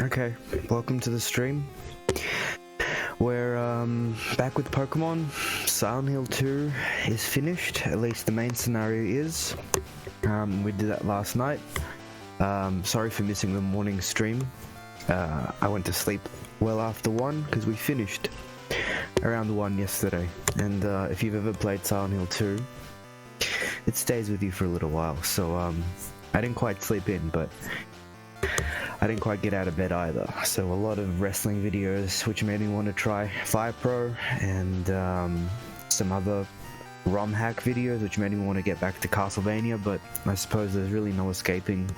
Okay, welcome to the stream. We're back with Pokemon. Silent Hill 2 is finished, at least the main scenario is. We did that last night. Sorry for missing the morning stream. I went to sleep well after 1 because we finished around 1 yesterday. And if you've ever played Silent Hill 2, it stays with you for a little while. So I didn't quite sleep in, but I didn't quite get out of bed either, so a lot of wrestling videos which made me want to try Fire Pro, and some other ROM hack videos which made me want to get back to Castlevania, but I suppose there's really no escaping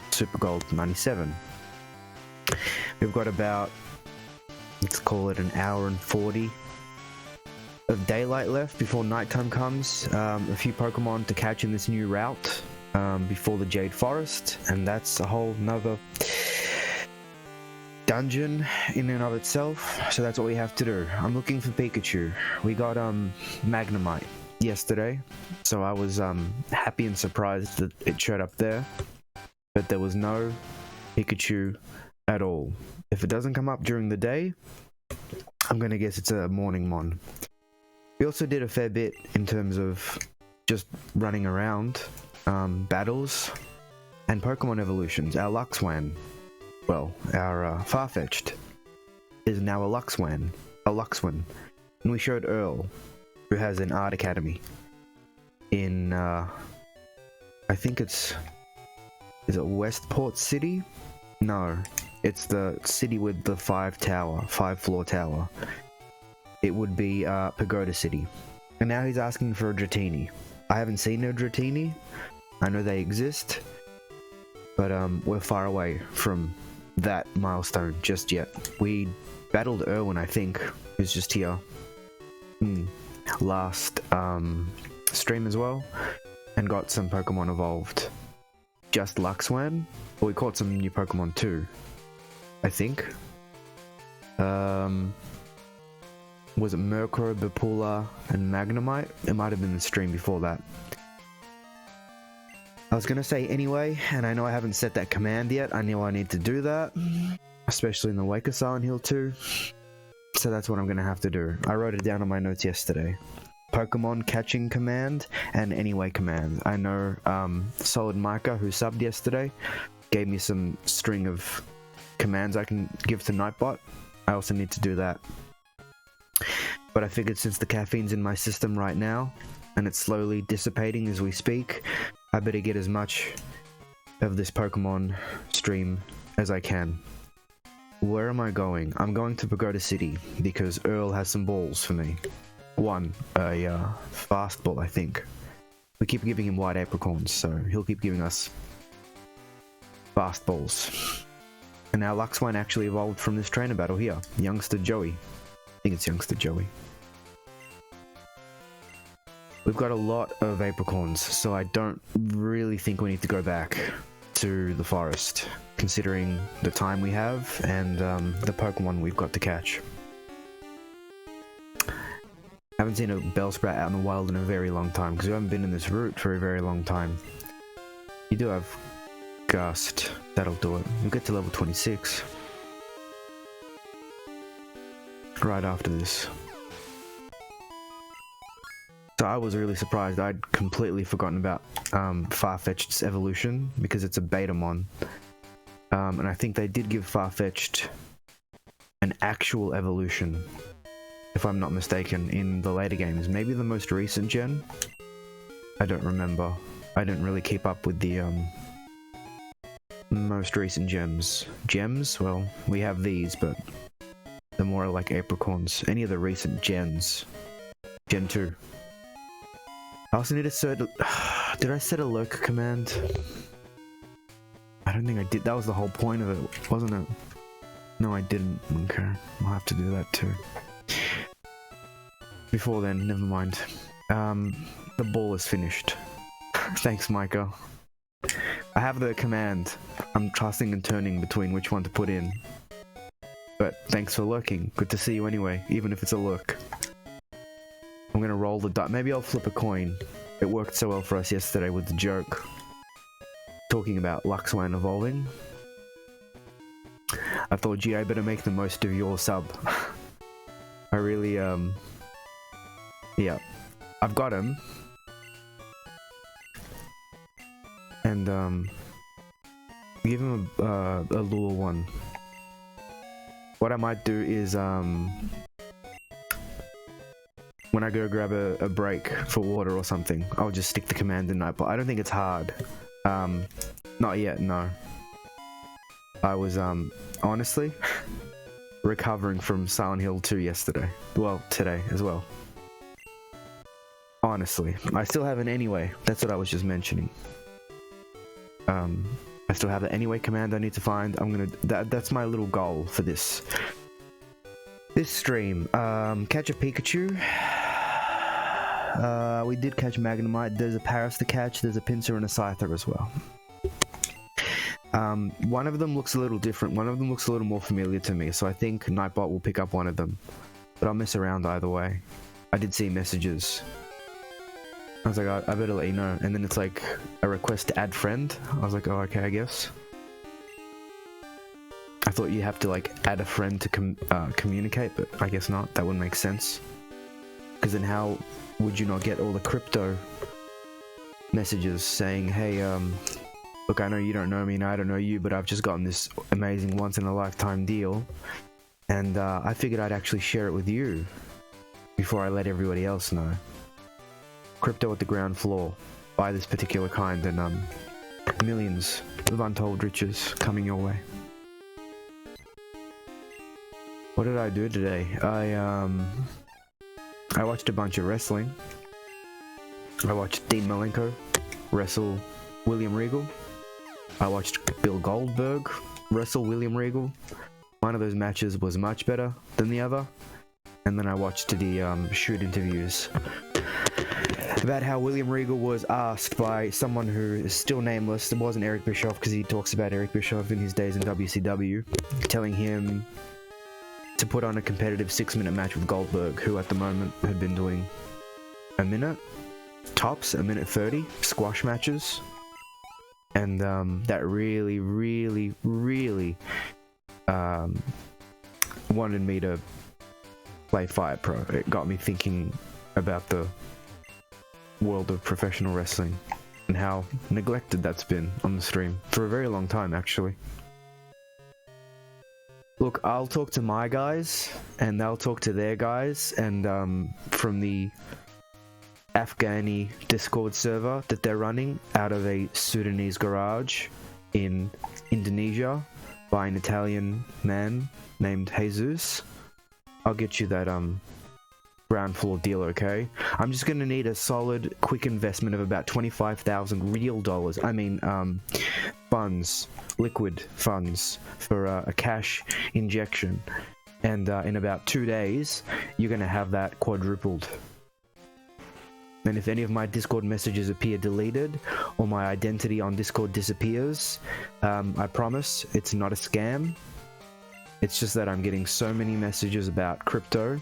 Super Gold 97. We've got about, let's call it an hour and 40 of daylight left before nighttime comes. A few Pokemon to catch in this new route before the Jade Forest, and that's a whole nother dungeon in and of itself, so that's what we have to do. I'm looking for Pikachu. We got Magnemite yesterday, so I was happy and surprised that it showed up there, but there was no Pikachu at all. If it doesn't come up during the day, I'm gonna guess it's a morning mon. We also did a fair bit in terms of just running around, battles and Pokemon evolutions. Our Luxwan, well, our Farfetch'd is now a Luxwan, and we showed Earl, who has an art academy in, I think is it Westport City? No, it's the city with the 5-floor tower. It would be Pagoda City, and now he's asking for a Dratini. I haven't seen a Dratini. I know they exist, but we're far away from that milestone just yet. We battled Erwin, I think, who's just here last stream as well, and got some Pokemon evolved. Just Luxwan, but we caught some new Pokemon too, I think. Was it Murkrow, Bapula, and Magnemite? It might have been the stream before that. I was gonna say anyway, and I know I haven't set that command yet. I know I need to do that, especially in the wake of Silent Hill 2. So that's what I'm gonna have to do. I wrote it down on my notes yesterday. Pokemon catching command and anyway command. I know Solid Micah, who subbed yesterday, gave me some string of commands I can give to Nightbot. I also need to do that. But I figured since the caffeine's in my system right now, and it's slowly dissipating as we speak, I better get as much of this Pokemon stream as I can. Where am I going? I'm going to Pagoda City, because Earl has some balls for me. One, a fast ball, I think. We keep giving him white apricorns, so he'll keep giving us fast balls. And our Luxwan actually evolved from this trainer battle here. Youngster Joey. I think it's Youngster Joey. We've got a lot of apricorns, so I don't really think we need to go back to the forest, considering the time we have and the Pokemon we've got to catch. Haven't seen a Bellsprout out in the wild in a very long time, because we haven't been in this route for a very long time. You do have Gust, that'll do it. We'll get to level 26. Right after this. So I was really surprised. I'd completely forgotten about Farfetch'd's evolution, because it's a Betamon. And I think they did give Farfetch'd an actual evolution, if I'm not mistaken, in the later games. Maybe the most recent gen? I don't remember. I didn't really keep up with the most recent gems. Gems? Well, we have these, but The more like apricorns. Any of the recent gens. Gen 2. I also need to set... Did I set a lurk command? I don't think I did. That was the whole point of it, wasn't it? No, I didn't. Okay. I'll have to do that too. Before then, never mind. The ball is finished. Thanks, Micah. I have the command. I'm tossing and turning between which one to put in. But thanks for lurking. Good to see you anyway, even if it's a lurk. I'm gonna roll the die. Maybe I'll flip a coin. It worked so well for us yesterday with the joke. Talking about Luxland evolving. I thought, gee, I better make the most of your sub. I really, yeah. I've got him. And, give him a lure one. What I might do is, when I go grab a break for water or something, I'll just stick the command in Nightbot. I don't think it's hard. Not yet, no. I was, honestly, recovering from Silent Hill 2 yesterday. Well, today as well. Honestly. I still have an anyway. That's what I was just mentioning. I still have the anyway command I need to find. I'm gonna... That's my little goal for this stream. Catch a Pikachu. We did catch Magnemite. There's a Paris to catch. There's a Pinsir and a Scyther as well. One of them looks a little different. One of them looks a little more familiar to me. So I think Nightbot will pick up one of them. But I'll mess around either way. I did see messages. I was like, I better let you know. And then it's like a request to add friend. I was like, oh, okay, I guess. I thought you have to like add a friend to communicate, but I guess not. That wouldn't make sense. Because then how would you not get all the crypto messages saying, hey, look, I know you don't know me and I don't know you, but I've just gotten this amazing once-in-a-lifetime deal. And I figured I'd actually share it with you before I let everybody else know. Crypto at the ground floor. Buy this particular kind and millions of untold riches coming your way. What did I do today? I watched a bunch of wrestling. I watched Dean Malenko wrestle William Regal. I watched Bill Goldberg wrestle William Regal. One of those matches was much better than the other. And then I watched the shoot interviews about how William Regal was asked by someone who is still nameless. It wasn't Eric Bischoff, because he talks about Eric Bischoff in his days in WCW, telling him to put on a competitive 6-minute match with Goldberg, who at the moment had been doing a minute, tops, a minute 30 squash matches. And that really, really, really wanted me to play Fire Pro. It got me thinking about the world of professional wrestling and how neglected that's been on the stream for a very long time, actually. Look, I'll talk to my guys and they'll talk to their guys, and from the Afghani Discord server that they're running out of a Sudanese garage in Indonesia by an Italian man named Jesus, I'll get you that ground floor deal, okay? I'm just gonna need a solid, quick investment of about 25,000 real dollars. I mean, funds, liquid funds for a cash injection. And in about 2 days, you're gonna have that quadrupled. And if any of my Discord messages appear deleted, or my identity on Discord disappears, I promise it's not a scam. It's just that I'm getting so many messages about crypto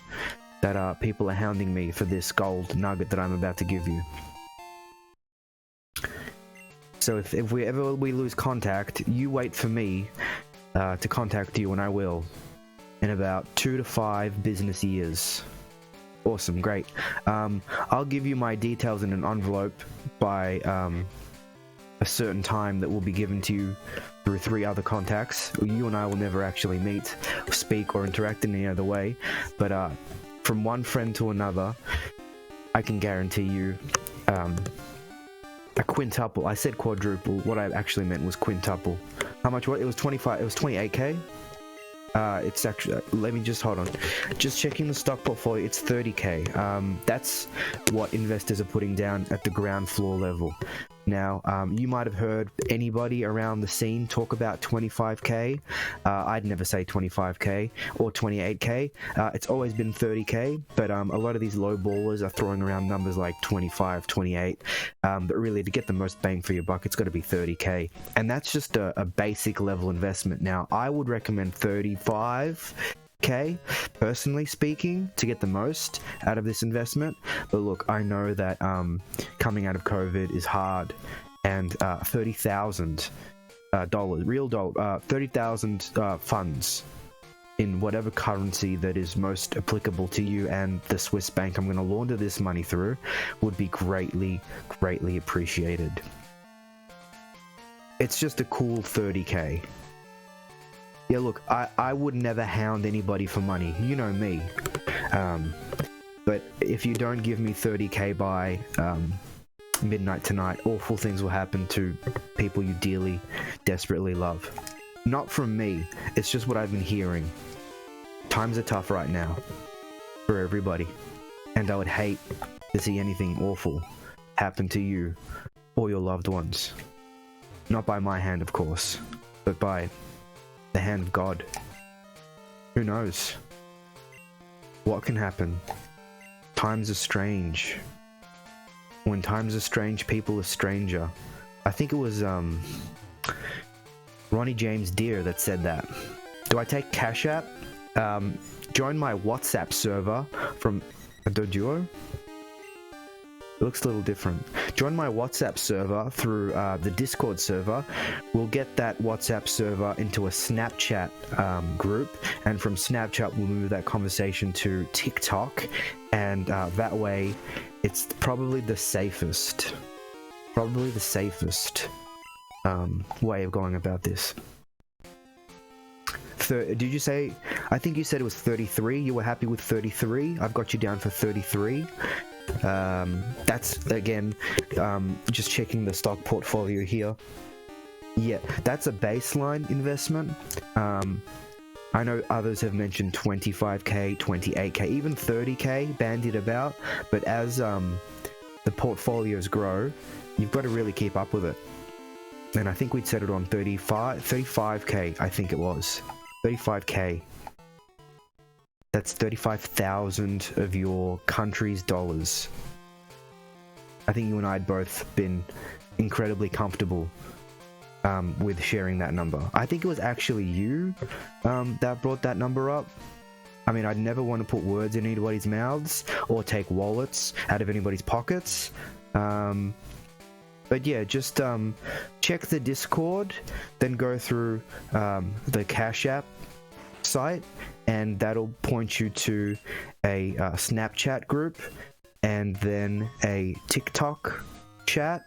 that people are hounding me for this gold nugget that I'm about to give you. So if we lose contact, you wait for me to contact you, and I will, in about 2 to 5 business years. Awesome, great. I'll give you my details in an envelope by a certain time that will be given to you through 3 other contacts. You and I will never actually meet, speak, or interact in any other way, but from one friend to another, I can guarantee you a quintuple. I said quadruple. What I actually meant was quintuple. How much? What? It was 25. It was 28k. It's actually, let me just hold on. Just checking the stock portfolio, it's 30k. That's what investors are putting down at the ground floor level. Now, you might have heard anybody around the scene talk about 25k. I'd never say 25k or 28k. It's always been 30k, but a lot of these low ballers are throwing around numbers like 25, 28. But really, to get the most bang for your buck, it's got to be 30k. And that's just a basic level investment. Now, I would recommend 35k, personally speaking, to get the most out of this investment. But look, I know that coming out of COVID is hard, and $30,000 real dollar, 30,000 funds in whatever currency that is most applicable to you and the Swiss bank I'm going to launder this money through would be greatly appreciated. It's just a cool 30k. Yeah, look, I would never hound anybody for money. You know me. But if you don't give me 30k by midnight tonight, awful things will happen to people you dearly, desperately love. Not from me. It's just what I've been hearing. Times are tough right now for everybody. And I would hate to see anything awful happen to you or your loved ones. Not by my hand, of course, but by the hand of God. Who knows? What can happen? Times are strange. When times are strange, people are stranger. I think it was Ronnie James Deere that said that. Do I take Cash App? Join my WhatsApp server from Doduo. It looks a little different. Join my WhatsApp server through the Discord server. We'll get that WhatsApp server into a Snapchat group, and from Snapchat we'll move that conversation to TikTok, and that way it's probably the safest way of going about this. Did you say, I think you said it was 33? You were happy with 33? I've got you down for 33. That's, again, just checking the stock portfolio here. Yeah, that's a baseline investment. I know others have mentioned 25k, 28k, even 30k bandied about, but as the portfolios grow, you've got to really keep up with it. And I think we'd set it on 35k, I think it was. 35k. That's 35,000 of your country's dollars. I think you and I had both been incredibly comfortable with sharing that number. I think it was actually you that brought that number up. I mean, I'd never want to put words in anybody's mouths or take wallets out of anybody's pockets. But yeah, just check the Discord, then go through the Cash App site, and that'll point you to a Snapchat group, and then a TikTok chat.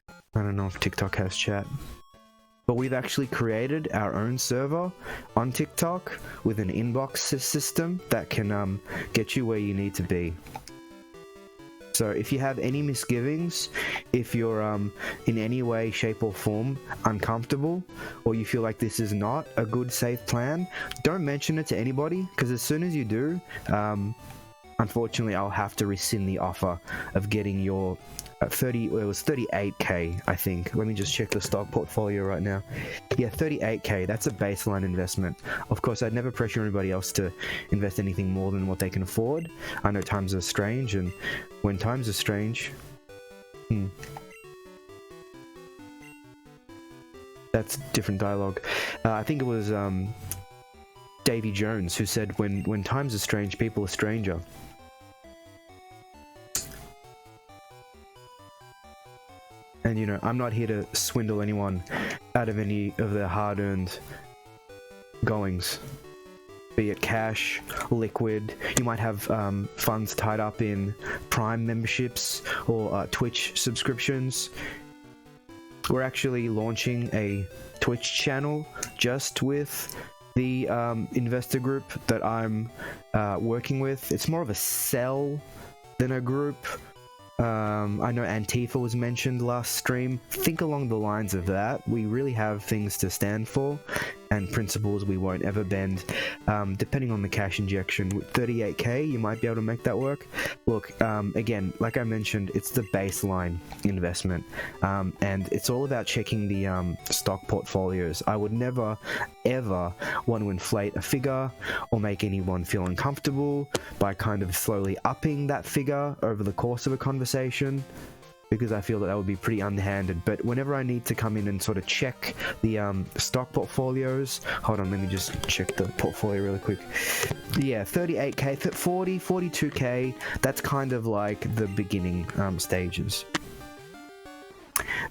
I don't know if TikTok has chat, but we've actually created our own server on TikTok with an inbox system that can get you where you need to be. So if you have any misgivings, if you're in any way, shape or form uncomfortable, or you feel like this is not a good, safe plan, don't mention it to anybody, because as soon as you do, unfortunately I'll have to rescind the offer of getting your it was 38k, I think. Let me just check the stock portfolio right now. Yeah, 38k, that's a baseline investment. Of course, I'd never pressure anybody else to invest anything more than what they can afford. I know times are strange, and when times are strange, that's different dialogue. I think it was Davy Jones who said, when times are strange, people are stranger. And you know, I'm not here to swindle anyone out of any of their hard-earned goings, be it cash, liquid. You might have funds tied up in Prime memberships or Twitch subscriptions. We're actually launching a Twitch channel just with the investor group that I'm working with. It's more of a sell than a group. I know Antifa was mentioned last stream. Think along the lines of that. We really have things to stand for, and principles we won't ever bend. Depending on the cash injection, with 38k, you might be able to make that work. Look, again, like I mentioned, it's the baseline investment, and it's all about checking the stock portfolios. I would never, ever want to inflate a figure or make anyone feel uncomfortable by kind of slowly upping that figure over the course of a conversation, because I feel that would be pretty underhanded. But whenever I need to come in and sort of check the stock portfolios, hold on, let me just check the portfolio really quick. Yeah, 38k, 40, 42k, that's kind of like the beginning stages.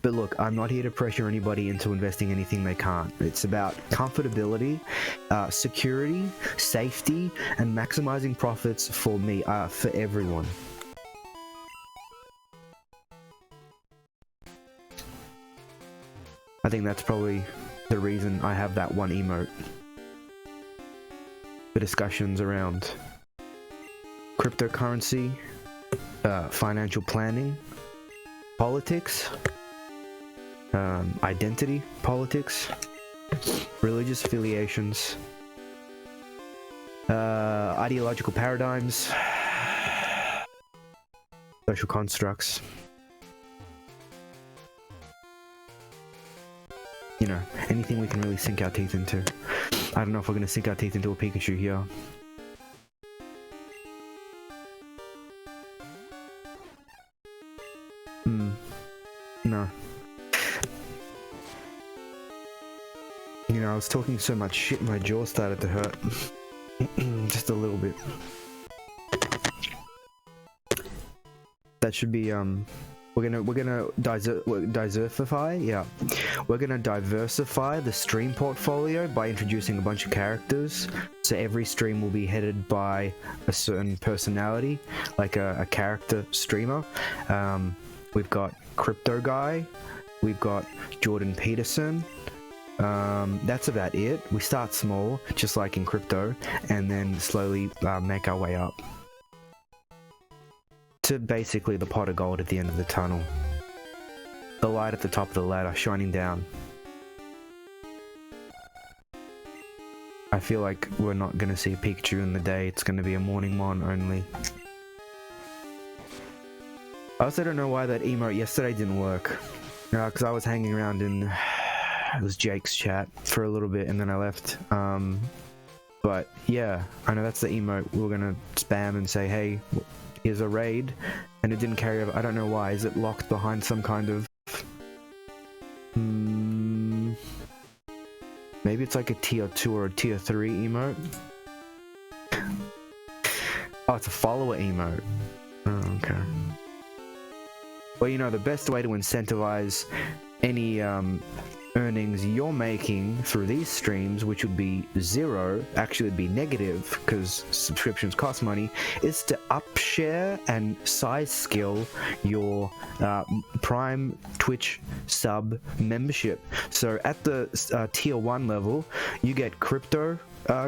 But look, I'm not here to pressure anybody into investing anything they can't. It's about comfortability, security, safety, and maximizing profits for me, for everyone. I think that's probably the reason I have that one emote. The discussions around cryptocurrency, financial planning, politics, identity politics, religious affiliations, ideological paradigms, social constructs. You know, anything we can really sink our teeth into. I don't know if we're going to sink our teeth into a Pikachu here. No. You know, I was talking so much shit, my jaw started to hurt. Just a little bit. That should be, we're gonna diversify. Yeah, we're gonna diversify the stream portfolio by introducing a bunch of characters. So every stream will be headed by a certain personality, like a character streamer. We've got Crypto Guy, we've got Jordan Peterson. That's about it. We start small, just like in crypto, and then slowly make our way up to basically the pot of gold at the end of the tunnel. The light at the top of the ladder shining down. I feel like we're not going to see Pikachu in the day. It's going to be a morning mon only. I also don't know why that emote yesterday didn't work. Because I was hanging around in it was Jake's chat for a little bit and then I left. But yeah, I know that's the emote we were going to spam and say, hey, here's a raid, and it didn't carry over. I don't know why. Is it locked behind some kind of... maybe it's like a tier 2 or a tier 3 emote? Oh, it's a follower emote. Oh, okay. Well, you know, the best way to incentivize any earnings you're making through these streams, which would be 0, actually it'd be negative because subscriptions cost money, is to upshare and size scale your Prime Twitch sub membership. So at the tier 1 level, you get Crypto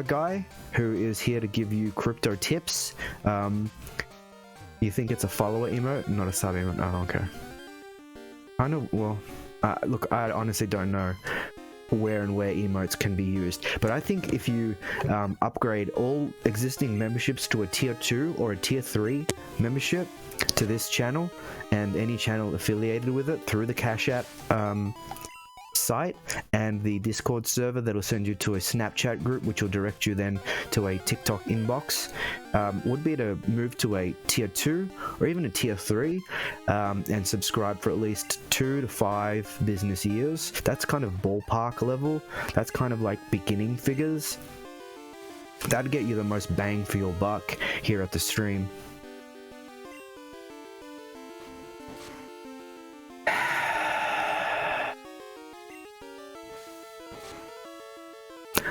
Guy, who is here to give you crypto tips. You think it's a follower emote, not a sub emote? Oh, okay. I know, well... look, I honestly don't know where emotes can be used, but I think if you upgrade all existing memberships to a tier 2 or a tier 3 membership to this channel and any channel affiliated with it through the Cash App site and the Discord server that'll send you to a Snapchat group, which will direct you then to a TikTok inbox, would be to move to a tier 2 or even a tier 3 and subscribe for at least 2 to 5 business years. That's kind of ballpark level. That's kind of like beginning figures. That'd get you the most bang for your buck here at the stream.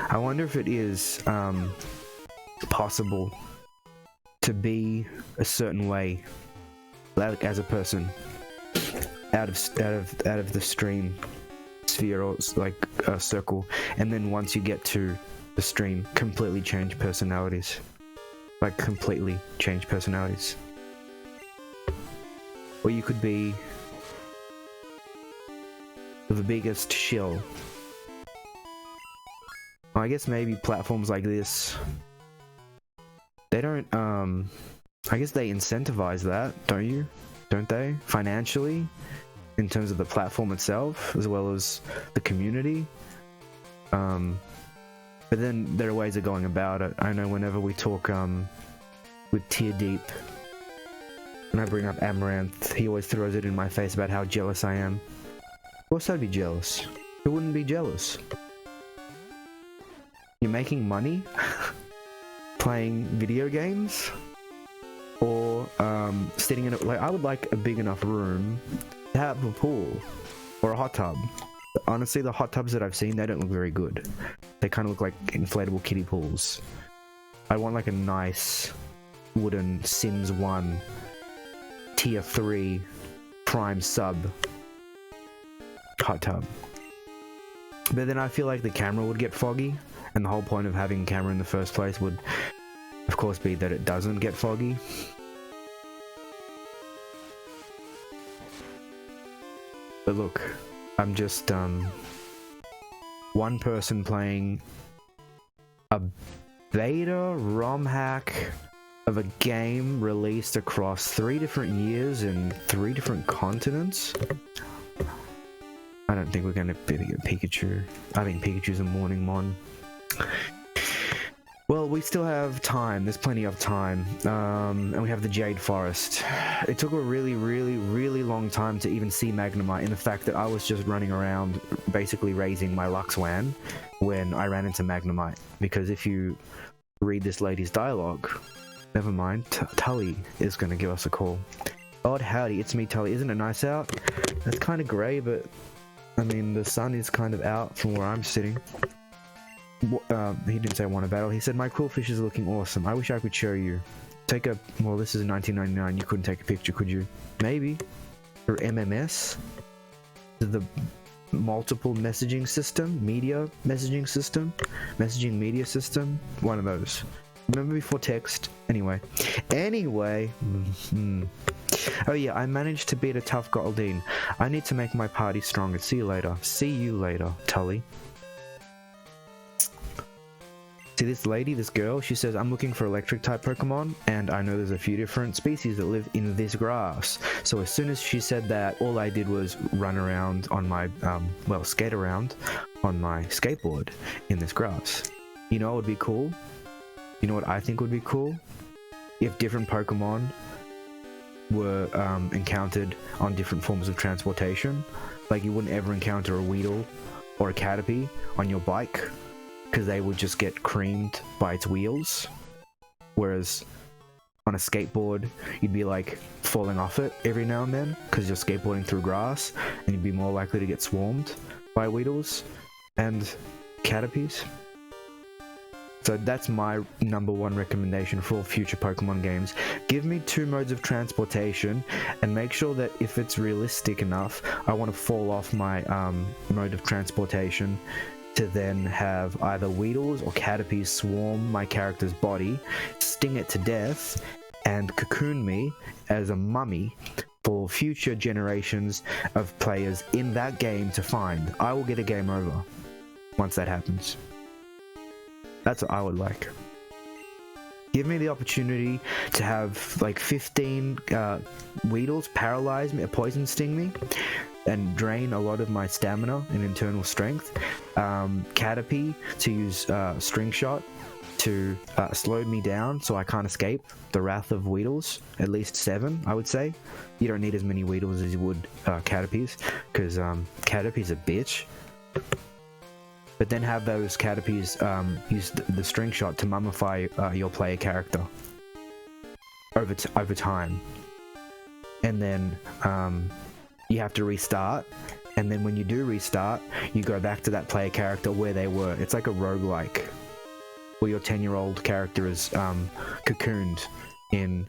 I wonder if it is possible to be a certain way, like as a person, out of the stream sphere or like a circle, and then once you get to the stream, completely change personalities, like completely change personalities. Or you could be the biggest shill. I guess maybe platforms like this, they don't, I guess they incentivize that, don't they? Financially, in terms of the platform itself, as well as the community. But then there are ways of going about it. I know whenever we talk, with Tear Deep, when I bring up Amaranth, he always throws it in my face about how jealous I am. Of course I'd be jealous. Who wouldn't be jealous? You're making money playing video games, or sitting in a, like, I would like a big enough room to have a pool or a hot tub. Honestly, the hot tubs that I've seen, they don't look very good. They kind of look like inflatable kiddie pools. I want like a nice wooden Sims 1 tier 3 prime sub hot tub. But then I feel like the camera would get foggy, and the whole point of having a camera in the first place would of course be that it doesn't get foggy. But look, I'm just one person playing a beta ROM hack of a game released across 3 different years in 3 different continents. I don't think we're gonna be able to get Pikachu. I think Pikachu's a morning mon. Well, we still have time. There's plenty of time. And we have the Jade Forest. It took a really, really, really long time to even see Magnemite, in the fact that I was just running around basically raising my Luxwan when I ran into Magnemite. Because if you read this lady's dialogue, never mind, Tully is going to give us a call. Odd howdy, it's me, Tully. Isn't it nice out? It's kind of grey, but I mean, the sun is kind of out from where I'm sitting. He didn't say want a battle. He said, my quillfish is looking awesome. I wish I could show you. Take a... Well, this is 1999. You couldn't take a picture, could you? Maybe. Or MMS? The multiple messaging system? Media messaging system? Messaging media system? One of those. Remember before text? Anyway. Oh yeah, I managed to beat a tough Goldeen. I need to make my party stronger. See you later. See you later, Tully. See this lady, this girl, she says, I'm looking for electric type Pokemon, and I know there's a few different species that live in this grass. So as soon as she said that, all I did was run around on my, well, skate around on my skateboard in this grass. You know what would be cool? You know what I think would be cool? If different Pokemon were encountered on different forms of transportation. Like, you wouldn't ever encounter a Weedle or a Caterpie on your bike, because they would just get creamed by its wheels. Whereas on a skateboard, you'd be like falling off it every now and then, because you're skateboarding through grass, and you'd be more likely to get swarmed by Weedles and Caterpies. So that's my #1 recommendation for all future Pokemon games. Give me 2 modes of transportation, and make sure that if it's realistic enough, I want to fall off my mode of transportation to then have either Weedles or Caterpies swarm my character's body, sting it to death, and cocoon me as a mummy for future generations of players in that game to find. I will get a game over once that happens. That's what I would like. Give me the opportunity to have like 15 Weedles paralyze me, poison sting me, and drain a lot of my stamina and internal strength. Caterpie to use String Shot to slow me down so I can't escape the wrath of Weedles. At least 7, I would say. You don't need as many Weedles as you would Caterpies, because Caterpie's a bitch. But then have those Caterpies use the String Shot to mummify your player character over time. And then you have to restart, and then when you do restart, you go back to that player character where they were. It's like a roguelike, where your 10-year-old character is cocooned in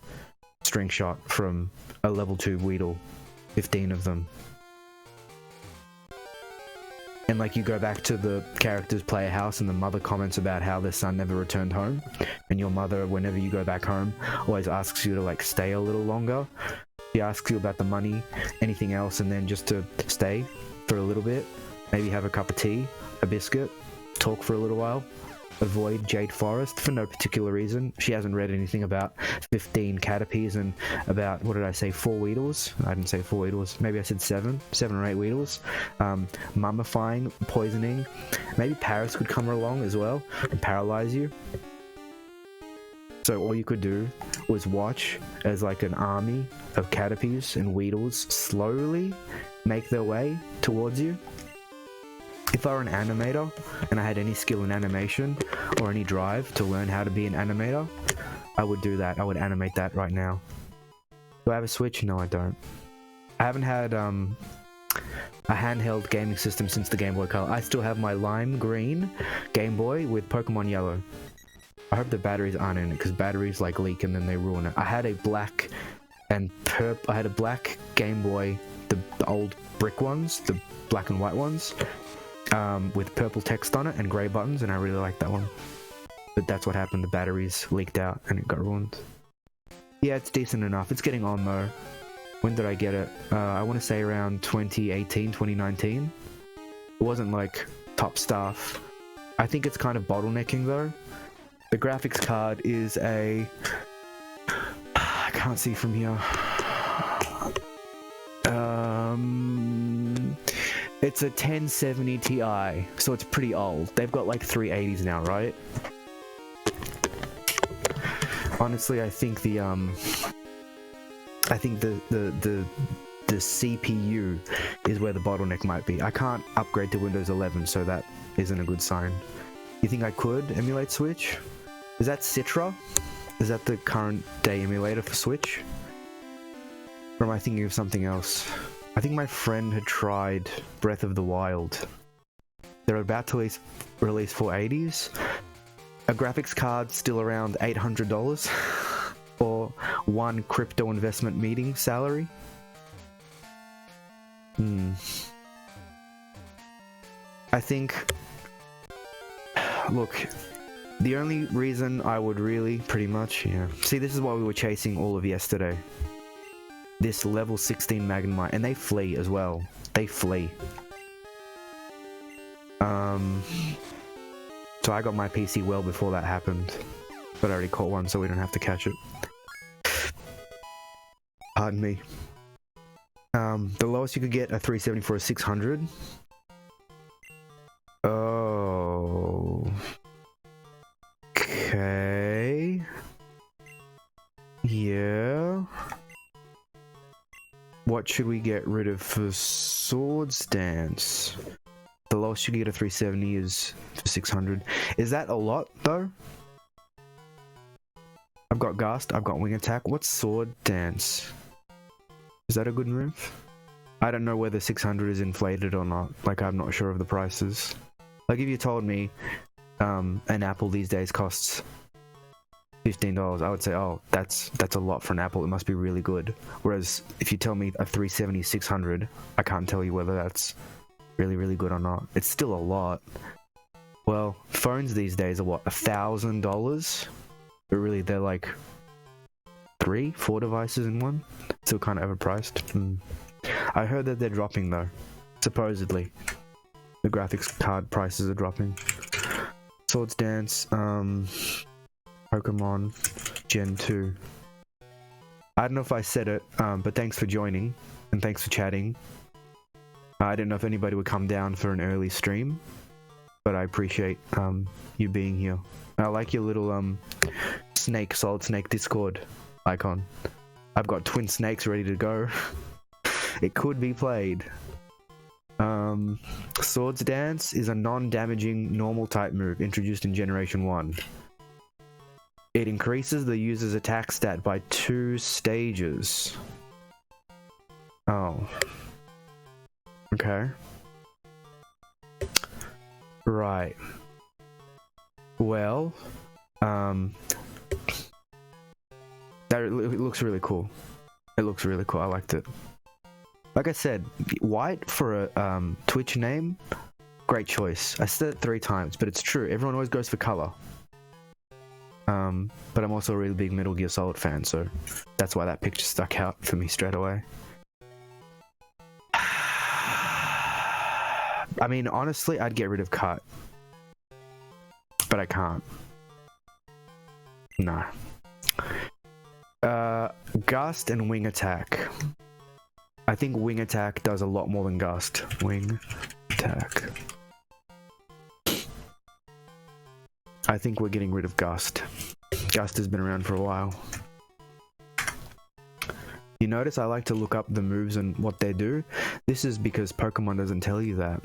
String Shot from a level 2 Weedle, 15 of them. And like, you go back to the character's player house, and the mother comments about how their son never returned home, and your mother, whenever you go back home, always asks you to like stay a little longer. She asks you about the money, anything else, and then just to stay for a little bit, maybe have a cup of tea, a biscuit, talk for a little while. Avoid Jade Forest for no particular reason. She hasn't read anything about 15 Caterpies and about, what did I say, 4 Weedles? I didn't say 4 Weedles. Maybe I said 7 or 8 Weedles. Mummifying, poisoning. Maybe Paris could come along as well and paralyze you. So all you could do was watch as like an army of Caterpies and Weedles slowly make their way towards you. If I were an animator and I had any skill in animation or any drive to learn how to be an animator, I would do that. I would animate that right now. Do I have a Switch? No, I don't. I haven't had a handheld gaming system since the Game Boy Color. I still have my lime green Game Boy with Pokemon Yellow. I hope the batteries aren't in it because batteries like leak and then they ruin it. I had a black and I had a black Game Boy, the old brick ones, the black and white ones. With purple text on it and grey buttons, and I really like that one. But that's what happened, the batteries leaked out and it got ruined. Yeah, it's decent enough. It's getting on though. When did I get it? I want to say around 2018, 2019. It wasn't like top stuff. I think it's kind of bottlenecking though. The graphics card is a... I can't see from here. It's a 1070 Ti, so it's pretty old. They've got like 380s now, right? Honestly, I think the CPU is where the bottleneck might be. I can't upgrade to Windows 11, so that isn't a good sign. You think I could emulate Switch? Is that Citra? Is that the current day emulator for Switch? Or am I thinking of something else? I think my friend had tried Breath of the Wild. They're about to release 480s. A graphics card still around $800 or one crypto investment meeting salary. I think, look, the only reason I would really pretty much, see, this is why we were chasing all of yesterday. This level 16 Magnemite, and they flee as well. They flee. So I got my PC well before that happened, but I already caught one, so we don't have to catch it. Pardon me. The lowest you could get a 370 for a 600. Oh. Okay. Yeah. What should we get rid of for Swords Dance? The lowest you can get a 370 is for 600. Is that a lot, though? I've got Gust, I've got Wing Attack. What's Sword Dance? Is that a good move? I don't know whether 600 is inflated or not. Like, I'm not sure of the prices. Like, if you told me an apple these days costs $15, I would say, oh, that's a lot for an apple. It must be really good. Whereas if you tell me a 370 600, I can't tell you whether that's really, really good or not. It's still a lot. Well, phones these days are what, $1,000? But really, they're like 3-4 devices in one. Still kind of overpriced. I heard that they're dropping though. Supposedly, the graphics card prices are dropping. Swords Dance, Pokémon Gen 2. I don't know if I said it, but thanks for joining and thanks for chatting. I didn't know if anybody would come down for an early stream, but I appreciate you being here. I like your little Solid Snake Discord icon. I've got twin snakes ready to go. It could be played. Swords Dance is a non-damaging normal type move introduced in Generation 1. It increases the user's attack stat by 2 stages. Oh. Okay. Right. Well, it looks really cool. It looks really cool. I liked it. Like I said, white for a Twitch name, great choice. I said it 3 times, but it's true. Everyone always goes for color. But I'm also a really big Metal Gear Solid fan, so that's why that picture stuck out for me straight away. I mean, honestly, I'd get rid of Cut. but I can't. No. Gust and wing attack. I think wing attack does a lot more than gust. Wing attack. I think we're getting rid of gust. Gust has been around for a while. You notice I like to look up the moves and what they do? This is because Pokemon doesn't tell you that.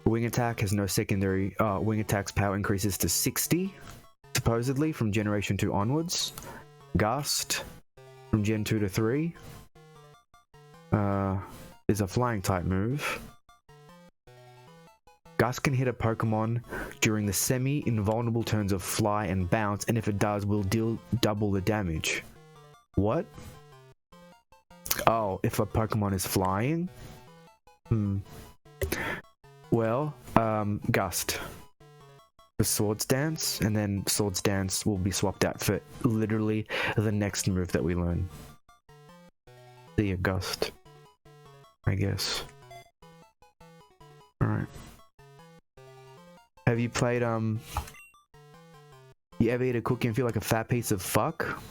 Wing attack has no secondary. Wing attack's power increases to 60, supposedly, from Generation 2 onwards. Gust, from Gen 2 to 3, is a flying type move. Gust can hit a Pokemon during the semi-invulnerable turns of Fly and Bounce, and if it does, will deal double the damage. What? Oh, if a Pokemon is flying? Well, Gust. The Swords Dance, and then Swords Dance will be swapped out for literally the next move that we learn. The Gust, I guess. Alright. Have you played, you ever eat a cookie and feel like a fat piece of fuck?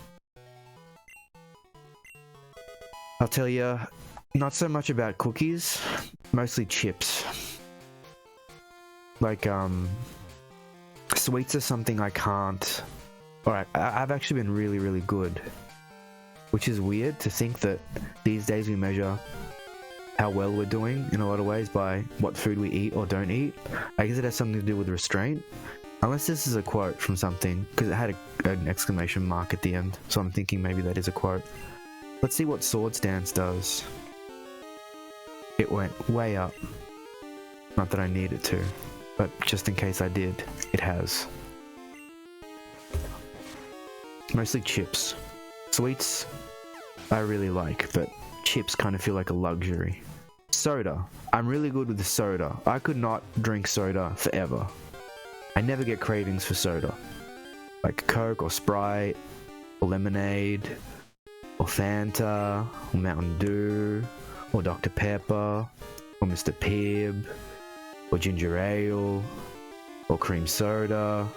I'll tell you, not so much about cookies, mostly chips. Like, sweets are something I can't... Alright, I've actually been really, really good. Which is weird to think that these days we measure how well we're doing in a lot of ways by what food we eat or don't eat. I guess it has something to do with restraint. Unless this is a quote from something, because it had an exclamation mark at the end, so I'm thinking maybe that is a quote. Let's see what Swords Dance does. It went way up. Not that I need it to, but just in case I did, it has. Mostly chips. Sweets, I really like, but chips kind of feel like a luxury. Soda. I'm really good with the soda. I could not drink soda forever. I never get cravings for soda. Like Coke or Sprite, or lemonade, or Fanta, or Mountain Dew, or Dr. Pepper, or Mr. Pibb, or ginger ale, or cream soda.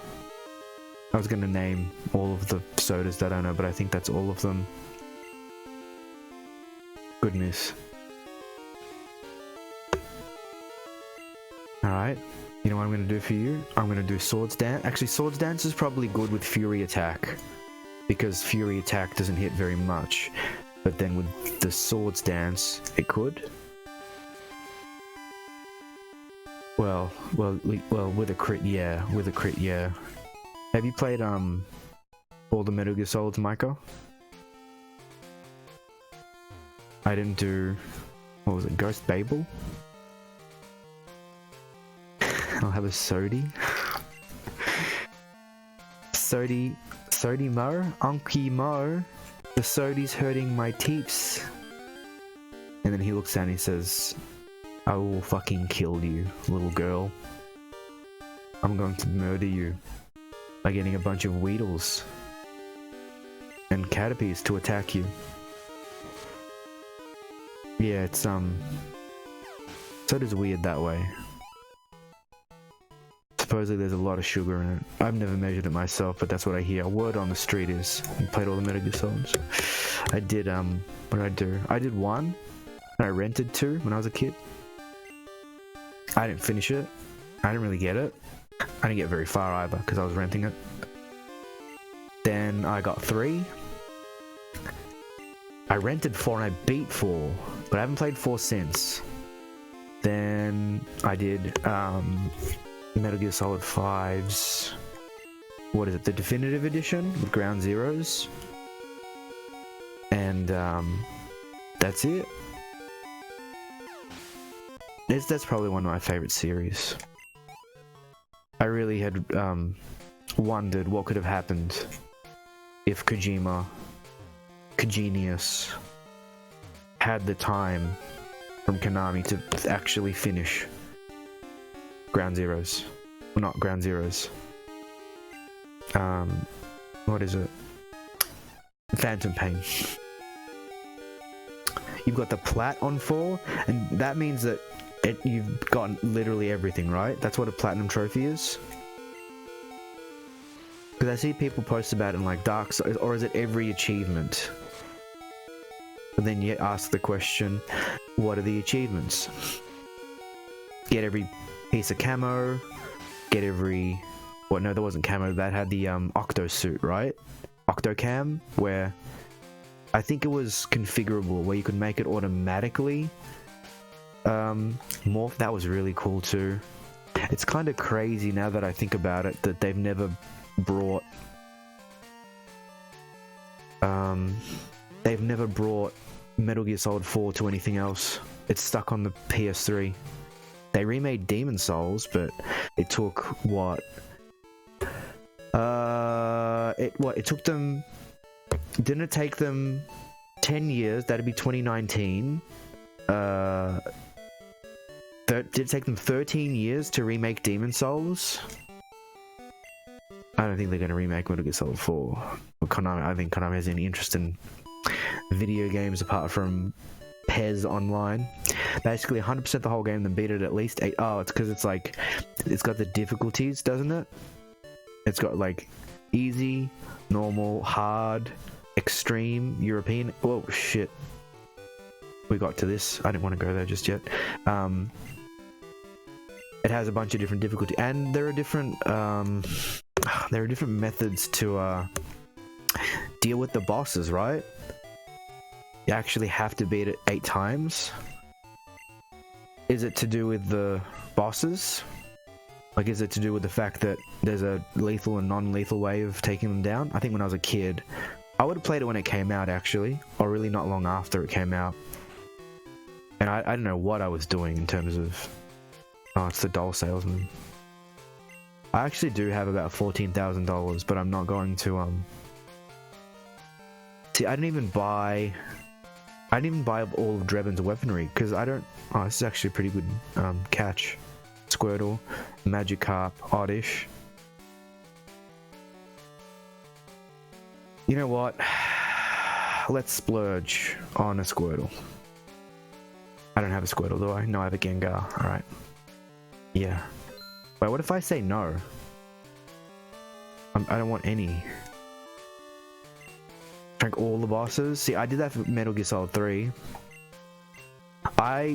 I was gonna name all of the sodas that I know, but I think that's all of them. Goodness. Alright, you know what I'm gonna do for you? I'm gonna do Swords Dance. Actually, Swords Dance is probably good with Fury Attack, because Fury Attack doesn't hit very much. But then with the Swords Dance, it could. Well, with a crit, yeah. With a crit, yeah. Have you played, all the Metal Gear Solids, Micah? I didn't do... What was it? Ghost Babel? I'll have a Sodi. Sodi Mo? Unky Mo? The Sodi's hurting my teeps. And then he looks down and he says, I will fucking kill you, little girl. I'm going to murder you by getting a bunch of Weedles and Caterpies to attack you. Yeah, it's Soda's weird that way. Supposedly there's a lot of sugar in it. I've never measured it myself, but that's what I hear. Word on the street is, I played all the Metal Gear Solids. I did, what did I do? I did 1, and I rented 2 when I was a kid. I didn't finish it. I didn't really get it. I didn't get very far either, because I was renting it. Then I got 3. I rented 4 and I beat 4, but I haven't played 4 since. Then I did, Metal Gear Solid 5's, what is it, the Definitive Edition with Ground Zeroes, and that's it. That's probably one of my favorite series. I really had wondered what could have happened if Kojinius had the time from Konami to actually finish Ground Zeroes. Well, not Ground Zeroes. What is it? Phantom Pain. You've got the plat on 4, and that means that you've gotten literally everything, right? That's what a platinum trophy is. Because I see people post about it in like Dark Souls, or is it every achievement? But then you ask the question, what are the achievements? Get every piece of camo, get every... Well, no, that wasn't camo, that had the Octo suit, right? Octocam, where I think it was configurable, where you could make it automatically morph. That was really cool too. It's kind of crazy now that I think about it, that they've never brought Metal Gear Solid 4 to anything else. It's stuck on the PS3. They remade Demon Souls, but it took what? It took them... Didn't it take them 10 years? That'd be 2019. Did it take them 13 years to remake Demon Souls? I don't think they're going to remake Metal Gear Solid 4. Or Konami, I think Konami has any interest in video games apart from PES Online. Basically 100% the whole game, then beat it at least 8. Oh, it's because it's like... It's got the difficulties, doesn't it? It's got like easy, normal, hard, extreme, European... Whoa, shit. We got to this. I didn't want to go there just yet. It has a bunch of different difficulty, and there are different methods to deal with the bosses, right? You actually have to beat it 8 times. Is it to do with the bosses? Like, is it to do with the fact that there's a lethal and non-lethal way of taking them down? I think when I was a kid, I would have played it when it came out, actually, or really not long after it came out. And I don't know what I was doing in terms of... Oh, it's the doll salesman. I actually do have about $14,000, but I'm not going to, See, I didn't even buy all of Drebin's weaponry, because I don't... Oh, this is actually a pretty good, catch. Squirtle, Magikarp, Oddish. You know what? Let's splurge on a Squirtle. I don't have a Squirtle, do I? No, I have a Gengar. Alright. Yeah. Wait, what if I say no? I don't want any. Drink all the bosses? See, I did that for Metal Gear Solid 3.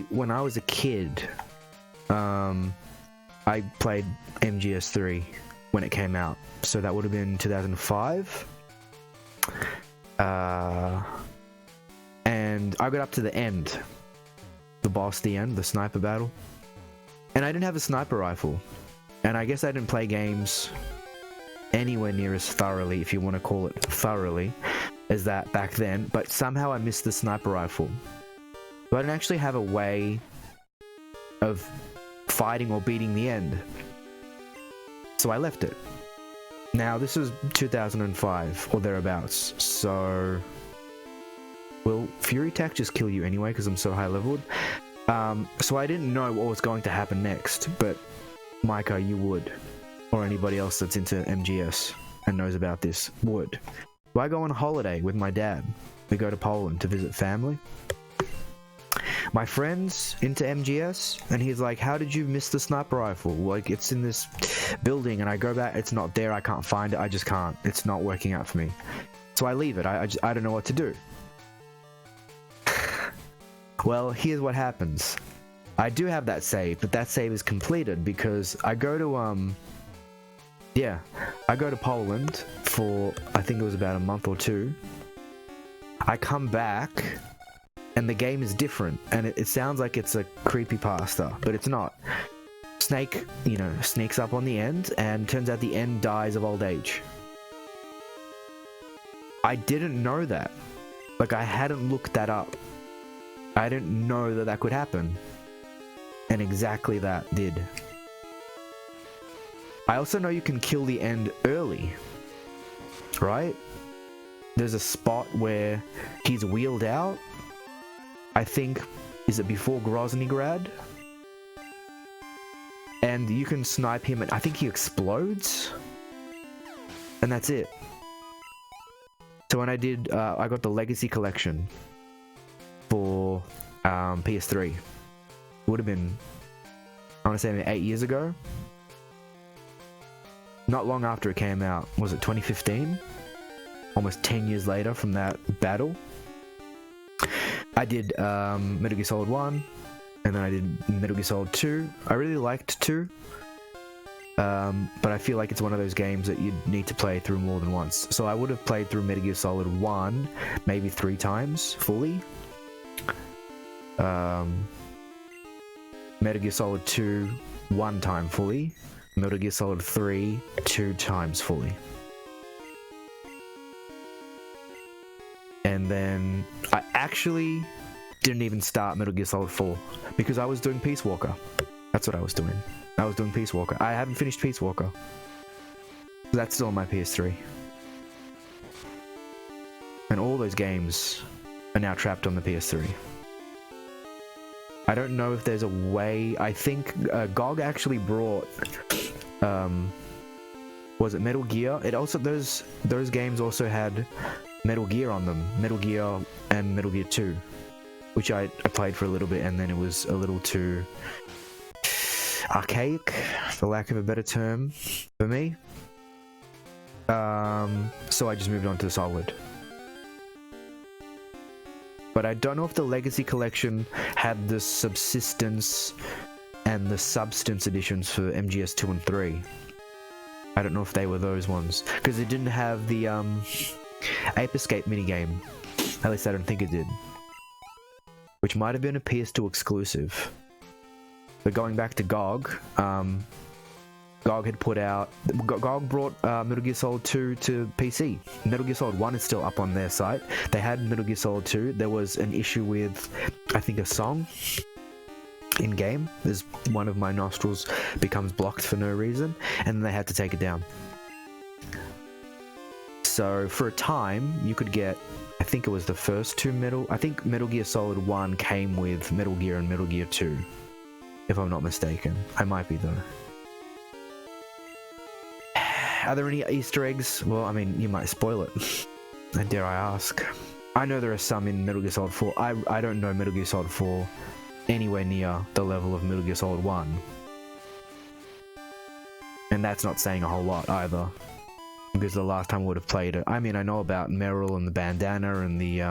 When I was a kid, I played MGS3 when it came out. So that would have been 2005. And I got up to the end. The boss, the end, the sniper battle. And I didn't have a sniper rifle. And I guess I didn't play games anywhere near as thoroughly, if you want to call it thoroughly, as that back then. But somehow I missed the sniper rifle. So I didn't actually have a way of fighting or beating the end. So I left it. Now, this is 2005 or thereabouts. So... Will Fury Attack just kill you anyway because I'm so high leveled? So I didn't know what was going to happen next, but Micah, you would. Or anybody else that's into MGS and knows about this would. So I go on holiday with my dad. We go to Poland to visit family. My friend's into MGS, and he's like, how did you miss the sniper rifle? Like, it's in this building, and I go back, it's not there, I can't find it, I just can't. It's not working out for me. So I leave it, I don't know what to do. Well, here's what happens. I do have that save, but that save is completed because I go to, I go to Poland for, I think it was about a month or 2. I come back, and the game is different, and it sounds like it's a creepypasta, but it's not. Snake, sneaks up on the end, and turns out the end dies of old age. I didn't know that. Like, I hadn't looked that up. I didn't know that that could happen. And exactly that did. I also know you can kill the end early. Right? There's a spot where he's wheeled out. I think, is it before Groznygrad? And you can snipe him and I think he explodes? And that's it. So when I did, I got the Legacy Collection for PS3. It would have been I want to say maybe 8 years ago. Not long after it came out. Was it 2015? Almost 10 years later from that battle. I did Metal Gear Solid 1, and then I did Metal Gear Solid 2. I really liked 2. But I feel like it's one of those games that you need to play through more than once. So I would have played through Metal Gear Solid 1 maybe 3 times fully. Metal Gear Solid 2 1 time fully. Metal Gear Solid 3 2 times fully. And then I actually didn't even start Metal Gear Solid 4 because I was doing Peace Walker. That's what I was doing. I was doing Peace Walker. I haven't finished Peace Walker. That's still on my PS3. And all those games are now trapped on the PS3. I don't know if there's a way. I think GOG actually brought was it Metal Gear? It also those games also had Metal Gear on them. Metal Gear and Metal Gear 2, which I played for a little bit, and then it was a little too archaic, for lack of a better term, for me. So I just moved on to Solid. But I don't know if the Legacy Collection had the Subsistence and the Substance editions for MGS 2 and 3. I don't know if they were those ones, because it didn't have the Ape Escape minigame. At least I don't think it did. Which might have been a PS2 exclusive. But going back to GOG, GOG had put out... GOG brought Metal Gear Solid 2 to PC. Metal Gear Solid 1 is still up on their site. They had Metal Gear Solid 2. There was an issue with, I think, a song in-game. There's one of my nostrils becomes blocked for no reason, and they had to take it down. So for a time, you could get... I think it was the first two I think Metal Gear Solid 1 came with Metal Gear and Metal Gear 2. If I'm not mistaken. I might be, though. Are there any Easter eggs? Well, I mean, you might spoil it. Dare I ask? I know there are some in Metal Gear Solid 4. I don't know Metal Gear Solid 4 anywhere near the level of Metal Gear Solid 1. And that's not saying a whole lot, either. Because the last time I would have played it... I mean, I know about Meryl and the bandana and the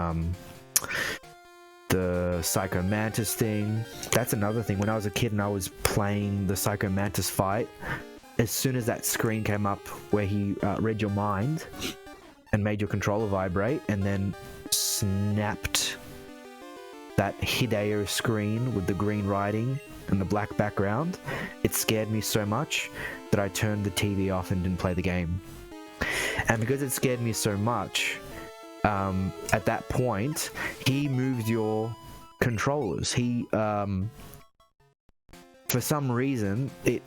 Psycho Mantis thing. That's another thing. When I was a kid and I was playing the Psycho Mantis fight, as soon as that screen came up where he read your mind and made your controller vibrate and then snapped that Hideo screen with the green writing and the black background, it scared me so much that I turned the TV off and didn't play the game. And because it scared me so much, at that point, he moved your controllers. He, for some reason, it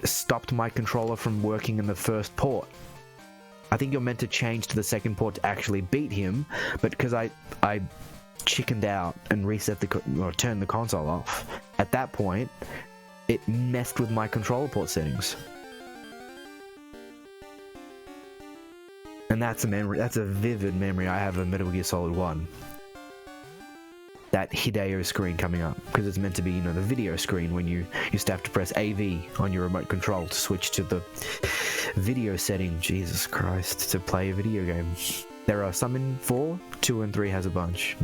stopped my controller from working in the first port. I think you're meant to change to the second port to actually beat him, but because I chickened out and reset or turned the console off, at that point, it messed with my controller port settings. And that's a memory. That's a vivid memory I have of Metal Gear Solid 1. That Hideo screen coming up, because it's meant to be, you know, the video screen when you used to have to press AV on your remote control to switch to the video setting. Jesus Christ, to play a video game. There are some in 4, 2 and 3 has a bunch.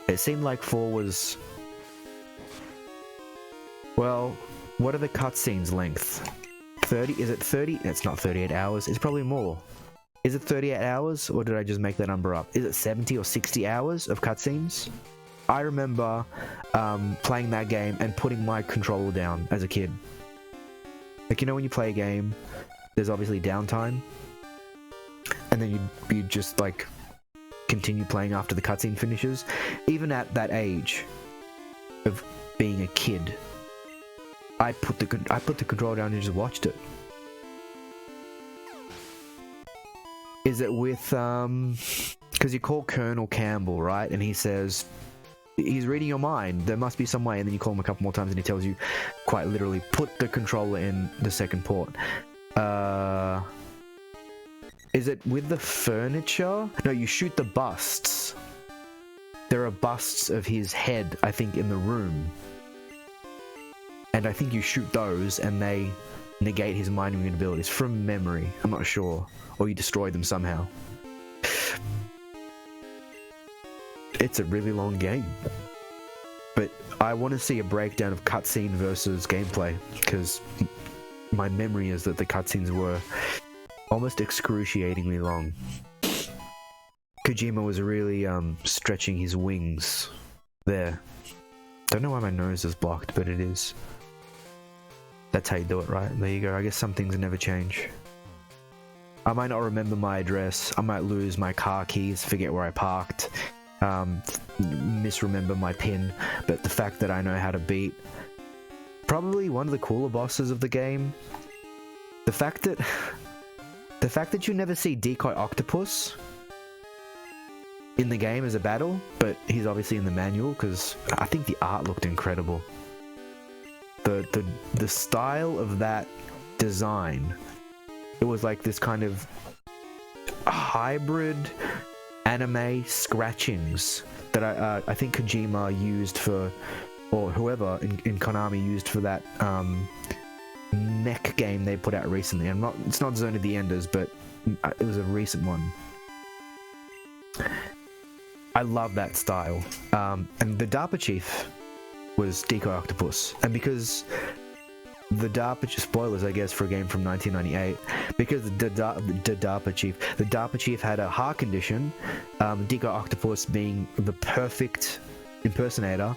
It seemed like 4 was... Well, what are the cutscenes length? 30? Is it 30? It's not 38 hours. It's probably more. Is it 38 hours, or did I just make that number up? Is it 70 or 60 hours of cutscenes? I remember playing that game and putting my controller down as a kid. Like, you know when you play a game, there's obviously downtime, and then you just, like, continue playing after the cutscene finishes? Even at that age of being a kid, I put the controller down and just watched it. Is it with because you call Colonel Campbell, right? And he says he's reading your mind. There must be some way. And then you call him a couple more times, and he tells you, quite literally, put the controller in the second port. Is it with the furniture? No, you shoot the busts. There are busts of his head, I think, in the room. and I think you shoot those and they negate his mining abilities from memory. I'm not sure. Or you destroy them somehow. It's a really long game. But I want to see a breakdown of cutscene versus gameplay, because my memory is that the cutscenes were almost excruciatingly long. Kojima was really stretching his wings there. Don't know why my nose is blocked, but it is. That's how you do it, right? There you go. I guess some things never change. I might not remember my address. I might lose my car keys, forget where I parked, misremember my PIN, but the fact that I know how to beat probably one of the cooler bosses of the game. The fact that you never see Decoy Octopus in the game as a battle, but he's obviously in the manual, because I think the art looked incredible. The style of that design, it was like this kind of hybrid anime scratchings that I think Kojima used for, or whoever in Konami used for that mech game they put out recently. It's not Zone of the Enders, but it was a recent one. I love that style. And the DARPA chief was Decoy Octopus. And because the DARPA, spoilers I guess for a game from 1998, because the DARPA chief had a heart condition, Decoy Octopus, being the perfect impersonator,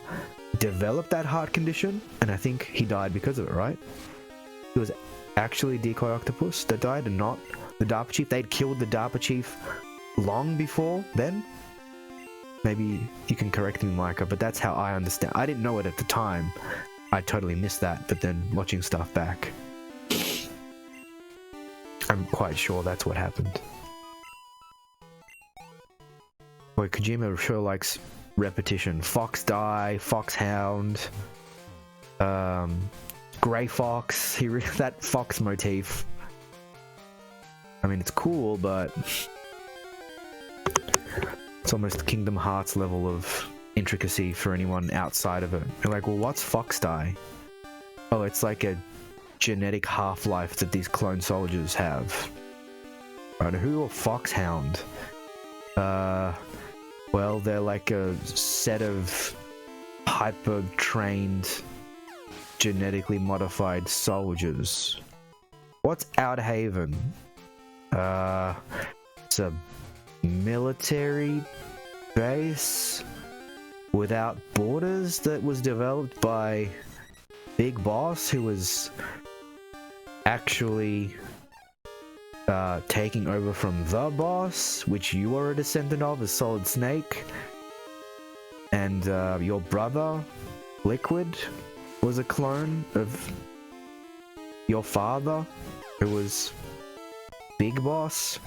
developed that heart condition, and I think he died because of it, right? It was actually Decoy Octopus that died and not the DARPA chief. They'd killed the DARPA chief long before then. Maybe you can correct me, Micah, but that's how I understand. I didn't know it at the time. I totally missed that, but then watching stuff back, I'm quite sure that's what happened. Boy, Kojima sure likes repetition. Fox Die, Foxhound, Grey Fox. That fox motif. I mean, it's cool, but it's almost Kingdom Hearts level of intricacy for anyone outside of it. You're like, well, what's Fox Die? Oh, it's like a genetic half-life that these clone soldiers have. Right, who are Foxhound? Well, they're like a set of hyper-trained, genetically modified soldiers. What's Outhaven? It's a military base without borders that was developed by Big Boss, who was actually taking over from the boss, which you are a descendant of, as Solid Snake. And your brother, Liquid, was a clone of your father, who was Big Boss,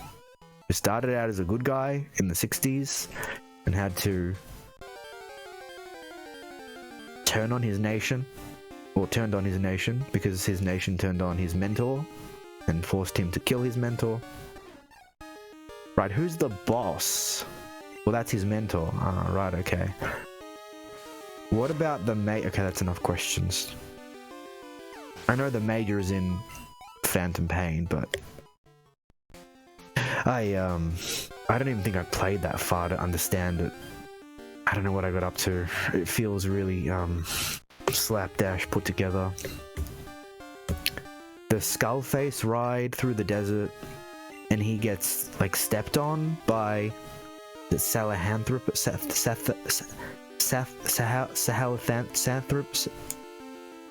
who started out as a good guy in the 60s and had to turn on his nation, or turned on his nation because his nation turned on his mentor and forced him to kill his mentor. Right, who's the boss? Well, that's his mentor. Ah, right, okay. What about the mate? Okay, that's enough questions. I know the major is in Phantom Pain, but I don't even think I played that far to understand it. I don't know what I got up to. It feels really slapdash put together. The Skullface ride through the desert, and he gets like stepped on by the Sahelanthropus.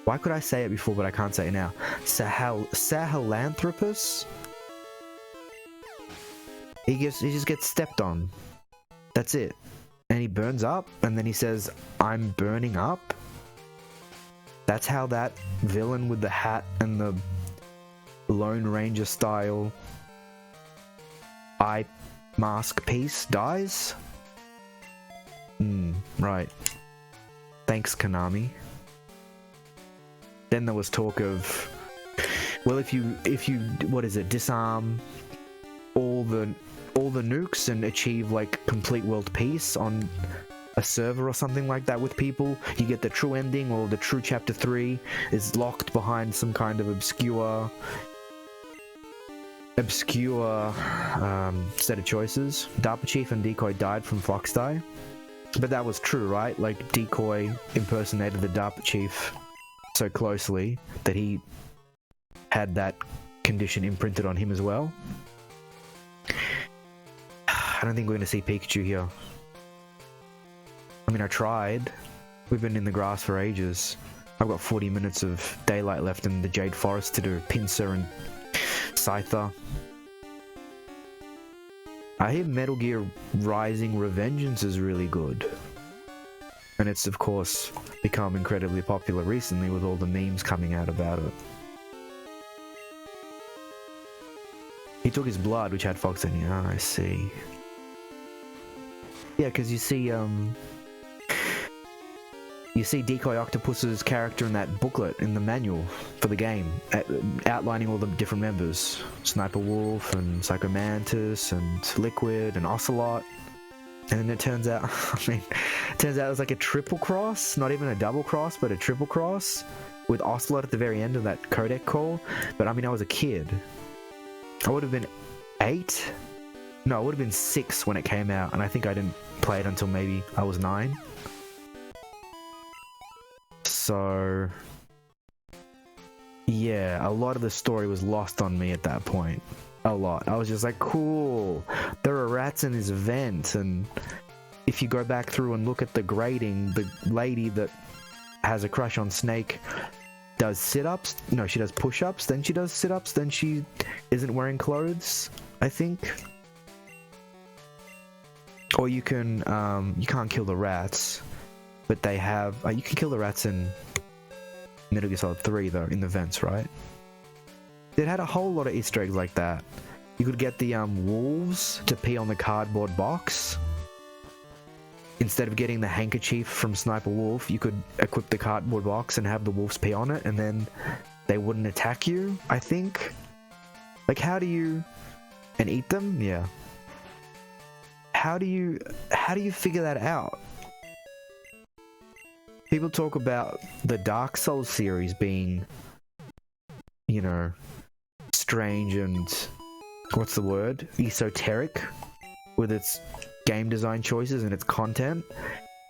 Why could I say it before, but I can't say it now? Sahelanthropus. He just gets stepped on. That's it. And he burns up, and then he says, "I'm burning up." That's how that villain with the hat and the Lone Ranger style eye mask piece dies? Right. Thanks, Konami. Then there was talk of, well, if you what is it, disarm all the nukes and achieve like complete world peace on a server or something like that with people, you get the true ending, or the true chapter 3 is locked behind some kind of obscure set of choices. DARPA Chief and Decoy died from Fox Die, but that was true, right? Like, Decoy impersonated the DARPA Chief so closely that he had that condition imprinted on him as well. I don't think we're going to see Pikachu here. I mean, I tried. We've been in the grass for ages. I've got 40 minutes of daylight left in the Jade Forest to do Pinsir and Scyther. I hear Metal Gear Rising Revengeance is really good. And it's, of course, become incredibly popular recently with all the memes coming out about it. He took his blood, which had Fox in it. Oh, I see. Yeah, because you see Decoy Octopus's character in that booklet in the manual for the game, outlining all the different members. Sniper Wolf and Psycho Mantis and Liquid and Ocelot. And then it turns out, it was like a triple cross, not even a double cross, but a triple cross with Ocelot at the very end of that codec call. But I mean, I was a kid. I would have been 8? No, I would have been 6 when it came out, and I think I didn't play it until maybe I was 9. So, yeah, a lot of the story was lost on me at that point. A lot. I was just like, cool, there are rats in this vent, and if you go back through and look at the grading, the lady that has a crush on Snake does sit-ups. No, she does push-ups, then she does sit-ups, then she isn't wearing clothes, I think. Or you can, you can't kill the rats, but they have, you can kill the rats in Metal Gear Solid 3 though, in the vents, right? It had a whole lot of Easter eggs like that. You could get the wolves to pee on the cardboard box. Instead of getting the handkerchief from Sniper Wolf, you could equip the cardboard box and have the wolves pee on it, and then they wouldn't attack you, I think. Like, how do you... And eat them? Yeah. How do you figure that out? People talk about the Dark Souls series being, you know, strange and... what's the word? Esoteric with its game design choices and its content.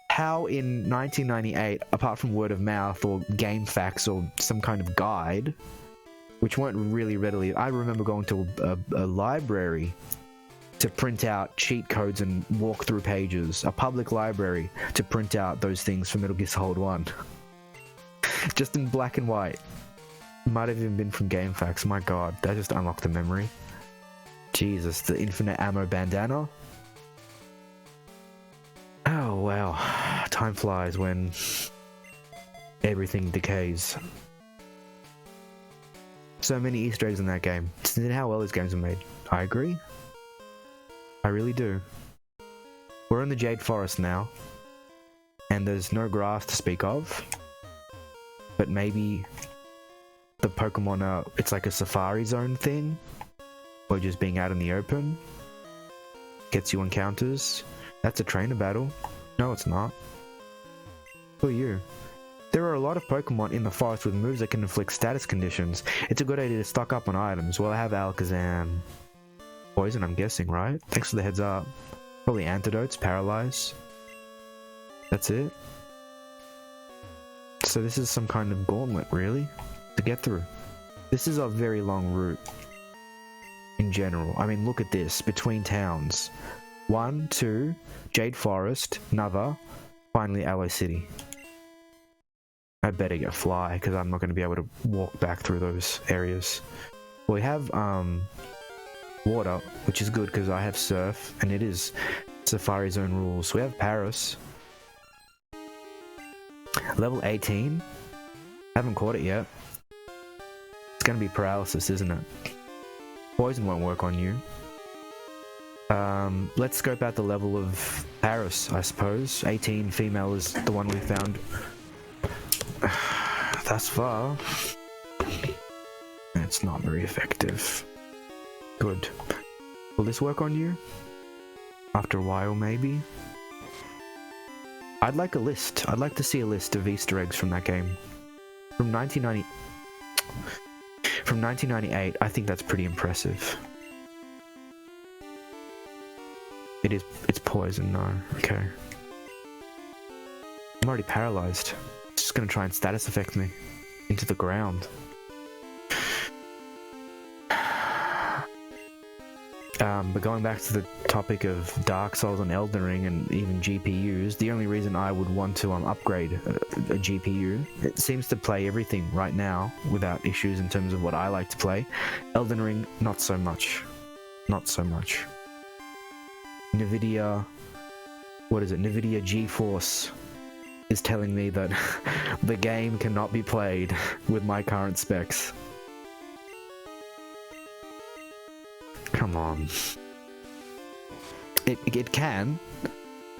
How in 1998, apart from word of mouth or game facts or some kind of guide, which weren't really readily... I remember going to a library to print out cheat codes and walk through pages. A public library to print out those things for Metal Gear Solid 1. Just in black and white. Might have even been from game facts. My god, that just unlocked the memory. Jesus, the infinite ammo bandana. Oh wow, time flies when everything decays. So many Easter eggs in that game. It's how well these games are made. I agree. I really do. We're in the Jade Forest now, and there's no grass to speak of. But maybe the Pokemon are... it's like a safari zone thing, or just being out in the open gets you encounters. That's a trainer battle. No, it's not. Who are you? There are a lot of Pokemon in the forest with moves that can inflict status conditions. It's a good idea to stock up on items. Well, I have Alakazam. Poison, I'm guessing, right? Thanks for the heads up. Probably antidotes, paralyze. That's it. So this is some kind of gauntlet, really, to get through. This is a very long route. In general. I mean, look at this. Between towns. 1, 2, Jade Forest, another, finally Alloy City. I better get Fly, because I'm not going to be able to walk back through those areas. Well, we have, water, which is good because I have Surf, and it is Safari Zone rules. We have Paris. Level 18. Haven't caught it yet. It's going to be Paralysis, isn't it? Poison won't work on you. Let's scope out the level of Paris, I suppose. 18 female is the one we found thus far. It's not very effective. Good. Will this work on you? After a while, maybe? I'd like a list. I'd like to see a list of Easter eggs from that game. From 1998, I think that's pretty impressive. It's poison, no, okay. I'm already paralyzed. It's just gonna try and status affect me into the ground. But going back to the topic of Dark Souls and Elden Ring and even GPUs, the only reason I would want to upgrade a GPU, it seems to play everything right now without issues in terms of what I like to play. Elden Ring, not so much. Not so much. NVIDIA, what is it? NVIDIA GeForce is telling me that the game cannot be played with my current specs. Come on. It can,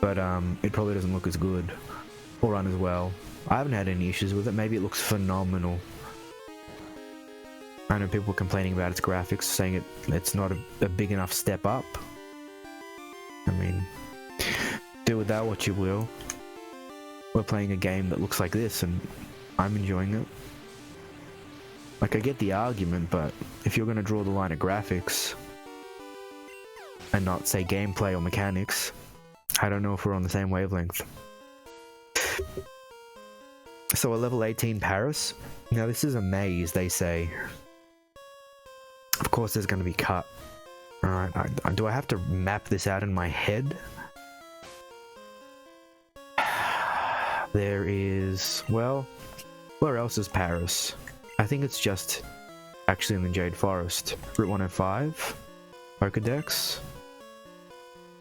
but it probably doesn't look as good or run as well. I haven't had any issues with it. Maybe it looks phenomenal. I know people complaining about its graphics, saying it's not a big enough step up. I mean, do with that what you will. We're playing a game that looks like this, and I'm enjoying it. Like, I get the argument, but if you're gonna draw the line of graphics and not say gameplay or mechanics, I don't know if we're on the same wavelength. So a level 18 Paris. Now this is a maze, they say. Of course there's going to be cut. Alright, do I have to map this out in my head? There is... well, where else is Paris? I think it's just actually in the Jade Forest. Route 105? Pokedex?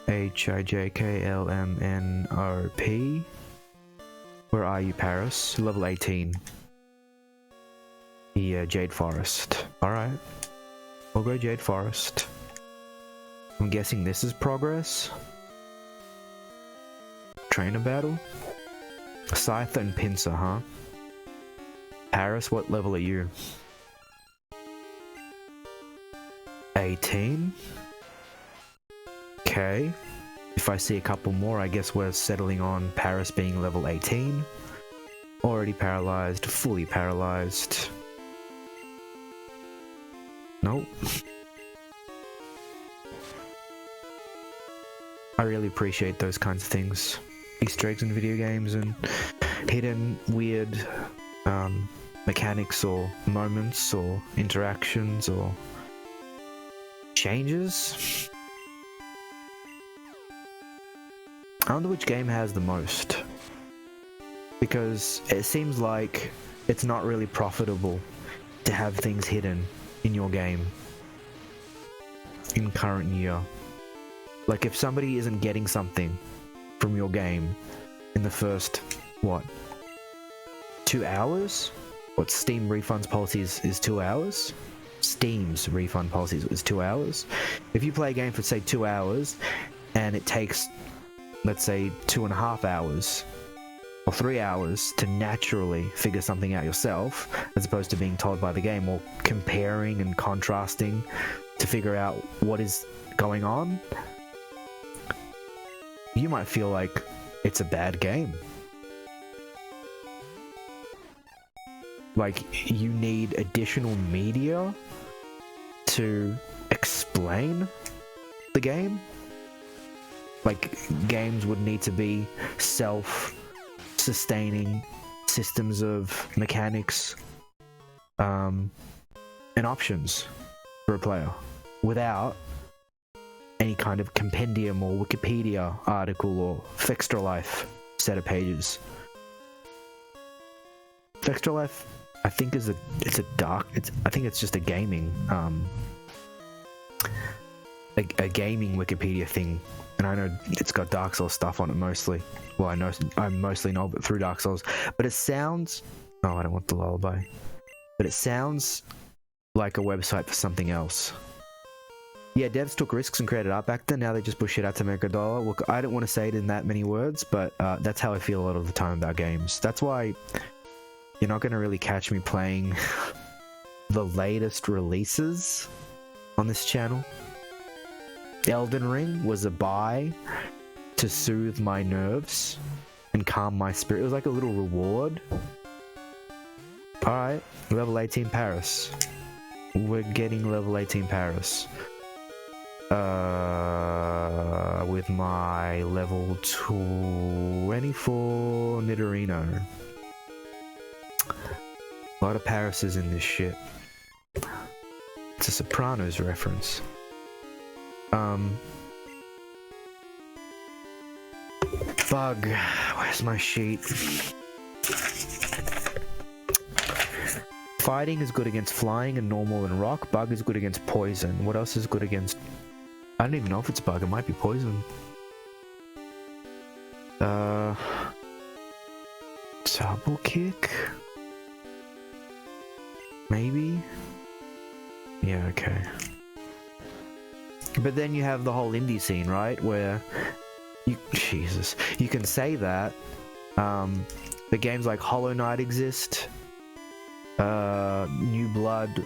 HIJKLMNRP. Where are you, Paris? Level 18. Yeah, Jade Forest. Alright. We'll go Jade Forest. I'm guessing this is progress? Trainer battle? Scythe and Pincer, huh? Paris, what level are you? 18? Okay. If I see a couple more, I guess we're settling on Paris being level 18. Already paralyzed, fully paralyzed. Nope. I really appreciate those kinds of things. Easter eggs in video games and hidden weird mechanics or moments or interactions or changes. I wonder which game has the most, because it seems like it's not really profitable to have things hidden in your game in current year. Like, if somebody isn't getting something from your game in the first, what, 2 hours? What, Steam refunds policy is 2 hours? Steam's refund policy is 2 hours. If you play a game for, say, 2 hours, and it takes, let's say, 2.5 hours or 3 hours to naturally figure something out yourself, as opposed to being told by the game, or comparing and contrasting to figure out what is going on, you might feel like it's a bad game. Like, you need additional media to explain the game. Like, games would need to be self-sustaining systems of mechanics and options for a player, without any kind of compendium or Wikipedia article or Extra Life set of pages. Extra Life, I think, I think it's just a gaming a gaming Wikipedia thing, and I know it's got Dark Souls stuff on it mostly. Well, I mostly know it through Dark Souls, but it sounds... oh, I don't want the lullaby. But it sounds like a website for something else. Yeah, devs took risks and created art back then. Now they just push it out to make $1. Look, I don't want to say it in that many words, but that's how I feel a lot of the time about games. That's why you're not going to really catch me playing the latest releases on this channel. Elden Ring was a buy to soothe my nerves and calm my spirit. It was like a little reward. Alright, level 18 Paris. We're getting level 18 Paris. With my level 24 Nidorino. A lot of Parises in this shit. It's a Sopranos reference. Bug. Where's my sheet? Fighting is good against flying and normal and rock. Bug is good against poison. What else is good against... I don't even know if it's bug. It might be poison. Double kick? Maybe? Yeah, okay. But then you have the whole indie scene, right? Where you... Jesus. You can say that. The games like Hollow Knight exist. New Blood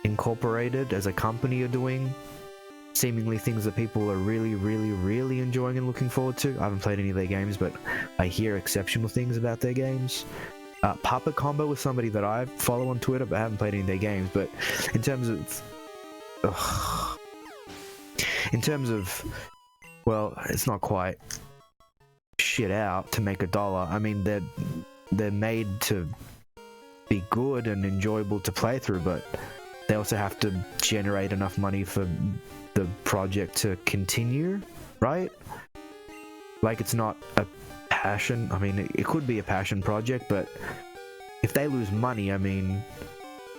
Incorporated as a company are doing seemingly things that people are really enjoying and looking forward to. I haven't played any of their games, but I hear exceptional things about their games. Puppet Combo was somebody that I follow on Twitter, but I haven't played any of their games. But in terms of, well, it's not quite shit out to make $1. I mean, they're made to be good and enjoyable to play through, but they also have to generate enough money for the project to continue, right? Like, it's not a passion. I mean, it could be a passion project, but if they lose money, I mean,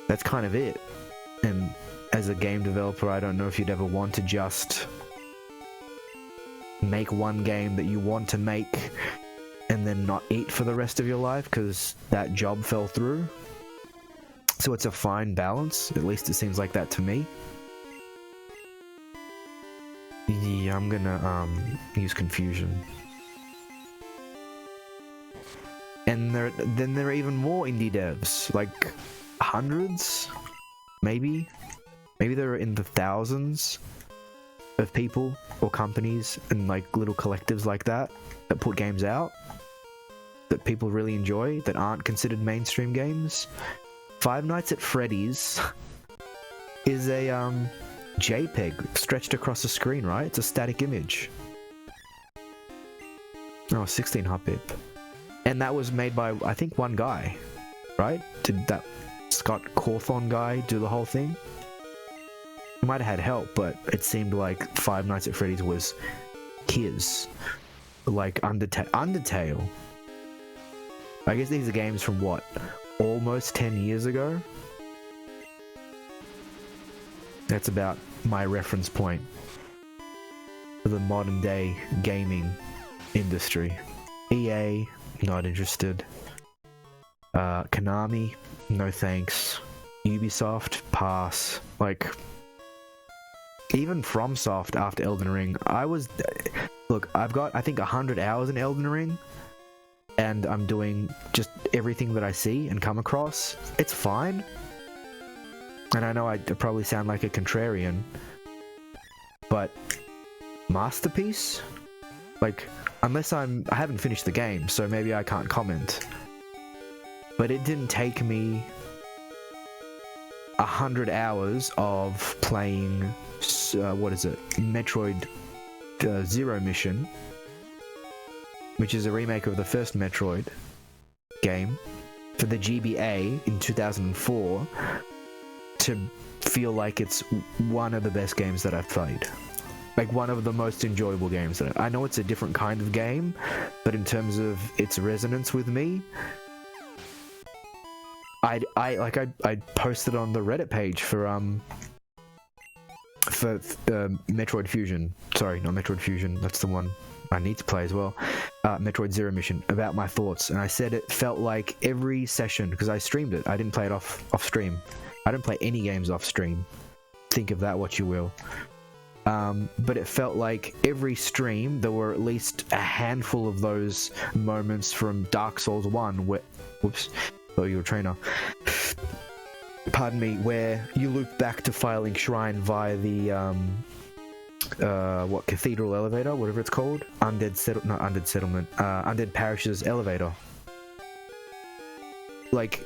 that's kind of it. And as a game developer, I don't know if you'd ever want to just make one game that you want to make and then not eat for the rest of your life because that job fell through. So it's a fine balance. At least it seems like that to me. Yeah, I'm gonna use confusion. And then there are even more indie devs, like hundreds, maybe there are in the thousands of people or companies and like little collectives like that put games out that people really enjoy that aren't considered mainstream games. Five Nights at Freddy's is a JPEG stretched across the screen, right? It's a static image. Oh, 16-bit. And that was made by, I think, one guy, right? Did that Scott Cawthon guy do the whole thing? He might have had help, but it seemed like Five Nights at Freddy's was his. Like Undertale. I guess these are games from what? Almost 10 years ago? That's about my reference point for the modern day gaming industry. EA, not interested. Konami, no thanks. Ubisoft, pass. Like, even FromSoft after Elden Ring, look, I've got, I think, 100 hours in Elden Ring, and I'm doing just everything that I see and come across. It's fine. And I know I probably sound like a contrarian, but masterpiece? Like, unless I haven't finished the game, so maybe I can't comment. But it didn't take me 100 hours of playing, what is it? Metroid Zero Mission, which is a remake of the first Metroid game for the GBA in 2004, to feel like it's one of the best games that I've played. Like, one of the most enjoyable games that I know it's a different kind of game, but in terms of its resonance with me, I posted on the Reddit page for Metroid Fusion. Sorry, not Metroid Fusion. That's the one I need to play as well. Metroid Zero Mission, about my thoughts, and I said it felt like every session, because I streamed it. I didn't play it off stream. I don't play any games off stream. Think of that what you will. But it felt like every stream there were at least a handful of those moments from Dark Souls 1 where, whoops, thought you were a trainer. Pardon me, where you loop back to Filing Shrine via the what, cathedral elevator, whatever it's called, not undead settlement, undead parish's elevator. Like,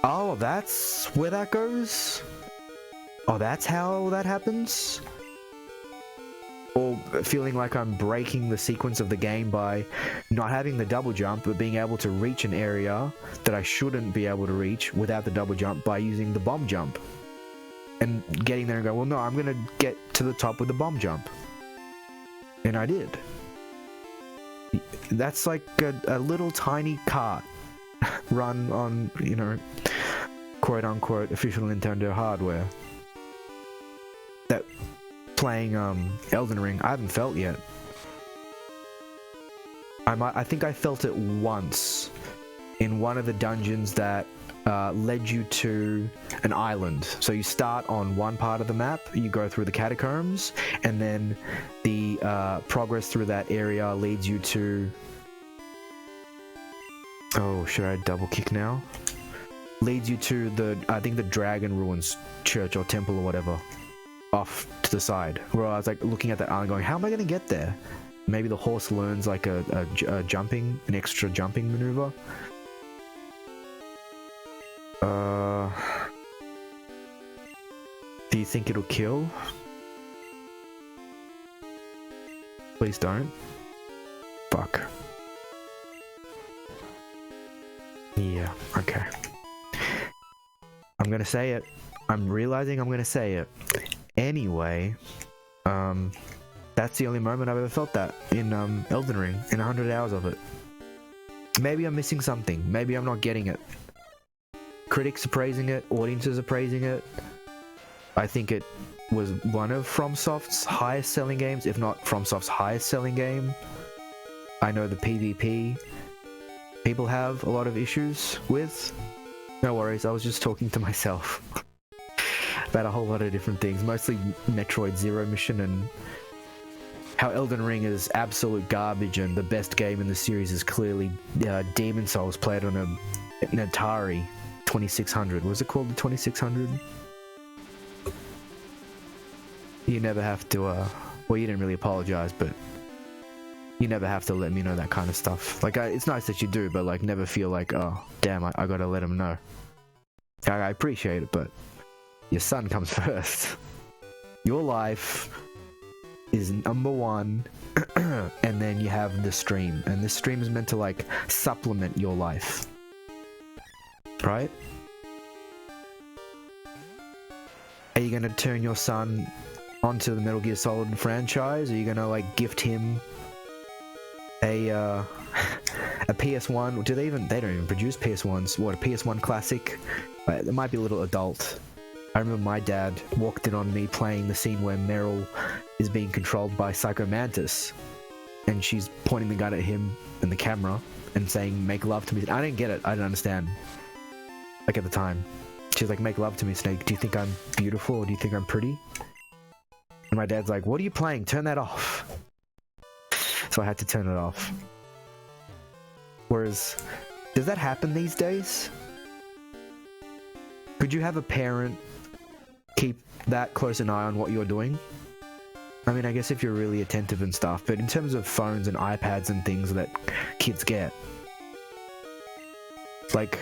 oh, that's where that goes? Oh, that's how that happens? Or feeling like I'm breaking the sequence of the game by not having the double jump, but being able to reach an area that I shouldn't be able to reach without the double jump by using the bomb jump. And getting there and go, well, no, I'm gonna get to the top with the bomb jump. And I did. That's like a little tiny cart run on, you know, quote unquote official Nintendo hardware. That playing Elden Ring I haven't felt yet. I think I felt it once in one of the dungeons that led you to an island. So you start on one part of the map, you go through the catacombs, and then the progress through that area leads you to... Oh, should I double kick now? Leads you to the, I think the Dragon Ruins church or temple or whatever, off to the side, where I was like looking at that island going, how am I going to get there? Maybe the horse learns like an extra jumping maneuver. Do you think it'll kill? Please don't. Fuck. Yeah, okay. I'm gonna say it. I'm realizing I'm gonna say it. Anyway, that's the only moment I've ever felt that in Elden Ring, in 100 hours of it. Maybe I'm missing something. Maybe I'm not getting it. Critics are praising it, audiences are praising it. I think it was one of FromSoft's highest selling games, if not FromSoft's highest selling game. I know the PvP people have a lot of issues with. No worries, I was just talking to myself about a whole lot of different things, mostly Metroid Zero Mission and how Elden Ring is absolute garbage and the best game in the series is clearly Demon Souls played on an Atari 2600. Was it called the 2600? You never have to, well, you didn't really apologize, but you never have to let me know that kind of stuff. Like, it's nice that you do, but like, never feel like, oh, damn, I gotta let him know. I appreciate it, but your son comes first. Your life is number one, and then you have the stream, and this stream is meant to like supplement your life, right? Are you gonna turn your son onto the Metal Gear Solid franchise? Are you gonna like gift him a PS1? Do they even? They don't even produce PS1s. What, a PS1 classic? It might be a little adult. I remember my dad walked in on me playing the scene where Meryl is being controlled by Psycho Mantis, and she's pointing the gun at him and the camera and saying, "Make love to me." I didn't get it. I didn't understand. Like at the time, she's like, "Make love to me, Snake. Do you think I'm beautiful, or do you think I'm pretty?" And my dad's like, "What are you playing? Turn that off." So I had to turn it off. Whereas, does that happen these days? Could you have a parent keep that close an eye on what you're doing? I mean, I guess if you're really attentive and stuff, but in terms of phones and iPads and things that kids get, like,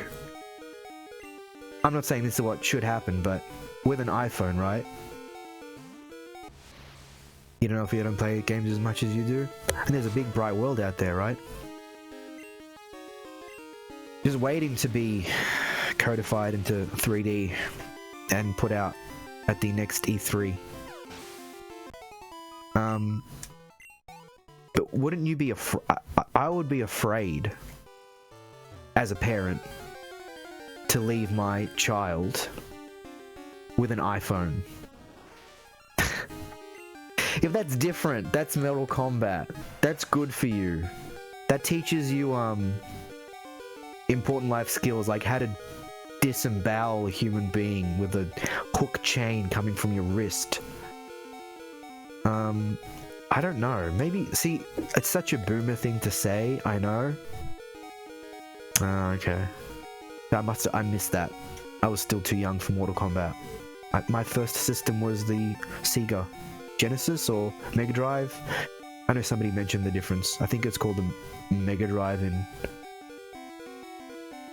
I'm not saying this is what should happen, but with an iPhone, right? You don't know if you don't play games as much as you do, and there's a big bright world out there, right? Just waiting to be codified into 3D and put out at the next E3. But wouldn't you be I would be afraid as a parent to leave my child with an iPhone. If that's different, that's Mortal Kombat. That's good for you. That teaches you important life skills like how to disembowel a human being with a hook chain coming from your wrist. I don't know. Maybe, see, it's such a boomer thing to say, I know. Okay. I missed that. I was still too young for Mortal Kombat. My first system was the Sega. Genesis or Mega Drive. I know somebody mentioned the difference. I think it's called the Mega Drive in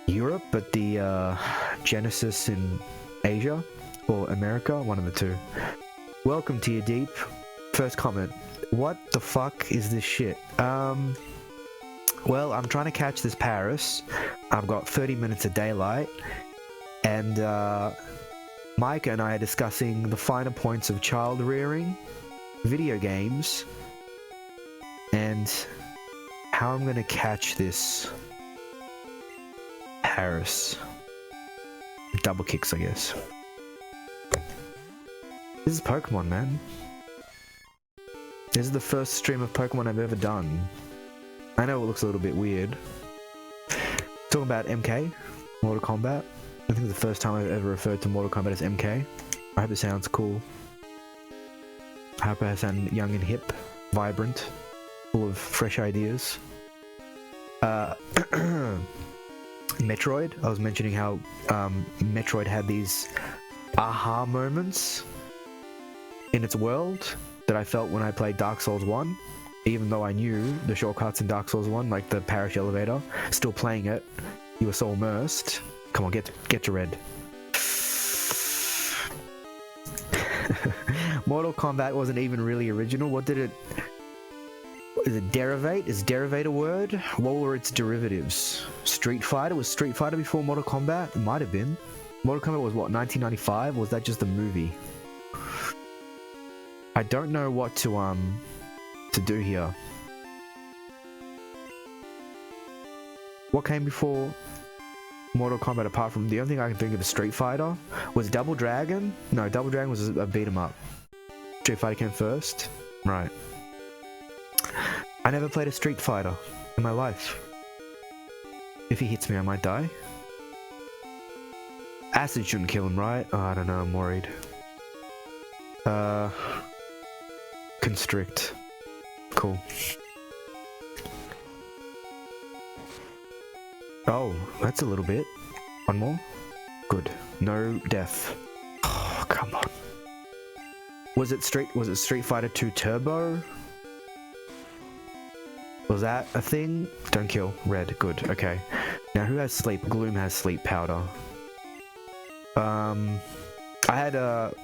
Europe, but the Genesis in Asia or America, one of the two. Welcome to your deep. First comment. What the fuck is this shit? Well, I'm trying to catch this Paris. I've got 30 minutes of daylight, and Micah and I are discussing the finer points of child rearing, video games, and how I'm gonna catch this Paris. Double kicks, I guess. This is Pokemon, man. This is the first stream of Pokemon I've ever done. I know it looks a little bit weird. Talking about MK, Mortal Kombat. I think it's the first time I've ever referred to Mortal Kombat as MK. I hope it sounds cool. I hope I sound young and hip, vibrant, full of fresh ideas. Metroid. I was mentioning how Metroid had these aha moments in its world that I felt when I played Dark Souls 1. Even though I knew the shortcuts in Dark Souls 1, like the parish elevator, still playing it, you were so immersed. Come on, get to red. Mortal Kombat wasn't even really original. What did it... Is it derivate? Is derivate a word? What were its derivatives? Street Fighter? Was Street Fighter before Mortal Kombat? It might have been. Mortal Kombat was what, 1995? Or was that just the movie? I don't know what to do here. What came before Mortal Kombat apart from the only thing I can think of is Street Fighter? Was Double Dragon? No, Double Dragon was a beat 'em up. Street Fighter came first? Right. I never played a Street Fighter in my life. If he hits me, I might die. Acid shouldn't kill him, right? Oh, I don't know, I'm worried. Constrict. Cool. Oh, that's a little bit. One more. Good. No death. Oh, come on. Was it Street Fighter 2 Turbo? Was that a thing? Don't kill. Red. Good. Okay. Now who has sleep? Gloom has sleep powder. I had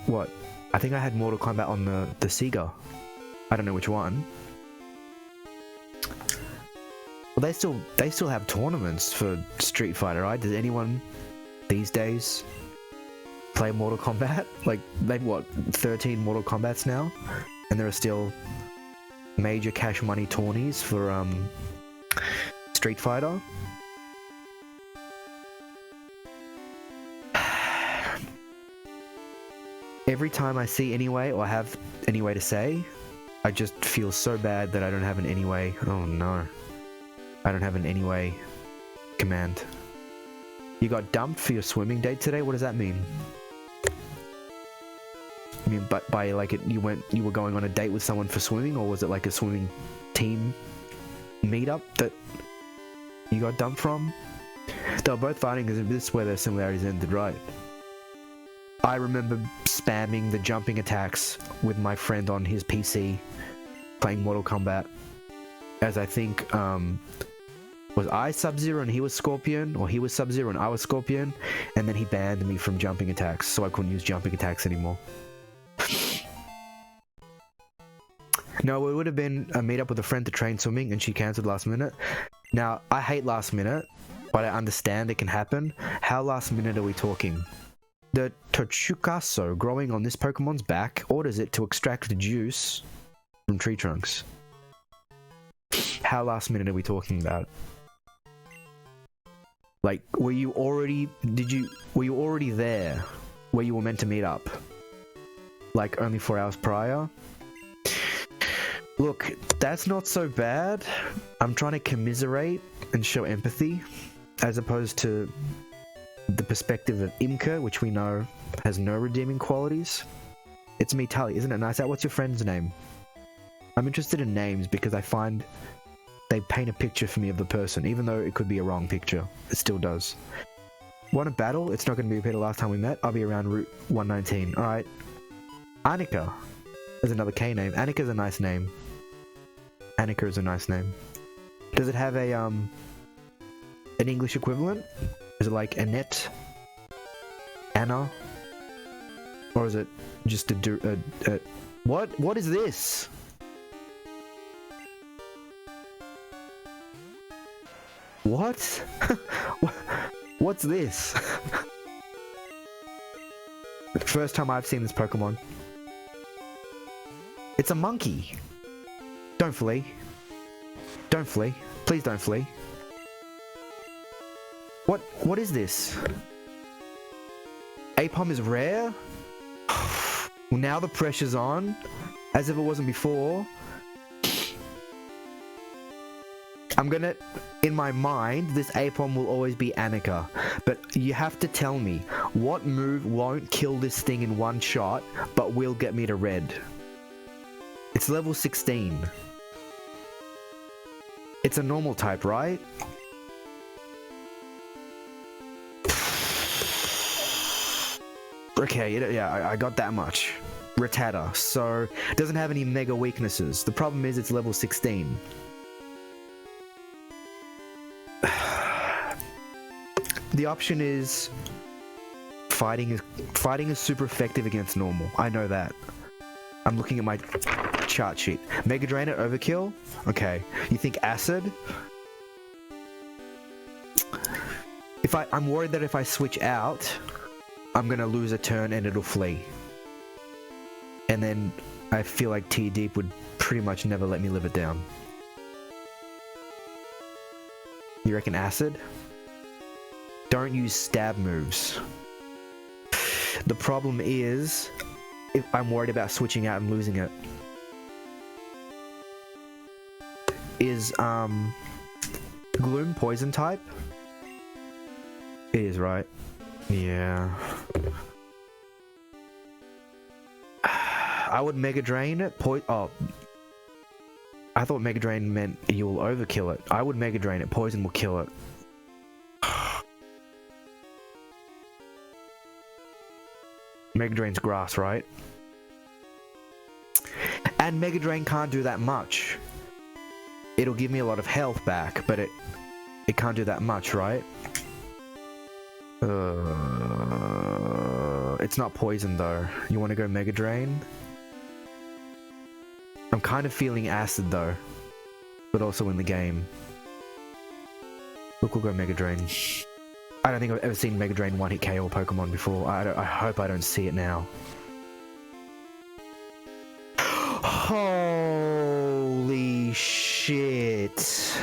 what? I think I had Mortal Kombat on the Sega. I don't know which one. Well, they still have tournaments for Street Fighter, right? Does anyone these days play Mortal Kombat? Like, they've what, 13 Mortal Kombats now? And there are still major cash money tourneys for Street Fighter? Every time I see Anyway, or have Anyway to say, I just feel so bad that I don't have an Anyway. Oh no. I don't have an Anyway command. You got dumped for your swimming date today? What does that mean? I mean, but by like you were going on a date with someone for swimming, or was it like a swimming team meetup that you got dumped from? They were both fighting, because this is where their similarities ended, right? I remember spamming the jumping attacks with my friend on his PC, playing Mortal Kombat, as I think, was I Sub-Zero and he was Scorpion, or he was Sub-Zero and I was Scorpion, and then he banned me from jumping attacks, so I couldn't use jumping attacks anymore. No, it would have been a meetup with a friend to train swimming, and she cancelled last minute. Now, I hate last minute, but I understand it can happen. How last minute are we talking? The Tochukaso growing on this Pokemon's back orders it to extract the juice from tree trunks. How last minute are we talking about? Like, were you already there where you were meant to meet up? Like, only 4 hours prior? Look, that's not so bad. I'm trying to commiserate and show empathy, as opposed to the perspective of Imka, which we know has no redeeming qualities. It's me, Tully. Isn't it nice? What's your friend's name? I'm interested in names because I find they paint a picture for me of the person, even though it could be a wrong picture. It still does. Want a battle? It's not going to be repeated last time we met. I'll be around Route 119. Alright. Annika. There's another K name. Annika's a nice name. Annika is a nice name. Does it have a an English equivalent? Is it like Annette? Anna? Or is it just a what? What is this? What? What's this? First time I've seen this Pokemon. It's a monkey. Don't flee. Don't flee. Please don't flee. What is this? Apom is rare? Well, now the pressure's on, as if it wasn't before. I'm gonna, in my mind, this Apom will always be Annika, but you have to tell me, what move won't kill this thing in one shot, but will get me to red? It's level 16. It's a normal type, right? Okay, yeah, I got that much. Rattata, so it doesn't have any mega weaknesses. The problem is it's level 16. The option is fighting is super effective against normal. I know that. I'm looking at my chart sheet. Mega Drain at overkill? Okay. You think acid? I'm worried that if I switch out, I'm gonna lose a turn and it'll flee. And then I feel like T-Deep would pretty much never let me live it down. You reckon acid? Don't use stab moves. The problem is, if I'm worried about switching out and losing it. Is Gloom poison type? It is, right? Yeah. I would Mega Drain it. Oh. I thought Mega Drain meant you'll overkill it. I would Mega Drain it. Poison will kill it. Mega Drain's grass, right? And Mega Drain can't do that much. It'll give me a lot of health back, but it can't do that much, right? It's not poison though. You want to go Mega Drain? I'm kind of feeling acid though, but also in the game. Look, we'll go Mega Drain. I don't think I've ever seen Mega Drain one-hit KO Pokemon before. I hope I don't see it now. Holy shit.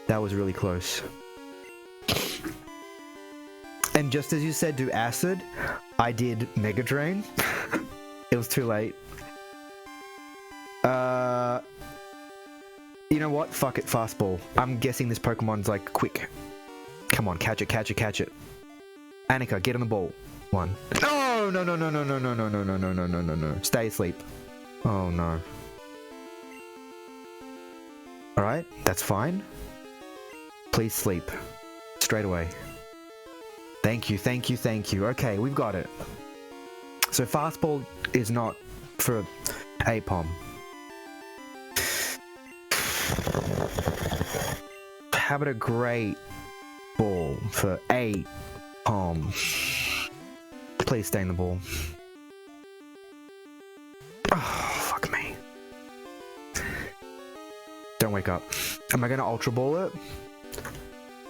That was really close. And just as you said, do acid, I did Mega Drain. It was too late. You know what? Fuck it, fastball. I'm guessing this Pokemon's like quick. Come on, catch it, catch it, catch it. Annika, get on the ball. One. No, no, no, no, no, no, no, no, no, no, no, no, no, no, no. Stay asleep. Oh no. Alright, that's fine. Please sleep. Straight away. Thank you, thank you, thank you. Okay, we've got it. So fastball is not for Apom. How about a great ball for Apom? Please stay in the ball. Oh, fuck me. Don't wake up. Am I gonna Ultra Ball it?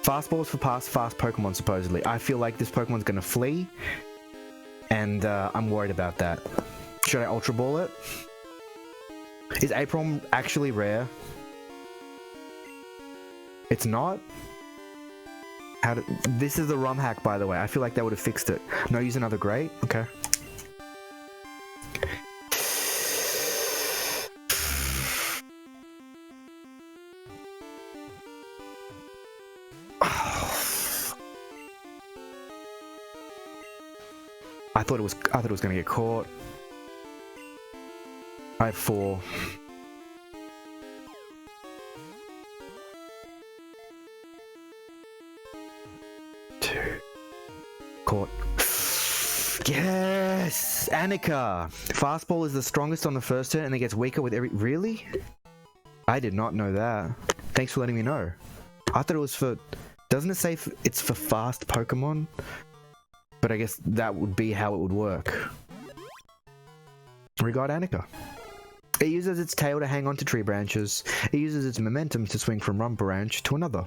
Fastball is for fast Pokemon, supposedly. I feel like this Pokemon's gonna flee, and I'm worried about that. Should I Ultra Ball it? Is Apom actually rare? It's not? This is the ROM hack, by the way. I feel like that would have fixed it. No, use another great? Okay. I thought it was gonna get caught. I have 4. Caught. Yes! Annika! Fastball is the strongest on the first turn and it gets weaker with every... Really? I did not know that. Thanks for letting me know. I thought it was for... Doesn't it say it's for fast Pokemon? But I guess that would be how it would work. We got Annika. It uses its tail to hang onto tree branches. It uses its momentum to swing from one branch to another.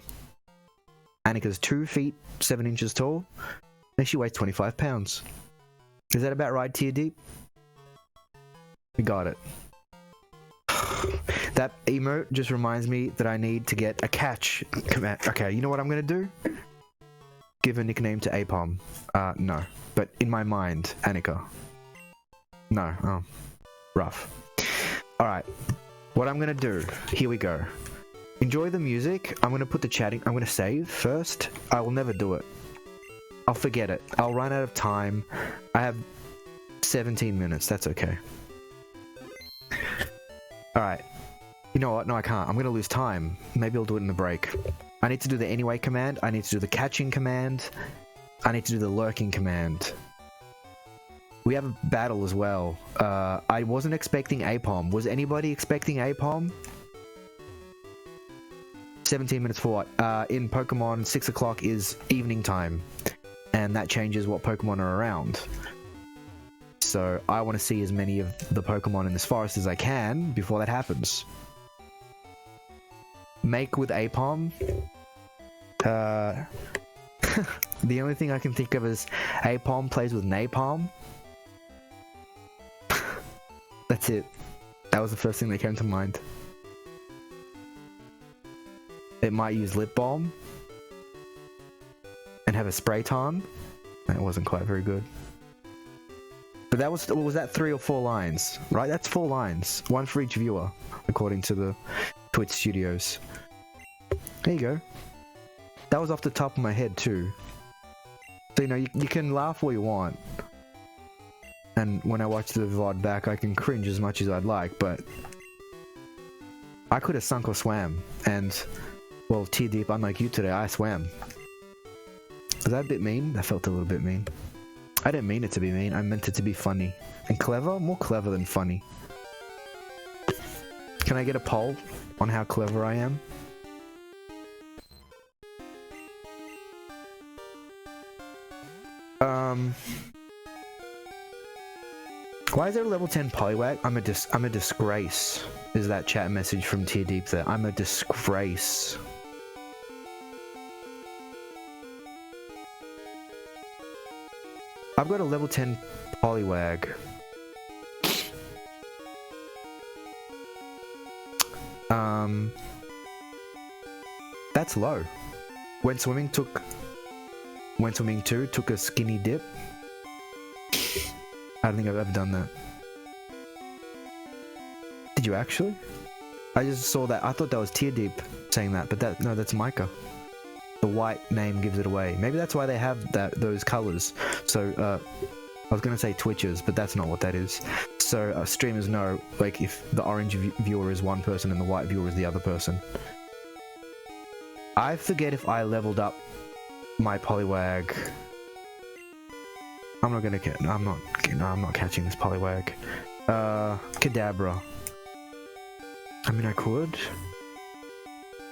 Annika's 2 feet 7 inches tall, and she weighs 25 pounds. Is that about right, Tier Deep? We got it. That emote just reminds me that I need to get a catch command. Okay, you know what I'm gonna do? Give a nickname to Apom. No. But in my mind, Annika. No. Oh. Rough. Alright. What I'm gonna do, here we go. Enjoy the music. I'm gonna put the chatting. I'm gonna save first. I will never do it. I'll forget it. I'll run out of time. I have 17 minutes. That's okay. Alright. You know what? No, I can't. I'm gonna lose time. Maybe I'll do it in the break. I need to do the anyway command. I need to do the catching command. I need to do the lurking command. We have a battle as well. I wasn't expecting Apom. Was anybody expecting Apom? 17 minutes for what? In Pokemon, 6 o'clock is evening time. And that changes what Pokemon are around. So I want to see as many of the Pokemon in this forest as I can before that happens. Make with Apom. The only thing I can think of is Apom plays with Napalm. That's it. That was the first thing that came to mind. It might use lip balm and have a spray tan. That wasn't quite very good. But that was that 3 or 4 lines, right? That's 4 lines, 1 for each viewer, according to the Twitch studios. There you go. That was off the top of my head too. So you know, you can laugh all you want. And when I watch the VOD back, I can cringe as much as I'd like, but I could have sunk or swam, and well, Tear Deep, unlike you today, I swam. Was that a bit mean? That felt a little bit mean. I didn't mean it to be mean, I meant it to be funny. And clever? More clever than funny. Can I get a poll on how clever I am? Why is there a level 10 Poliwag? I'm a disgrace. Is that chat message from Tear Deep there? I'm a disgrace. I've got a level 10 Poliwag. That's low. When Swimming 2 took a skinny dip. I don't think I've ever done that. Did you actually? I just saw that. I thought that was Tear Deep saying that, but no, that's Micah. The white name gives it away. Maybe that's why they have those colors. So, I was gonna say Twitchers, but that's not what that is. So, streamers know, like, if the orange viewer is one person and the white viewer is the other person. I forget if I leveled up my Poliwag. I'm not catching this Poliwag. Kadabra. I mean, I could.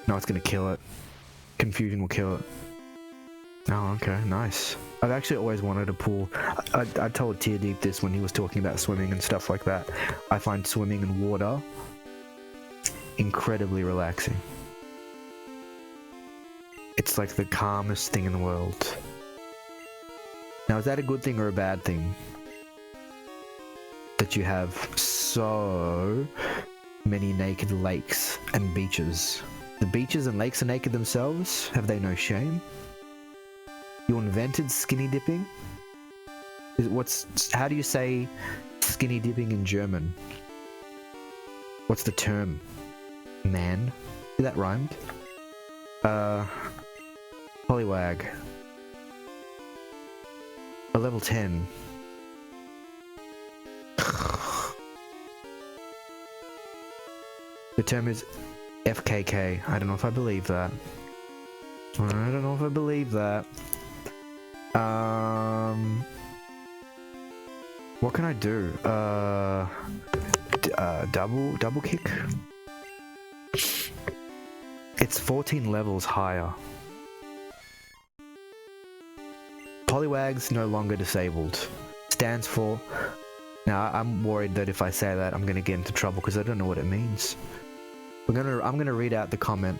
No, it's gonna kill it. Confusion will kill it. Oh, okay, nice. I've actually always wanted to pull... I told Tear Deep this when he was talking about swimming and stuff like that. I find swimming in water incredibly relaxing. It's like the calmest thing in the world. Now, is that a good thing or a bad thing? That you have so many naked lakes and beaches. The beaches and lakes are naked themselves? Have they no shame? You invented skinny dipping? How do you say skinny dipping in German? What's the term? Man? That rhymed? Poliwag. A level 10. The term is FKK. I don't know if I believe that. What can I do? Double kick? It's 14 levels higher. Poliwag's no longer disabled. Stands for... Now, I'm worried that if I say that, I'm gonna get into trouble because I don't know what it means. I'm gonna read out the comment.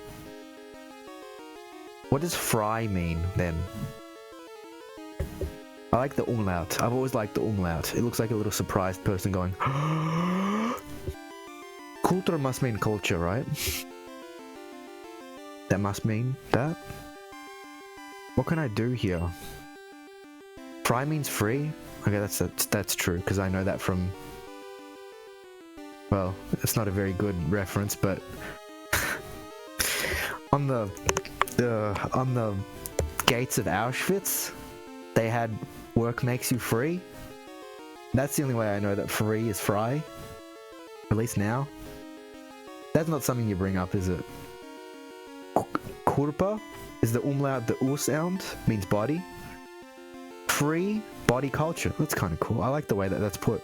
What does fry mean, then? I like the umlaut. I've always liked the umlaut. It looks like a little surprised person going... Culture must mean culture, right? That must mean that? What can I do here? Fry means free? Okay, that's true, because I know that from... Well, it's not a very good reference, but... on the gates of Auschwitz, they had work makes you free. That's the only way I know that free is fry. At least now. That's not something you bring up, is it? Kurpa is the umlaut, the U sound, means body. Free body culture. That's kind of cool. I like the way that that's put.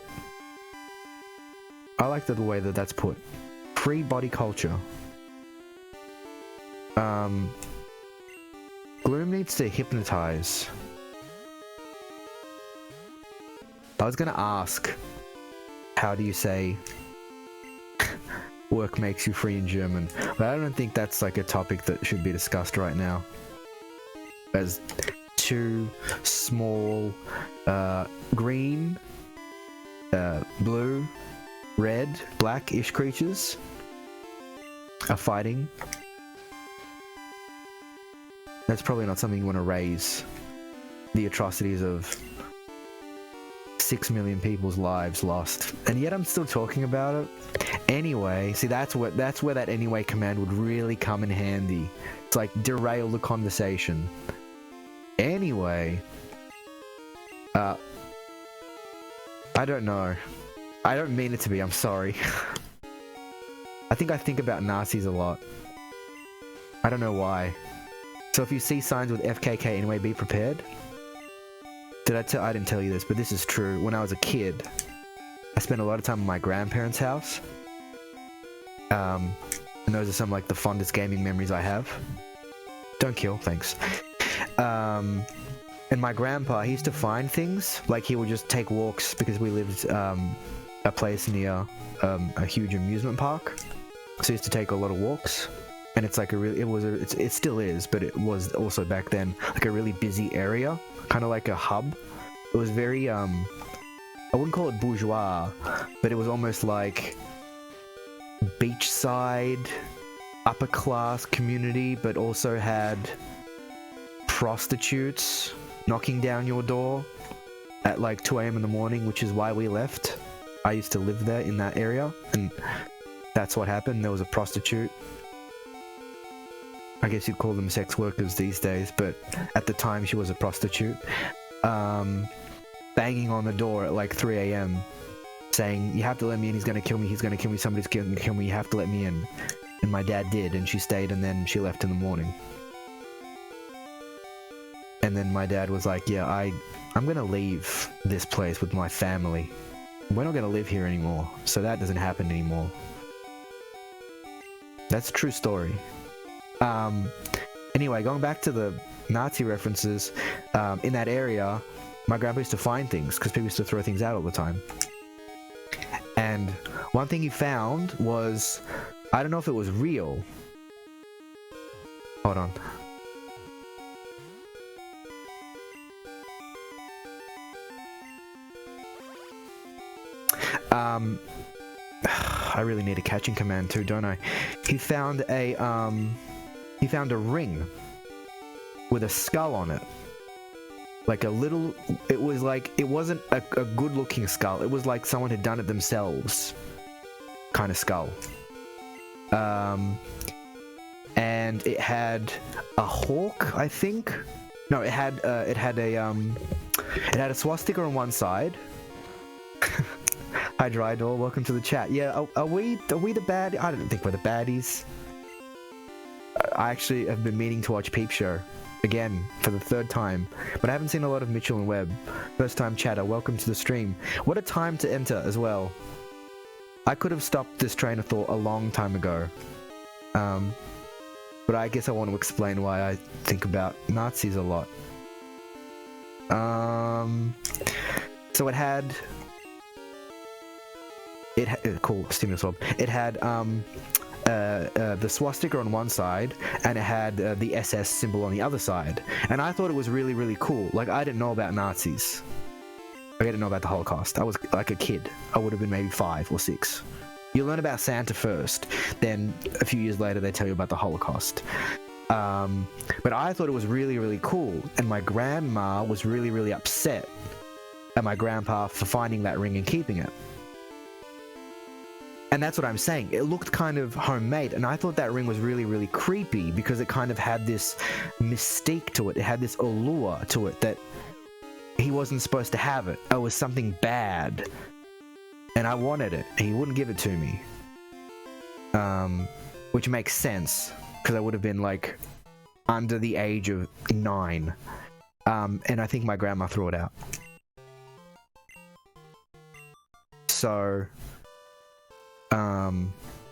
I like the way that that's put. Free body culture. Gloom needs to hypnotize. I was gonna ask, how do you say work makes you free in German? But I don't think that's like a topic that should be discussed right now. As two small, green, blue, red, black-ish creatures are fighting. That's probably not something you want to raise. The atrocities of 6 million people's lives lost, and yet I'm still talking about it. Anyway, see, that's where that anyway command would really come in handy. It's like derail the conversation. Anyway, I don't know. I don't mean it to be. I'm sorry. I think about Nazis a lot. I don't know why. So if you see signs with FKK anyway, be prepared. I didn't tell you this, but this is true. When I was a kid, I spent a lot of time at my grandparents' house. And those are some like the fondest gaming memories I have. Don't kill, thanks. And my grandpa, he used to find things. Like he would just take walks because we lived a place near a huge amusement park. So he used to take a lot of walks. And it's like it still is, but it was also back then like a really busy area, kind of like a hub. It was very I wouldn't call it bourgeois, but it was almost like beachside, upper class community, but also had prostitutes knocking down your door at like 2 AM in the morning, which is why we left. I used to live there in that area, and that's what happened. There was a prostitute. I guess you'd call them sex workers these days, but at the time she was a prostitute. Banging on the door at like 3 AM, saying, "You have to let me in, he's gonna kill me, somebody's gonna kill me, you have to let me in." And my dad did, and she stayed, and then she left in the morning. And then my dad was like, "Yeah, I'm gonna leave this place with my family. We're not gonna live here anymore, so that doesn't happen anymore." That's a true story. Anyway, going back to the Nazi references, in that area, my grandpa used to find things, because people used to throw things out all the time. And one thing he found was, I don't know if it was real. Hold on. I really need a catching command too, don't I? He found a ring with a skull on it. Like a little, it wasn't a good looking skull. It was like someone had done it themselves kind of skull. And it had a hawk, I think. No, it had a swastika on one side. Hi Drydor, welcome to the chat. Yeah, are we the bad? I don't think we're the baddies. I actually have been meaning to watch Peep Show. again for the third time, but I haven't seen a lot of Mitchell and Webb. First time chatter, welcome to the stream. What a time to enter as well. I could have stopped this train of thought a long time ago. But I guess I want to explain why I think about Nazis a lot. So it had cool stimulus orb. It had the swastika on one side, and it had the SS symbol on the other side. And I thought it was really, really cool. Like, I didn't know about Nazis. I didn't know about the Holocaust. I was like a kid. I would have been maybe 5 or 6. You learn about Santa first, then a few years later they tell you about the Holocaust. But I thought it was really, really cool, and my grandma was really, really upset at my grandpa for finding that ring and keeping it. And that's what I'm saying. It looked kind of homemade, and I thought that ring was really, really creepy because it kind of had this mystique to it. It had this allure to it that he wasn't supposed to have it. It was something bad. And I wanted it. He wouldn't give it to me. Which makes sense, because I would have been like under the age of 9. And I think my grandma threw it out. So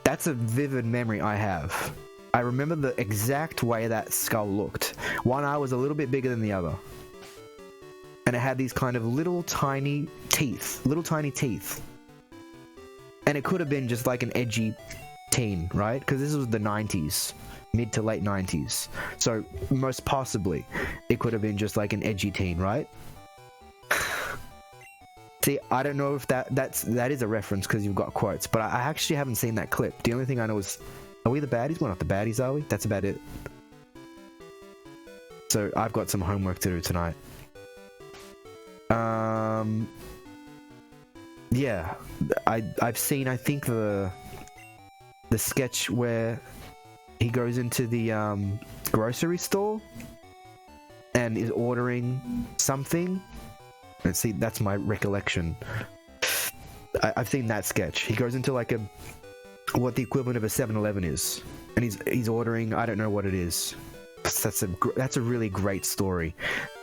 that's a vivid memory I have. I remember the exact way that skull looked. One eye was a little bit bigger than the other. And it had these kind of little tiny teeth. And it could have been just like an edgy teen, right? Because this was the 90s. Mid to late 90s. So most possibly, it could have been just like an edgy teen, right? See, I don't know if that is a reference because you've got quotes, but I actually haven't seen that clip. The only thing I know is, are we the baddies? We're not the baddies, are we? That's about it. So I've got some homework to do tonight. Yeah, I've seen, I think, the sketch where he goes into the grocery store and is ordering something. Let's see, that's my recollection. I've seen that sketch. He goes into like what the equivalent of a 7-Eleven is, and he's ordering, I don't know what it is. That's a really great story.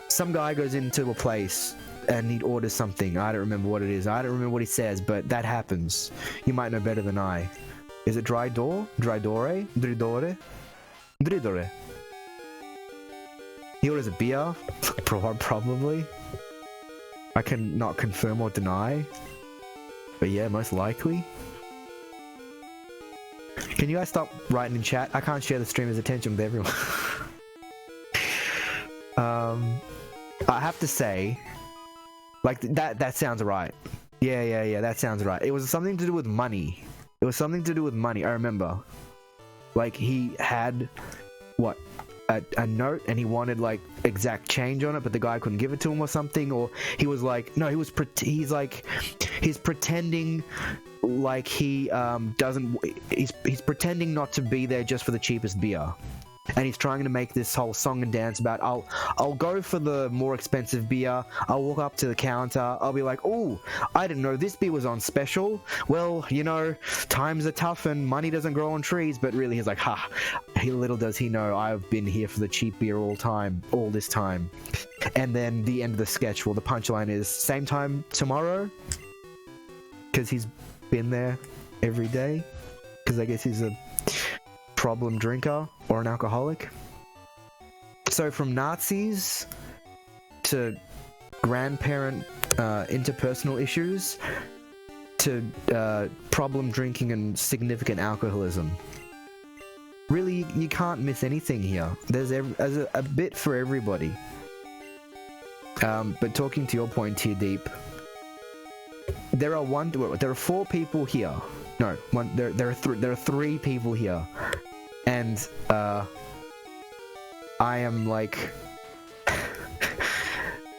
Some guy goes into a place and he orders something. I don't remember what it is. I don't remember what he says, but that happens. You might know better than I. Is it dry door? Dry dore? Dridore? Dridore. He orders a beer? Probably. I can not confirm or deny. But yeah, most likely. Can you guys stop writing in chat? I can't share the streamer's attention with everyone. I have to say, like, that sounds right. Yeah, that sounds right. It was something to do with money. I remember. Like, he had, what, a note, and he wanted, like, exact change on it, but the guy couldn't give it to him or something, or he was like, no, he's pretending like he, he's pretending not to be there just for the cheapest beer. And he's trying to make this whole song and dance about, I'll go for the more expensive beer, I'll walk up to the counter, I'll be like, oh, I didn't know this beer was on special. Well, you know, times are tough and money doesn't grow on trees. But really, he's like, ha, little does he know I've been here for the cheap beer all this time. And then the end of the sketch, well, the punchline is, same time tomorrow? Because he's been there every day? Because I guess he's a problem drinker or an alcoholic. So from Nazis to grandparent interpersonal issues to problem drinking and significant alcoholism. Really, you can't miss anything here. There's a bit for everybody. But talking to your point here, Deep, there are 4 people here. No, there are 3 people here. And I am like,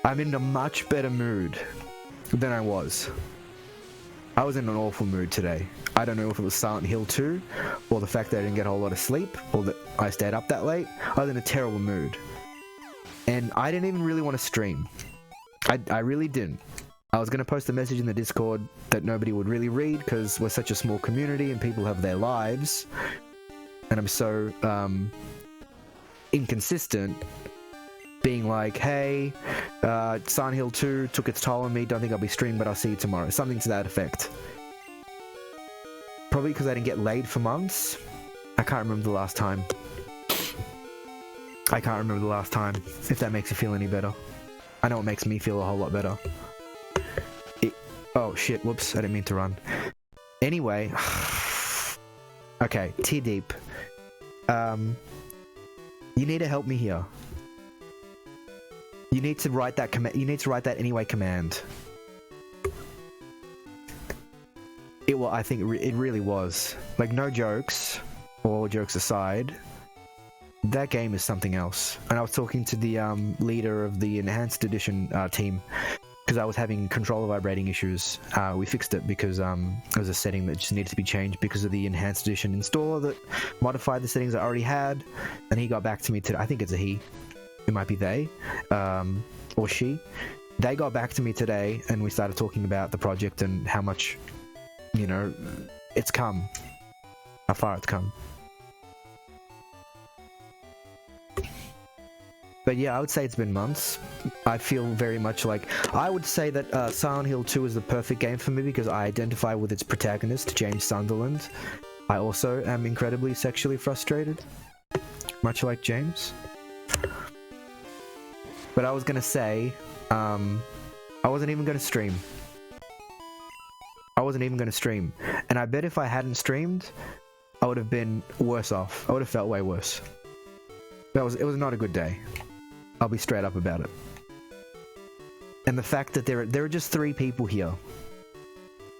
I'm in a much better mood than I was. I was in an awful mood today. I don't know if it was Silent Hill 2, or the fact that I didn't get a whole lot of sleep, or that I stayed up that late. I was in a terrible mood. And I didn't even really want to stream. I really didn't. I was going to post a message in the Discord that nobody would really read, because we're such a small community and people have their lives. And I'm so inconsistent being like, hey, Silent Hill 2 took its toll on me, don't think I'll be streaming, but I'll see you tomorrow. Something to that effect. Probably because I didn't get laid for months. I can't remember the last time. I can't remember the last time, if that makes you feel any better. I know it makes me feel a whole lot better. Oh shit, whoops, I didn't mean to run. Anyway. Okay, Tear Deep. You need to help me here. You need to write that command. You need to write that anyway command. I think it really was. Like, no jokes, all jokes aside, that game is something else. And I was talking to the leader of the Enhanced Edition team, because I was having controller vibrating issues. We fixed it because it was a setting that just needed to be changed because of the Enhanced Edition installer that modified the settings I already had. And he got back to me today. I think it's a he. It might be they, or she. They got back to me today, and we started talking about the project and how much, you know, it's come. How far it's come. But yeah, I would say it's been months. I feel very much like... I would say that Silent Hill 2 is the perfect game for me because I identify with its protagonist, James Sunderland. I also am incredibly sexually frustrated. Much like James. But I was gonna say... I wasn't even gonna stream. I wasn't even gonna stream. And I bet if I hadn't streamed, I would have been worse off. I would have felt way worse. It was not a good day. I'll be straight up about it. And the fact that there are just 3 people here.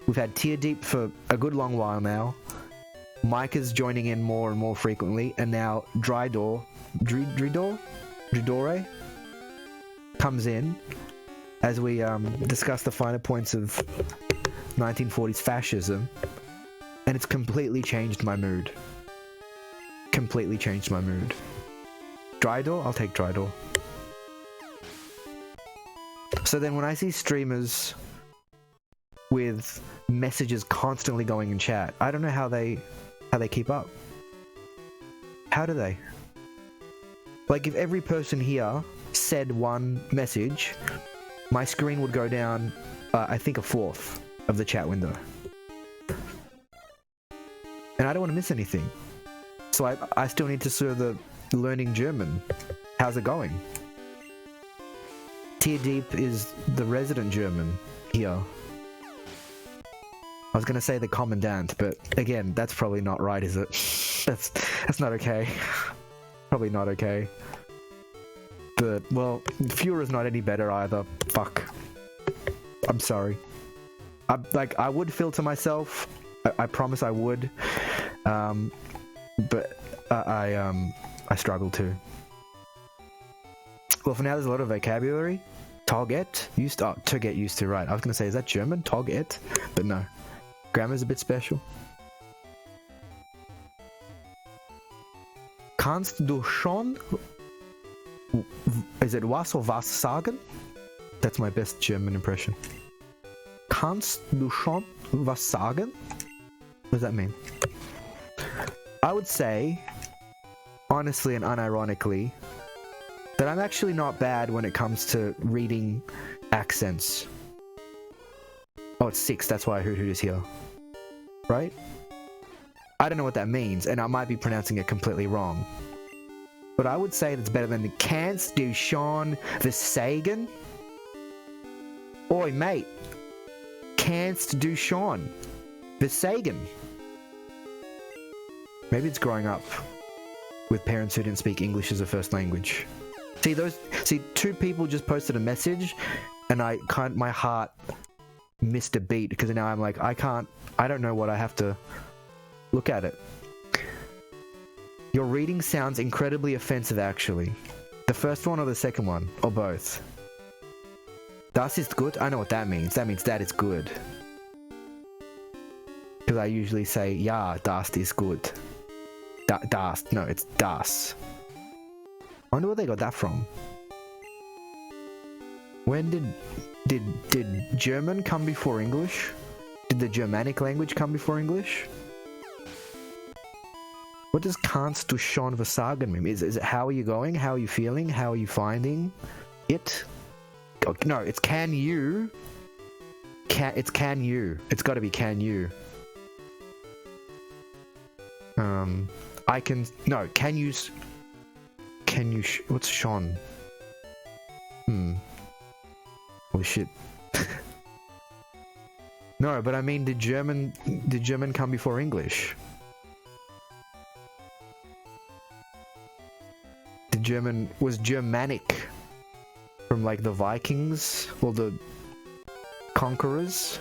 We've had Tear Deep for a good long while now. Mike is joining in more and more frequently, and now Dridore comes in as we discuss the finer points of 1940s fascism, and it's completely changed my mood. Completely changed my mood. Dridore? I'll take Dridore. So then when I see streamers with messages constantly going in chat, I don't know how they keep up. How do they? Like, if every person here said one message, my screen would go down, I think, 1/4 of the chat window. And I don't want to miss anything. So I still need to serve the learning German. How's it going? Tear Deep is the resident German here. I was gonna say the commandant, but again, that's probably not right, is it? That's not okay. Probably not okay. But, well, Führer's not any better either. Fuck. I'm sorry. I would filter myself. I promise I would. But I struggle to. Well, for now, there's a lot of vocabulary. Tog-et, to get used to, right. I was going to say, is that German? Tog-et? But no. Grammar's a bit special. Kannst du schon... Is it was or was sagen? That's my best German impression. Kannst du schon was sagen? What does that mean? I would say, honestly and unironically, that I'm actually not bad when it comes to reading accents. Oh, it's 6, that's why Hoot Hoot is here. Right? I don't know what that means, and I might be pronouncing it completely wrong. But I would say that's better than Kannst du schon was sagen? Oi, mate. Kannst du schon was sagen? Maybe it's growing up with parents who didn't speak English as a first language. See, 2 people just posted a message, and my heart missed a beat, because now I'm like, I don't know what I have to look at it. Your reading sounds incredibly offensive, actually. The first one or the second one? Or both? Das ist gut? I know what that means. That means that is good. Because I usually say, ja, das ist gut. Das. No, it's das. I wonder where they got that from. When did German come before English? Did the Germanic language come before English? What does "kannst du schon versagen" mean? Is it how are you going? How are you feeling? How are you finding it? Oh, no, it's can you. It's can you. It's got to be can you. I can. No, can you. Can you. What's schon? Holy shit. No, but I mean, did German come before English? Was Germanic from like the Vikings or the conquerors,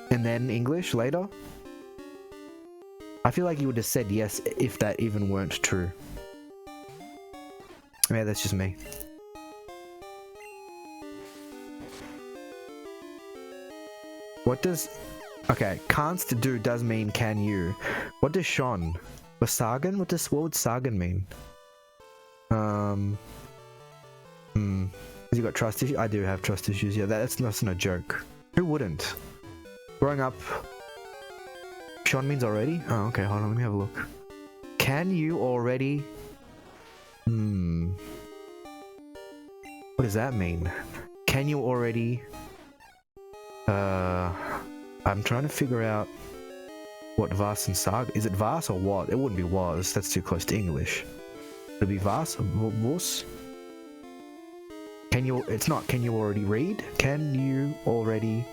and then English later? I feel like you would have said yes if that even weren't true. Yeah, that's just me. What does... Okay, kannst du does mean can you. What does schon? Versagen? What would sagen mean? Has he got trust issues? I do have trust issues. Yeah, that's not a joke. Who wouldn't? Growing up... Schon means already? Oh, okay, hold on, let me have a look. Can you already... What does that mean? Can you already... I'm trying to figure out what was and sag... Is it was or what? It wouldn't be was, that's too close to English. It'd be was or was? Can you... It's not can you already read? Can you already...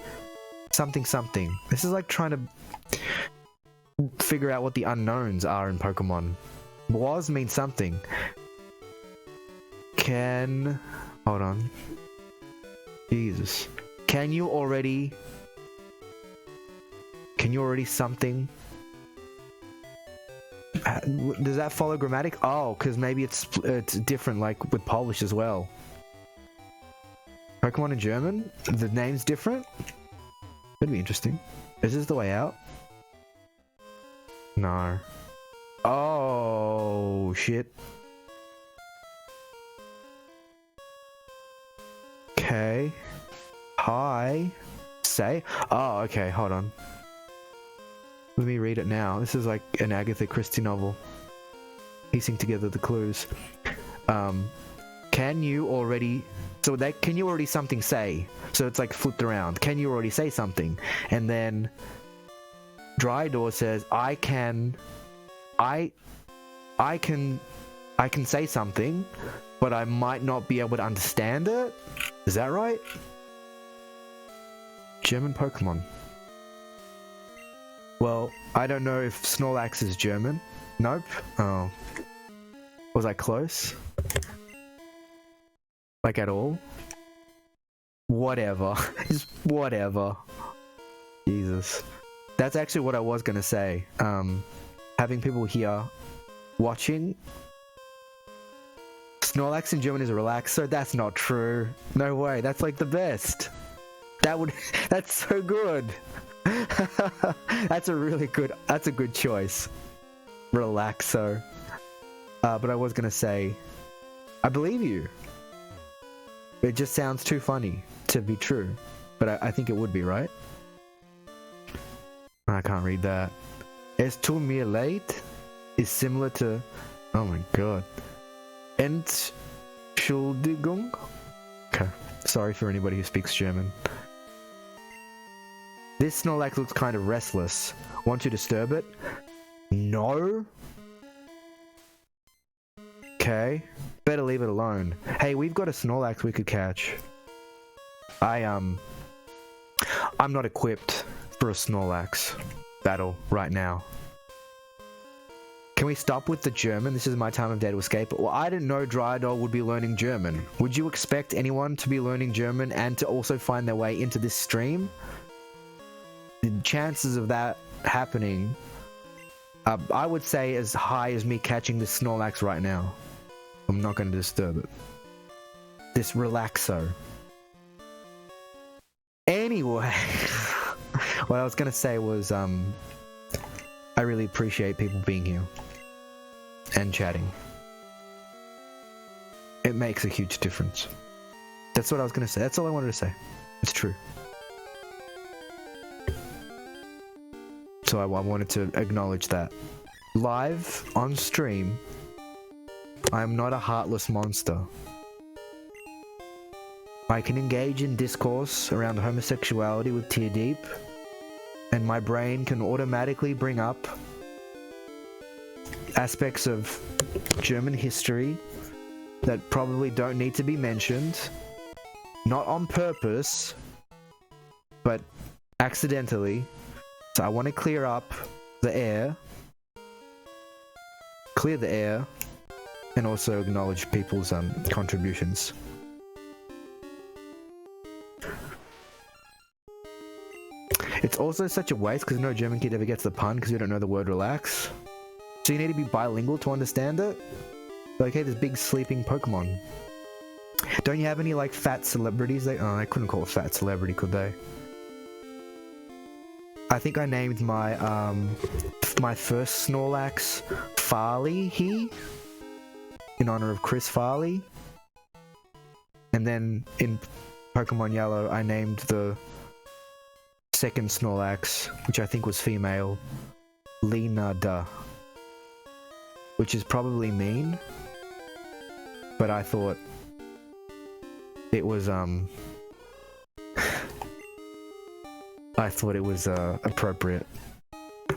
Something something. This is like trying to figure out what the unknowns are in Pokemon. Was means something. Can... Hold on. Jesus. Can you already something? Does that follow grammatic? Oh, because maybe it's different, like with Polish as well. Pokemon in German? The name's different? That'd be interesting. Is this the way out? No. Oh, shit. Okay. Hi. Say? Oh, okay, hold on. Let me read it now. This is like an Agatha Christie novel. Piecing together the clues. Can you already... So that, can you already something say? So it's like flipped around. Can you already say something? And then Drydor says, I can say something, but I might not be able to understand it. Is that right? German Pokemon. Well, I don't know if Snorlax is German. Nope. Oh. Was I close? Like at all? Whatever. Just whatever. Jesus. That's actually what I was gonna say. Having people here watching. Snorlax in German is a relaxer. That's not true. No way. That's like the best. That's so good. That's a good choice. Relaxo. But I was gonna say, I believe you. It just sounds too funny to be true. But I think it would be, right? I can't read that. Es tut mir leid is similar to... Oh my god. Entschuldigung? Okay. Sorry for anybody who speaks German. This Snorlax looks kind of restless. Want to disturb it? No? Okay. Better leave it alone. Hey, we've got a Snorlax we could catch. I'm not equipped for a Snorlax battle right now. Can we stop with the German? This is my time of day to escape. Well, I didn't know Drydor would be learning German. Would you expect anyone to be learning German and to also find their way into this stream? The chances of that happening, I would say as high as me catching this Snorlax right now. I'm not going to disturb it. This relaxo. Anyway, what I was going to say was, I really appreciate people being here and chatting. It makes a huge difference. That's what I was going to say. That's all I wanted to say. It's true. So I wanted to acknowledge that. live on stream, I'm not a heartless monster. I can engage in discourse around homosexuality with Tear Deep, and my brain can automatically bring up aspects of German history that probably don't need to be mentioned, not on purpose, but accidentally. So I want to clear the air, and also acknowledge people's contributions. It's also such a waste because no German kid ever gets the pun because we don't know the word relax. So you need to be bilingual to understand it. Like, hey, this big sleeping Pokemon. Don't you have any like fat celebrities? They couldn't call it fat celebrity, could they? I think I named my my first Snorlax Farley in honor of Chris Farley. And then in Pokemon Yellow, I named the second Snorlax, which I think was female, Lena Da, which is probably mean, but I thought it was appropriate.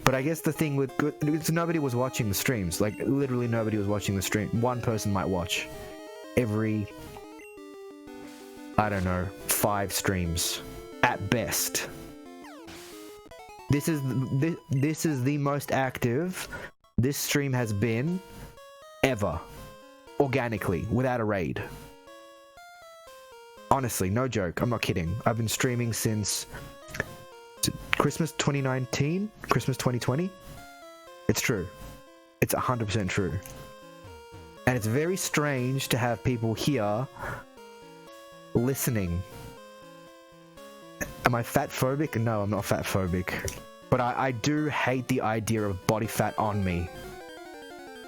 But I guess the thing with nobody was watching the streams. Like literally nobody was watching the stream. One person might watch every, I don't know, 5 streams at best. This is the most active this stream has been ever, organically, without a raid. Honestly, no joke. I'm not kidding. I've been streaming since Christmas 2019, Christmas 2020. It's true. It's 100% true. And it's very strange to have people here listening. Am I fat phobic? No, I'm not fat phobic. But I do hate the idea of body fat on me.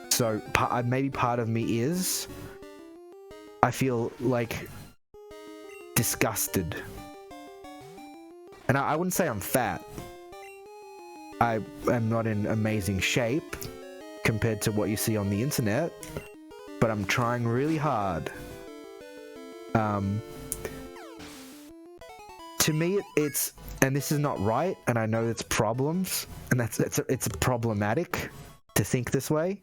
So maybe part of me is, I feel like disgusted. And I wouldn't say I'm fat. I am not in amazing shape compared to what you see on the internet, but I'm trying really hard. To me, it's, and this is not right, and I know it's problems, and it's problematic to think this way.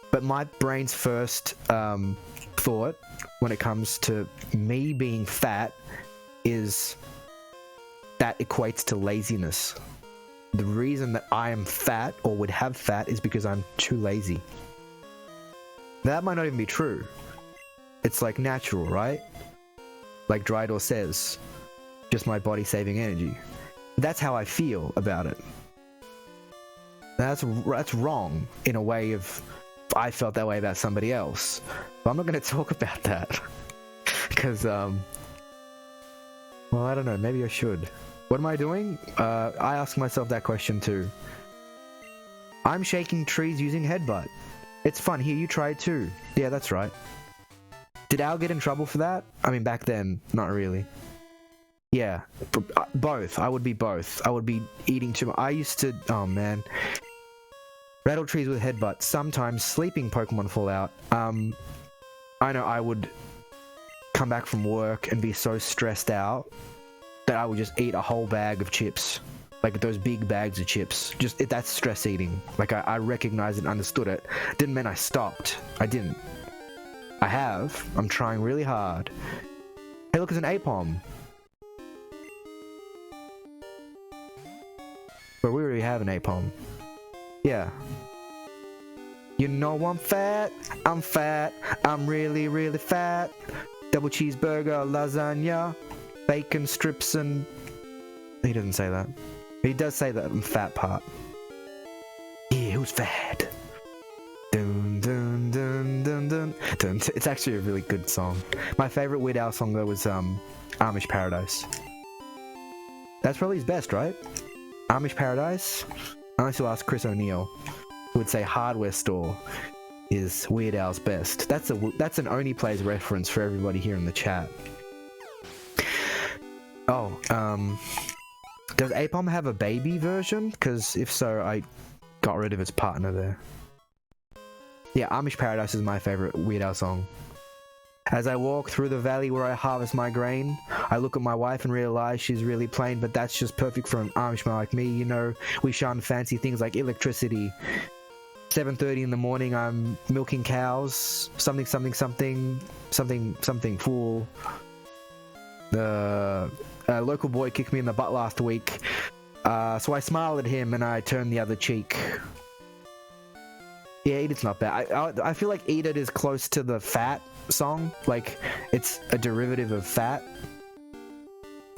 But my brain's first thought when it comes to me being fat is that equates to laziness. The reason that I am fat or would have fat is because I'm too lazy. That might not even be true. It's like natural, right? Like Drydor says, just my body saving energy. That's how I feel about it. That's wrong in a way of I felt that way about somebody else. But I'm not going to talk about that because well, I don't know, maybe I should. What am I doing? I ask myself that question too. I'm shaking trees using headbutt. It's fun. Here, you try it too. Yeah, that's right. Did Al get in trouble for that? I mean, back then, not really. Yeah, both. I would be both. I would be eating too much. I used to, oh man. Rattle trees with headbutt. Sometimes sleeping Pokemon fall out. I know I would come back from work and be so stressed out that I would just eat a whole bag of chips. Like those big bags of chips. That's stress eating. Like I recognized and understood it. Didn't mean I stopped. I didn't. I have. I'm trying really hard. Hey, look, it's an Apom. But we already have an Apom. Yeah. You know I'm fat. I'm really, really fat. Double cheeseburger, lasagna, bacon strips and... He doesn't say that. He does say that fat part. Yeah, who's fat? Dun, dun, dun, dun, dun, dun. It's actually a really good song. My favorite Weird Al song though was Amish Paradise. That's probably his best, right? Amish Paradise? Unless you ask Chris O'Neill, who would say Hardware Store is Weird Al's best. That's an Oni Plays reference for everybody here in the chat. Oh, does Apom have a baby version? Because if so, I got rid of its partner there. Yeah, Amish Paradise is my favorite Weird Al song. As I walk through the valley where I harvest my grain, I look at my wife and realize she's really plain, but that's just perfect for an Amishman like me. You know, we shun fancy things like electricity. 7:30 in the morning, I'm milking cows. Something fool. A local boy kicked me in the butt last week, so I smiled at him and I turned the other cheek. Yeah, Eat It's not bad. I feel like Eat It is close to the Fat song. Like, it's a derivative of Fat,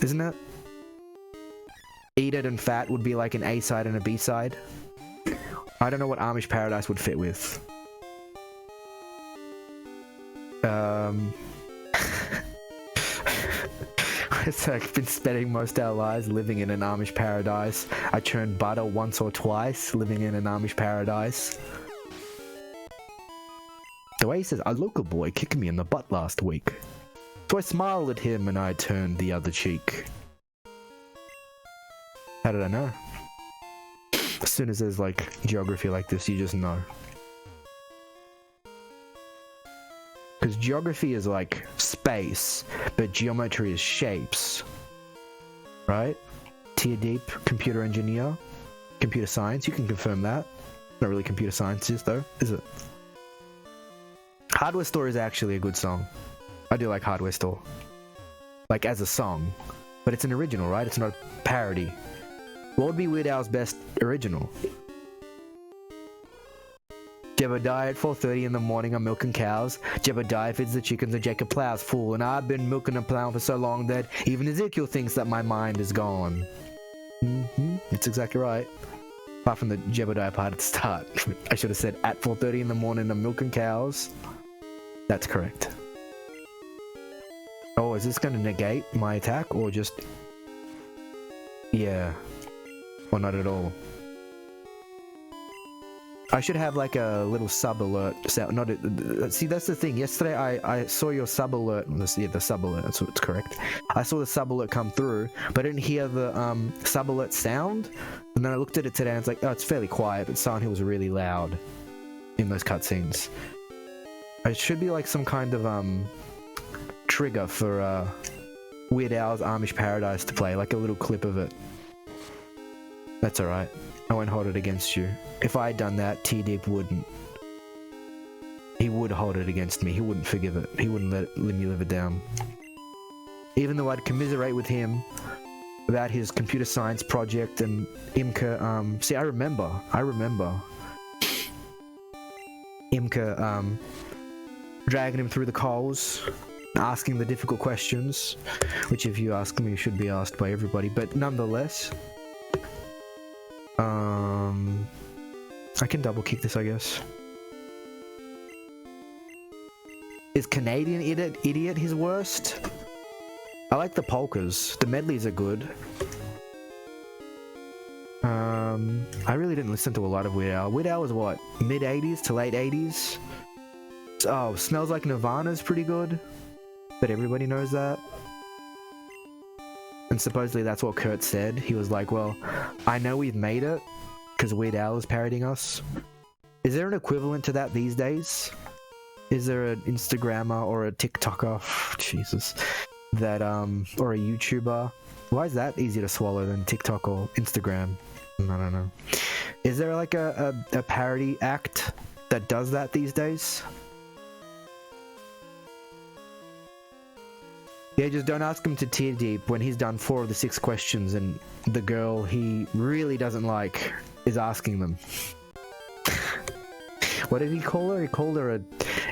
isn't it? Eat It and Fat would be like an A side and a B side. I don't know what Amish Paradise would fit with. It's like, been spending most of our lives living in an Amish paradise. I churned butter once or twice, living in an Amish paradise. The way he says, a local boy kicked me in the butt last week. So I smiled at him and I turned the other cheek. How did I know? As soon as there's like geography like this, you just know. Because geography is like space, but geometry is shapes. Right? Tier deep, computer engineer, computer science, you can confirm that. Not really computer sciences though, is it? Hardware Store is actually a good song. I do like Hardware Store. Like as a song. But it's an original, right? It's not a parody. What would be Weird Al's best original? Jebediah at 4:30 in the morning, I'm milking cows. Jebediah feeds the chickens and Jacob plows. Fool, and I've been milking and plowing for so long that even Ezekiel thinks that my mind is gone. It's exactly right. Apart from the Jebediah part at the start. I should have said at 4:30 in the morning, I'm milking cows. That's correct. Oh, is this going to negate my attack or just... Yeah. Or not at all. I should have like a little sub alert. Not a, see, that's the thing. Yesterday I saw your sub alert. Yeah, the sub alert. That's what's correct. I saw the sub alert come through, but I didn't hear the sub alert sound. And then I looked at it today and it's like, oh, it's fairly quiet, but Silent Hill was really loud in those cutscenes. It should be like some kind of trigger for Weird Al's Amish Paradise to play, like a little clip of it. That's alright. I won't hold it against you. If I had done that, T-Deep wouldn't. He would hold it against me. He wouldn't forgive it. He wouldn't let me live it down. Even though I'd commiserate with him about his computer science project and Imka, see, I remember. Imka, dragging him through the coals, asking the difficult questions, which if you ask me should be asked by everybody, but nonetheless, I can double kick this, I guess. Is Canadian Idiot his worst? I like the polkas. The medleys are good. I really didn't listen to a lot of Weird Al. Weird Al was what? Mid-80s to late 80s? Oh, Smells Like Nirvana's pretty good. But everybody knows that. And supposedly that's what Kurt said. He was like, well, I know we've made it because Weird Al is parodying us. Is there an equivalent to that these days? Is there an Instagrammer or a TikToker, Jesus, that, or a YouTuber? Why is that easier to swallow than TikTok or Instagram? I don't know. Is there like a parody act that does that these days? Yeah, just don't ask him to tear deep when he's done 4 of the 6 questions and the girl he really doesn't like is asking them. What did he call her? He called her a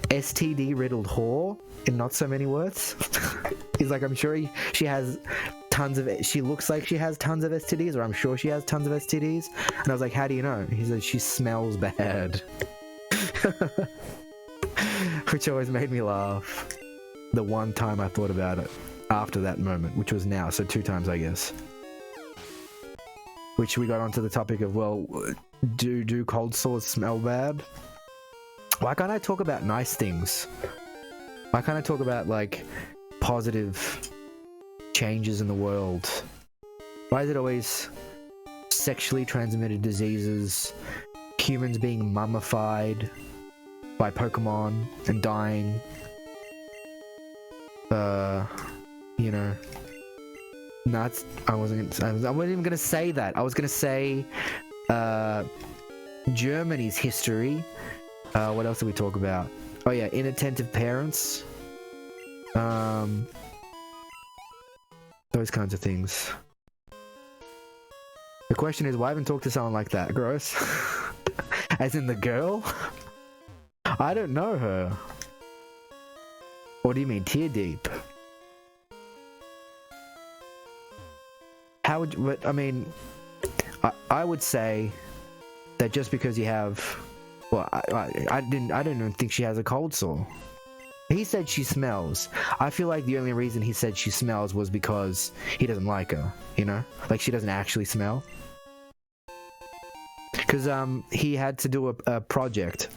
STD-riddled whore in not so many words. He's like, I'm sure she has tons of... She looks like she has tons of STDs, or I'm sure she has tons of STDs. And I was like, how do you know? He said, she smells bad. Which always made me laugh. The one time I thought about it after that moment, which was now, so 2 times, I guess. Which we got onto the topic of, well, do cold sores smell bad? Why can't I talk about nice things? Why can't I talk about, like, positive changes in the world? Why is it always sexually transmitted diseases, humans being mummified by Pokemon and dying. You know. No, I wasn't even gonna say that. I was gonna say, Germany's history. What else did we talk about? Oh yeah, inattentive parents. Those kinds of things. The question is, why haven't talked to someone like that? Gross. As in the girl? I don't know her. What do you mean, tear deep? How would you, but I mean, I would say that just because you have, well, I don't even think she has a cold sore. He said she smells. I feel like the only reason he said she smells was because he doesn't like her, you know? Like she doesn't actually smell. Because he had to do a project,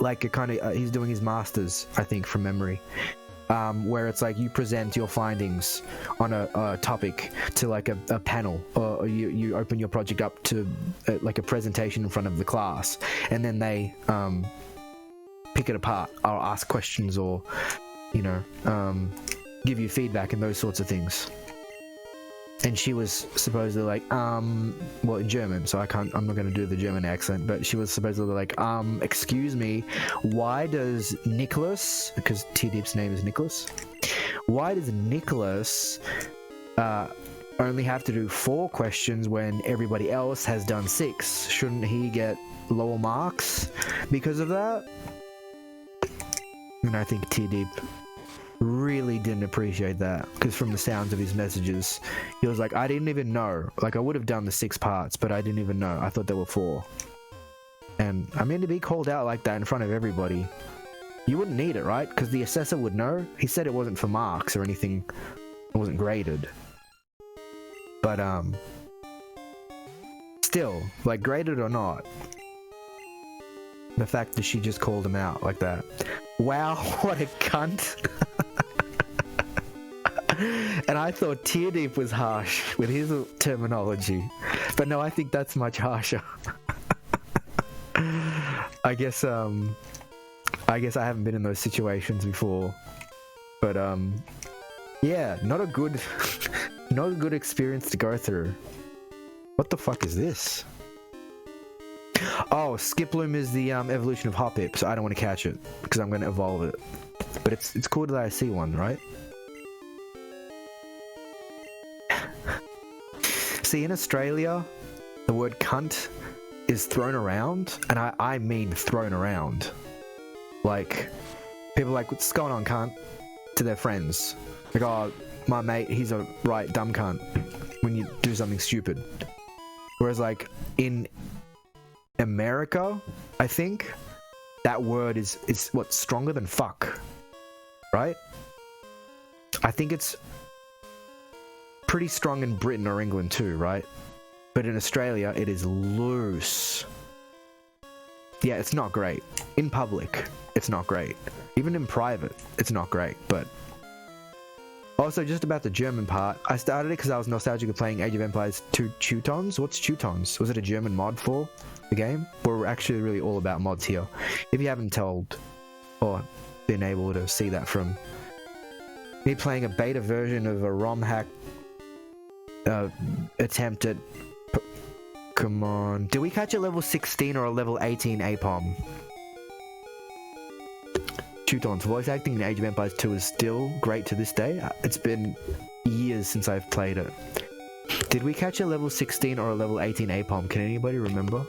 like a kind of, he's doing his master's, I think, from memory. Where it's like you present your findings on a topic to like a panel, or you open your project up to like a presentation in front of the class, and then they pick it apart or ask questions or, you know, give you feedback and those sorts of things. And she was supposedly like, well, in German, so I'm not going to do the German accent, but she was supposedly like, excuse me, why does Nicholas, because T-Deep's name is Nicholas, why does Nicholas only have to do 4 questions when everybody else has done 6? Shouldn't he get lower marks because of that? And I think T-Deep really didn't appreciate that, because from the sounds of his messages, he was like, I didn't even know. Like, I would have done the 6 parts, but I didn't even know. I thought there were 4. And I mean, to be called out like that in front of everybody, you wouldn't need it, right? Because the assessor would know. He said it wasn't for marks or anything. It wasn't graded. But, still, like, graded or not, the fact that she just called him out like that. Wow, what a cunt. And I thought Tear Deep was harsh with his terminology. But no, I think that's much harsher. I guess I haven't been in those situations before. But yeah, not a good experience to go through. What the fuck is this? Oh, Skiploom is the evolution of Hoppip, so I don't want to catch it because I'm going to evolve it. But it's cool that I see one, right? See, in Australia, the word cunt is thrown around, and I mean thrown around. Like, people are like, what's going on, cunt? To their friends. Like, oh, my mate, he's a right dumb cunt when you do something stupid. Whereas, like, in America, I think, that word is what, stronger than fuck, right? I think it's pretty strong in Britain or England too, right? But in Australia, it is loose. Yeah, it's not great. In public, it's not great. Even in private, it's not great, but... Also, just about the German part, I started it because I was nostalgic of playing Age of Empires 2 Teutons. What's Teutons? Was it a German mod for the game? We're actually really all about mods here. If you haven't told or been able to see that from me playing a beta version of a ROM hack attempt at Pokémon. Did we catch a level 16 or a level 18 APOM? Teuton's voice acting in Age of Empires 2 is still great to this day. It's been years since I've played it. Did we catch a level 16 or a level 18 APOM? Can anybody remember?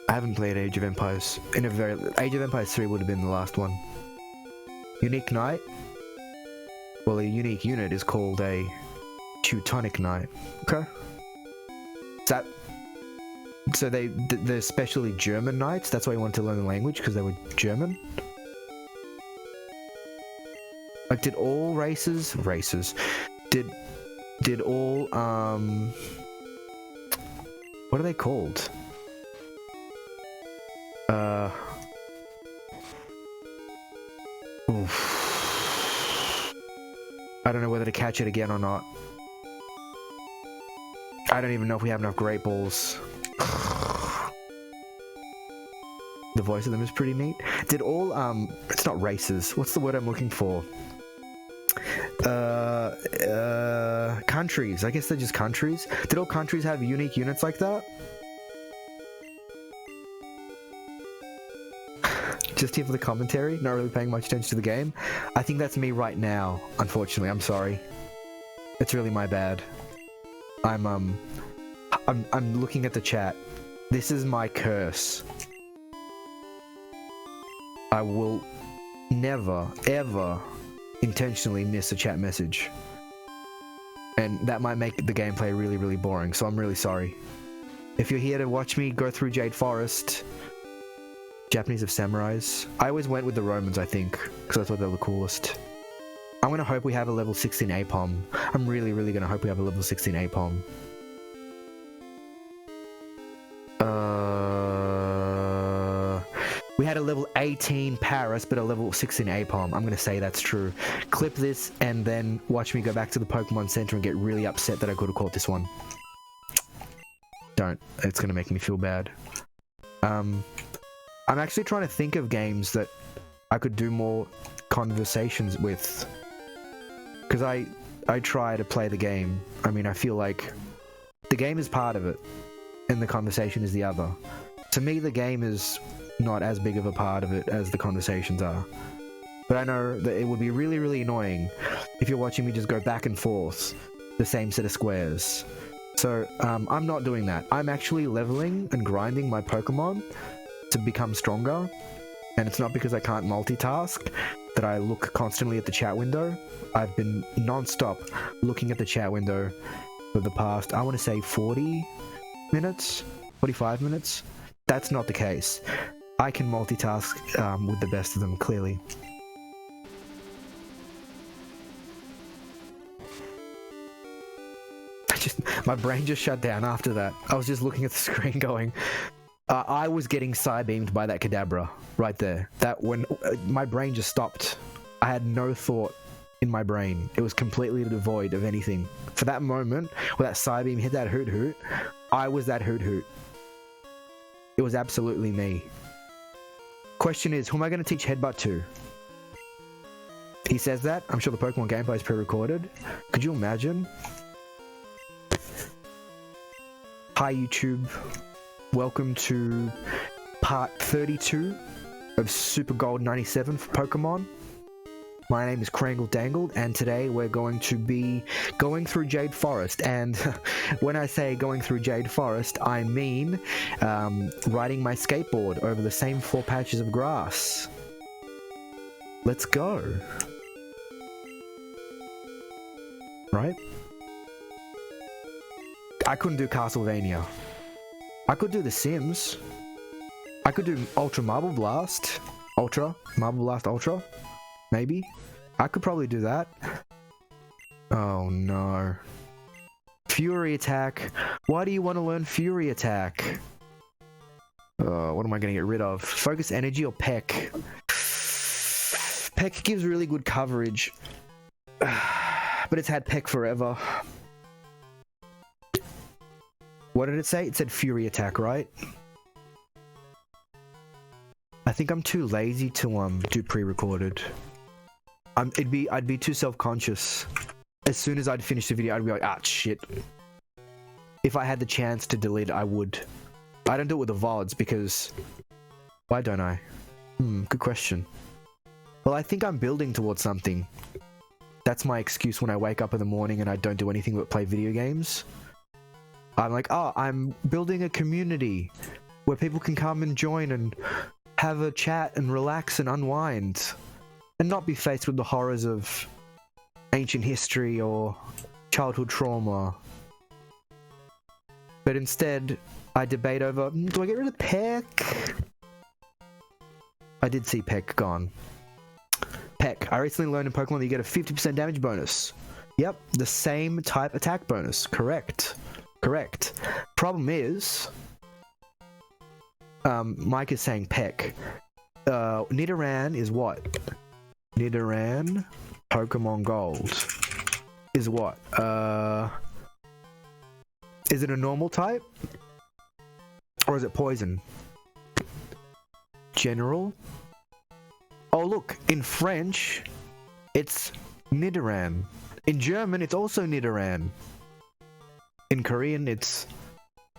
I haven't played Age of Empires in a very... Age of Empires 3 would have been the last one. Unique Knight? Well, a unique unit is called a Teutonic Knight. Okay. Is that... So they're specially German knights? That's why you wanted to learn the language? Because they were German? Like, did all races... Did all, what are they called? Oof. I don't know whether to catch it again or not. I don't even know if we have enough Great Balls. The voice of them is pretty neat. Did all, it's not races. What's the word I'm looking for? Countries. I guess they're just countries. Did all countries have unique units like that? Just here for the commentary, not really paying much attention to the game. I think that's me right now, unfortunately. I'm sorry. It's really my bad. I'm looking at the chat. This is my curse. I will never, ever intentionally miss a chat message. And that might make the gameplay really, really boring, so I'm really sorry. If you're here to watch me go through Jade Forest, Japanese of samurais. I always went with the Romans, I think, because I thought they were the coolest. I'm gonna hope we have a level 16 APOM. I'm really, really gonna hope we have a level 16 APOM. We had a level 18 Paris, but a level 16 APOM. I'm gonna say that's true. Clip this and then watch me go back to the Pokemon Center and get really upset that I could have caught this one. Don't. It's gonna make me feel bad. I'm actually trying to think of games that I could do more conversations with. Because I try to play the game. I mean, I feel like the game is part of it, and the conversation is the other. To me, the game is not as big of a part of it as the conversations are. But I know that it would be really, really annoying if you're watching me just go back and forth the same set of squares. So, I'm not doing that. I'm actually leveling and grinding my Pokemon to become stronger. And it's not because I can't multitask that I look constantly at the chat window. I've been non-stop looking at the chat window for the past, I want to say 40 minutes? 45 minutes? That's not the case. I can multitask with the best of them, clearly. My brain just shut down after that. I was just looking at the screen going, I was getting Psybeamed by that Kadabra right there. That when my brain just stopped. I had no thought in my brain. It was completely devoid of anything. For that moment, where that Psybeam hit that Hoot Hoot, I was that Hoot Hoot. It was absolutely me. Question is, who am I going to teach Headbutt to? He says that. I'm sure the Pokemon gameplay is pre-recorded. Could you imagine? Hi YouTube. Welcome to part 32 of Super Gold 97 for Pokemon. My name is Krangle Dangled, and today we're going to be going through Jade Forest. And when I say going through Jade Forest, I mean riding my skateboard over the same 4 patches of grass. Let's go. Right? I couldn't do Castlevania. I could do The Sims. I could do Ultra Marble Blast. Marble Blast Ultra. Maybe. I could probably do that. Oh no. Fury Attack. Why do you want to learn Fury Attack? What am I going to get rid of? Focus Energy or Peck? Peck gives really good coverage. But it's had Peck forever. What did it say? It said Fury Attack, right? I think I'm too lazy to do pre-recorded. I'd be too self-conscious. As soon as I'd finish the video, I'd be like, ah, shit. If I had the chance to delete it, I would. I don't do it with the VODs because... Why don't I? Good question. Well, I think I'm building towards something. That's my excuse when I wake up in the morning and I don't do anything but play video games. I'm like, oh, I'm building a community where people can come and join and have a chat and relax and unwind. And not be faced with the horrors of ancient history or childhood trauma. But instead, I debate over, do I get rid of Peck? I did see Peck gone. Peck. I recently learned in Pokemon that you get a 50% damage bonus. Yep, the same type attack bonus. Correct. Correct. Problem is... Mike is saying Peck. Nidoran is what? Nidoran, Pokemon Gold. is what? Is it a normal type? Or is it poison? General? Oh look, in French, it's Nidoran. In German, it's also Nidoran. In Korean, it's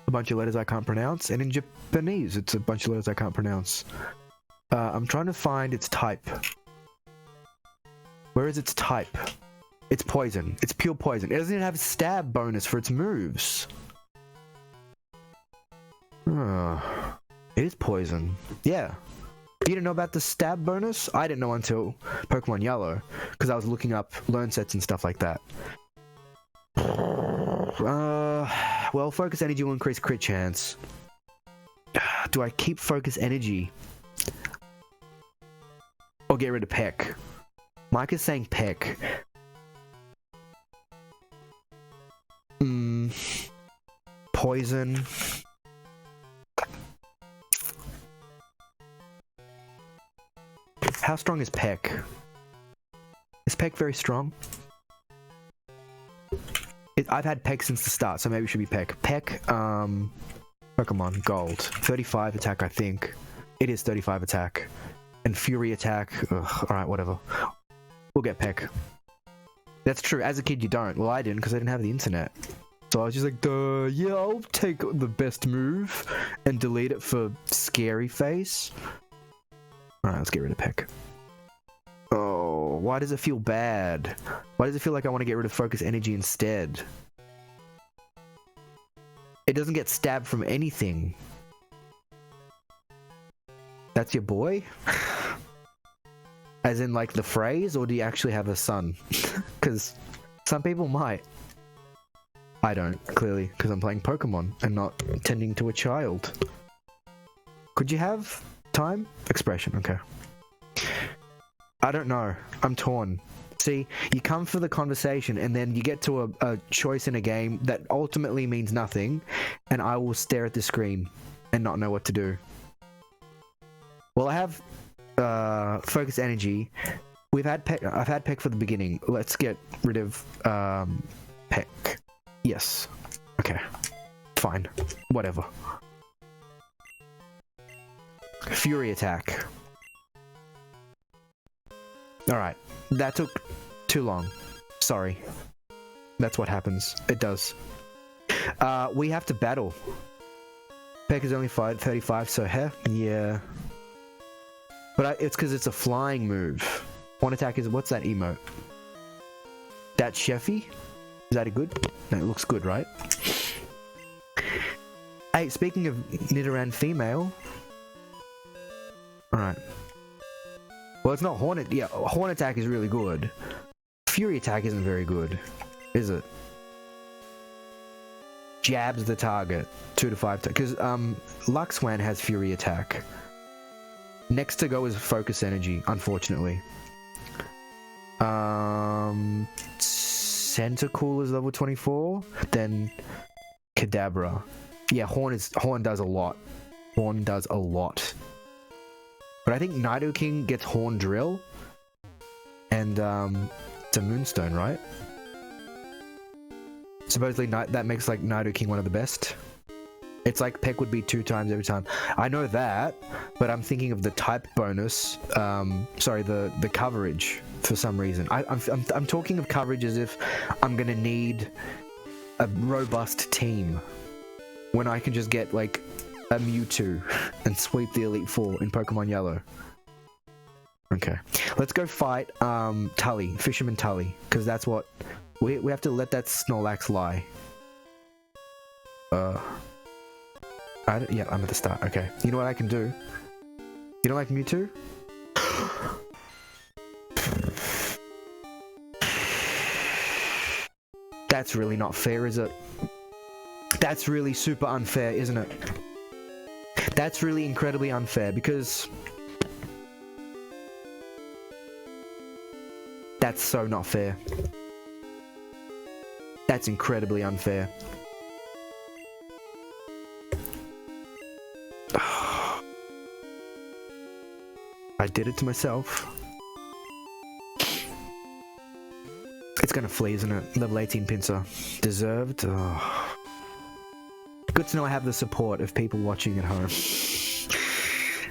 a bunch of letters I can't pronounce. And in Japanese, it's a bunch of letters I can't pronounce. I'm trying to find its type. Where is its type? It's poison. It's pure poison. It doesn't even have a stab bonus for its moves. It is poison. Yeah. You didn't know about the stab bonus? I didn't know until Pokemon Yellow, because I was looking up learn sets and stuff like that. Well, Focus Energy will increase crit chance. Do I keep Focus Energy? Or get rid of Peck? Mike is saying Peck. Poison. How strong is Peck? Is Peck very strong? I've had Peck since the start, so maybe it should be Peck. Peck, Pokemon Gold. 35 attack, I think. It is 35 attack. And Fury attack. Ugh, alright, whatever. We'll get Peck. That's true. As a kid, you don't. Well, I didn't, because I didn't have the internet. So I was just like, duh, yeah, I'll take the best move and delete it for Scary Face. Alright, let's get rid of Peck. Oh, why does it feel bad? Why does it feel like I want to get rid of Focus Energy instead? It doesn't get stabbed from anything. That's your boy? As in, like, the phrase, or do you actually have a son? Because some people might. I don't, clearly, because I'm playing Pokemon and not tending to a child. Could you have time? Expression, okay. I don't know. I'm torn. See, you come for the conversation and then you get to a choice in a game that ultimately means nothing, and I will stare at the screen and not know what to do. Well, I have Focus Energy. I've had Peck for the beginning. Let's get rid of Peck. Yes. Okay. Fine. Whatever. Fury attack. Alright. That took too long. Sorry. That's what happens. It does. We have to battle. Peck is only 35, so heh. Yeah. But it's because it's a flying move. One attack is... What's that emote? That Sheffy? Is that a good? No, it looks good, right? Hey, speaking of Nidoran female... Alright. Well, it's not Hornet... Yeah, Horn attack is really good. Fury attack isn't very good. Is it? Jabs the target. 2 to 5... Because, Luxwan has Fury attack. Next to go is Focus Energy, unfortunately. Centacool is level 24. Then Kadabra. Yeah, Horn does a lot. Horn does a lot. But I think Nidoking gets Horn Drill. And it's a Moonstone, right? Supposedly that makes like Nidoking one of the best. It's like Peck would be 2 times every time. I know that, but I'm thinking of the type bonus. Sorry, the coverage for some reason. I'm talking of coverage as if I'm gonna need a robust team when I can just get like a Mewtwo and sweep the Elite Four in Pokemon Yellow. Okay, let's go fight Tully, Fisherman Tully, because that's what we have to let that Snorlax lie. Yeah, I'm at the start. Okay. You know what I can do? You don't like Mewtwo? That's really not fair, is it? That's really super unfair, isn't it? That's really incredibly unfair, because... That's so not fair. That's incredibly unfair. I did it to myself. It's gonna flee, isn't it? Level 18 pincer. Deserved. Oh. Good to know I have the support of people watching at home.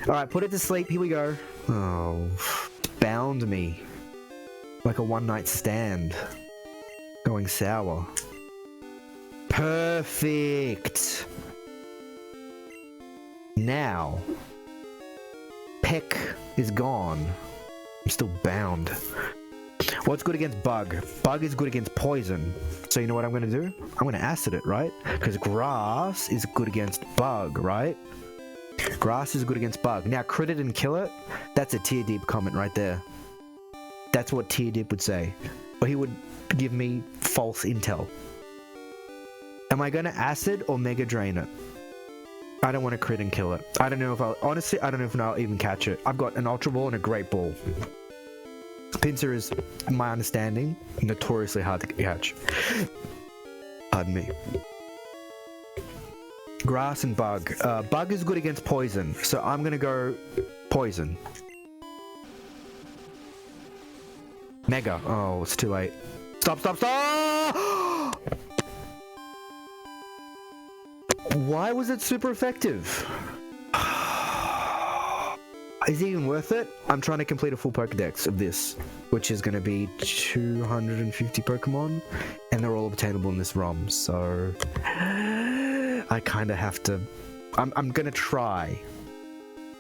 Alright, put it to sleep. Here we go. Oh. Bound me. Like a one-night stand. Going sour. Perfect. Now. Peck is gone. I'm still bound. What's good against bug? Bug is good against poison. So you know what I'm going to do? I'm going to acid it, right? Because grass is good against bug, right? Grass is good against bug. Now, crit it and kill it? That's a tier deep comment right there. That's what tier deep would say. Or he would give me false intel. Am I going to acid or mega drain it? I don't want to crit and kill it. I don't know if I'll... Honestly, I don't know if I'll even catch it. I've got an Ultra Ball and a Great Ball. Pinsir is, in my understanding, notoriously hard to catch. Pardon me. Grass and bug. Bug is good against poison, so I'm gonna go poison. Mega. Oh, it's too late. Stop, stop, stop! Why was it super effective? Is it even worth it? I'm trying to complete a full Pokedex of this, which is going to be 250 Pokemon, and they're all obtainable in this ROM, so I kind of have to... I'm going to try,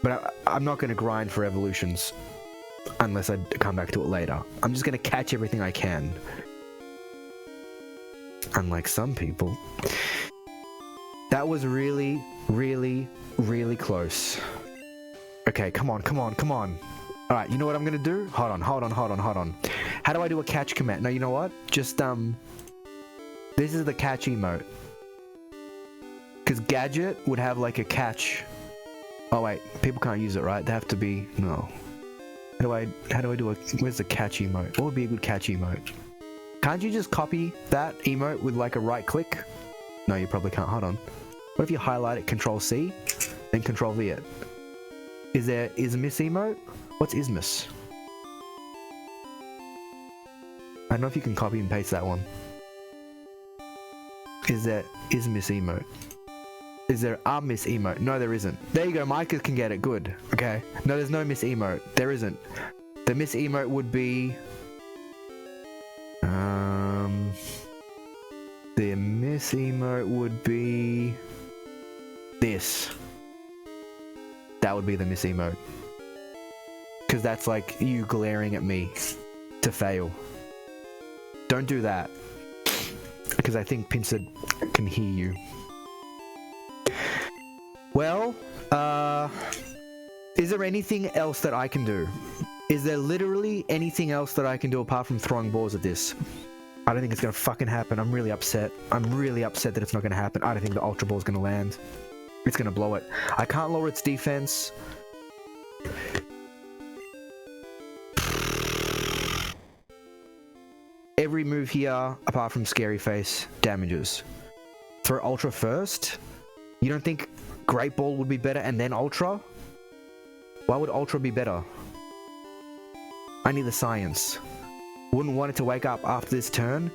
but I'm not going to grind for evolutions unless I come back to it later. I'm just going to catch everything I can. Unlike some people. That was really, really, really close. Okay, come on, come on, come on. Alright, you know what I'm gonna do? Hold on, hold on, hold on, hold on. How do I do a catch command? No, you know what? Just, this is the catch emote. Because Gadget would have, like, a catch. Oh, wait. People can't use it, right? They have to be... No. How do I do a... Where's the catch emote? What would be a good catch emote? Can't you just copy that emote with, like, a right click? No, you probably can't. Hold on. What if you highlight it, Control-C, then Control-V it? Is there Isthmus emote? What's Isthmus? I don't know if you can copy and paste that one. Is there Isthmus emote? Is there a Miss emote? No, there isn't. There you go, Micah can get it. Good. Okay. No, there's no Miss emote. There isn't. The Miss emote would be... The Miss emote would be... This. That would be the Miss emote. Because that's like you glaring at me to fail. Don't do that. Because I think Pinsir can hear you. Well, is there anything else that I can do? Is there literally anything else that I can do apart from throwing balls at this? I don't think it's gonna fucking happen. I'm really upset. I'm really upset that it's not gonna happen. I don't think the Ultra Ball is gonna land. It's gonna blow it. I can't lower its defense. Every move here, apart from Scary Face, damages. For Ultra first? You don't think Great Ball would be better and then Ultra? Why would Ultra be better? I need the science. Wouldn't want it to wake up after this turn.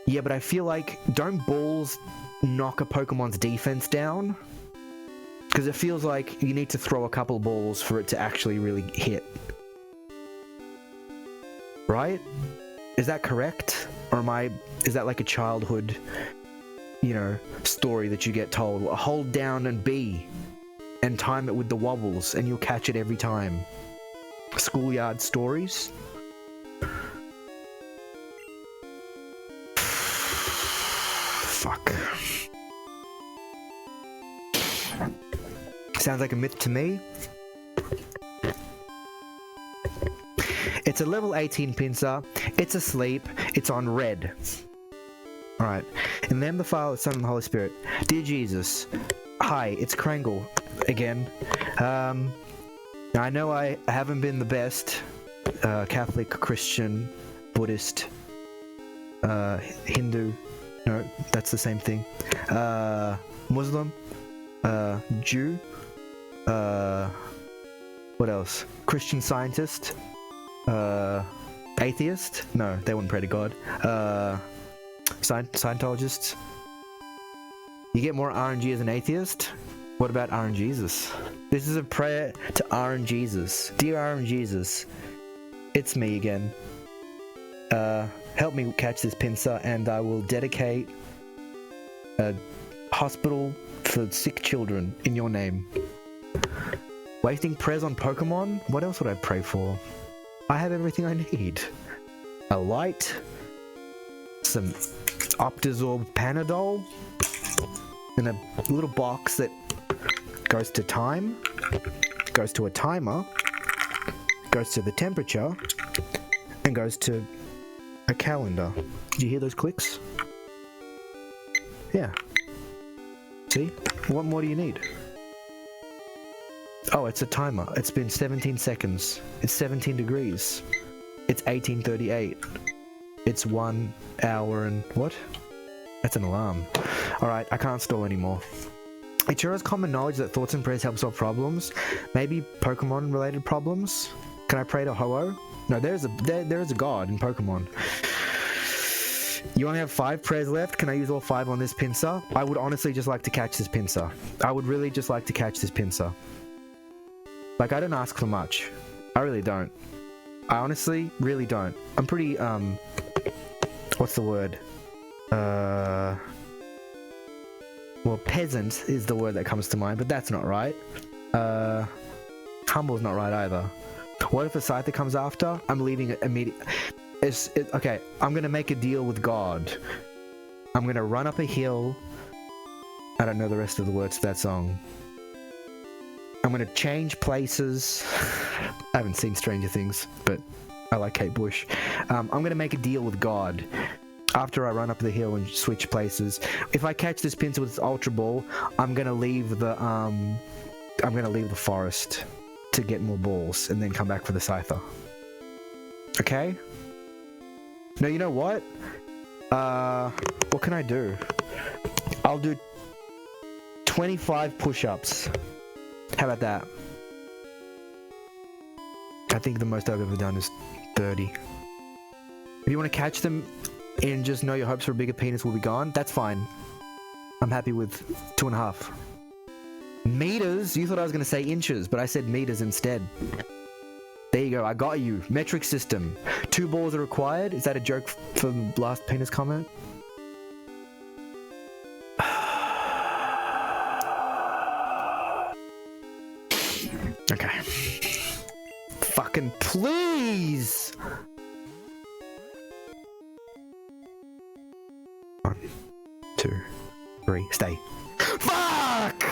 Yeah, but I feel like, don't balls knock a Pokemon's defense down? Because it feels like you need to throw a couple balls for it to actually really hit. Right? Is that correct? Or is that like a childhood, you know, story that you get told? Well, hold down and B, and time it with the wobbles, and you'll catch it every time. Schoolyard stories? Fuck. Sounds like a myth to me. It's a level 18 Pinsir. It's asleep. It's on red. Alright. In the name of the Father, the Son, and the Holy Spirit. Dear Jesus. Hi, it's Krangle. Again. I know I haven't been the best Catholic, Christian, Buddhist, Hindu. No, that's the same thing. Muslim. Jew. What else? Christian Scientist. Atheist? No, they wouldn't pray to God. Scientologists? You get more RNG as an atheist? What about RNGesus? This is a prayer to RNGesus. Dear RNGesus, it's me again. Help me catch this pincer and I will dedicate a hospital for sick children in your name. Wasting prayers on Pokemon? What else would I pray for? I have everything I need. A light, some Optizorb Panadol, and a little box that goes to time, goes to a timer, goes to the temperature, and goes to a calendar. Did you hear those clicks? Yeah. See? What more do you need? Oh, it's a timer. It's been 17 seconds. It's 17 degrees. It's 18:38. It's 1 hour and... what? That's an alarm. Alright, I can't stall anymore. It sure is common knowledge that thoughts and prayers help solve problems. Maybe Pokemon related problems? Can I pray to Ho-Oh? No, there is a god in Pokemon. You only have 5 prayers left. Can I use all 5 on this pincer? I would honestly just like to catch this pincer. I would really just like to catch this pincer. Like, I don't ask for much. I really don't. I honestly really don't. I'm pretty, what's the word? Well, peasant is the word that comes to mind, but that's not right. Humble's not right either. What if a Scyther comes after? I'm leaving it immediately. Okay, I'm gonna make a deal with God. I'm gonna run up a hill. I don't know the rest of the words to that song. I'm gonna change places. I haven't seen Stranger Things, but I like Kate Bush. I'm gonna make a deal with God. After I run up the hill and switch places, if I catch this pincer with its Ultra Ball, I'm gonna leave the forest to get more balls and then come back for the Scyther. Okay? No, you know what? What can I do? I'll do 25 push-ups. How about that? I think the most I've ever done is 30. If you want to catch them and just know your hopes for a bigger penis will be gone, that's fine. I'm happy with 2.5. Meters? You thought I was going to say inches, but I said meters instead. There you go, I got you. Metric system. 2 balls are required? Is that a joke from last penis comment? Okay. Fucking please! 1, 2, 3, stay. Fuck!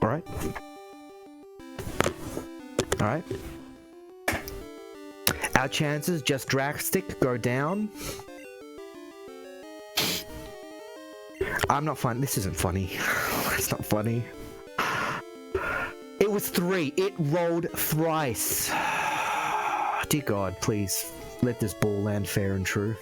Alright. Alright. Our chances just drastic go down. I'm not funny. This isn't funny. It's not funny. It was 3. It rolled thrice. Dear God, please let this ball land fair and true.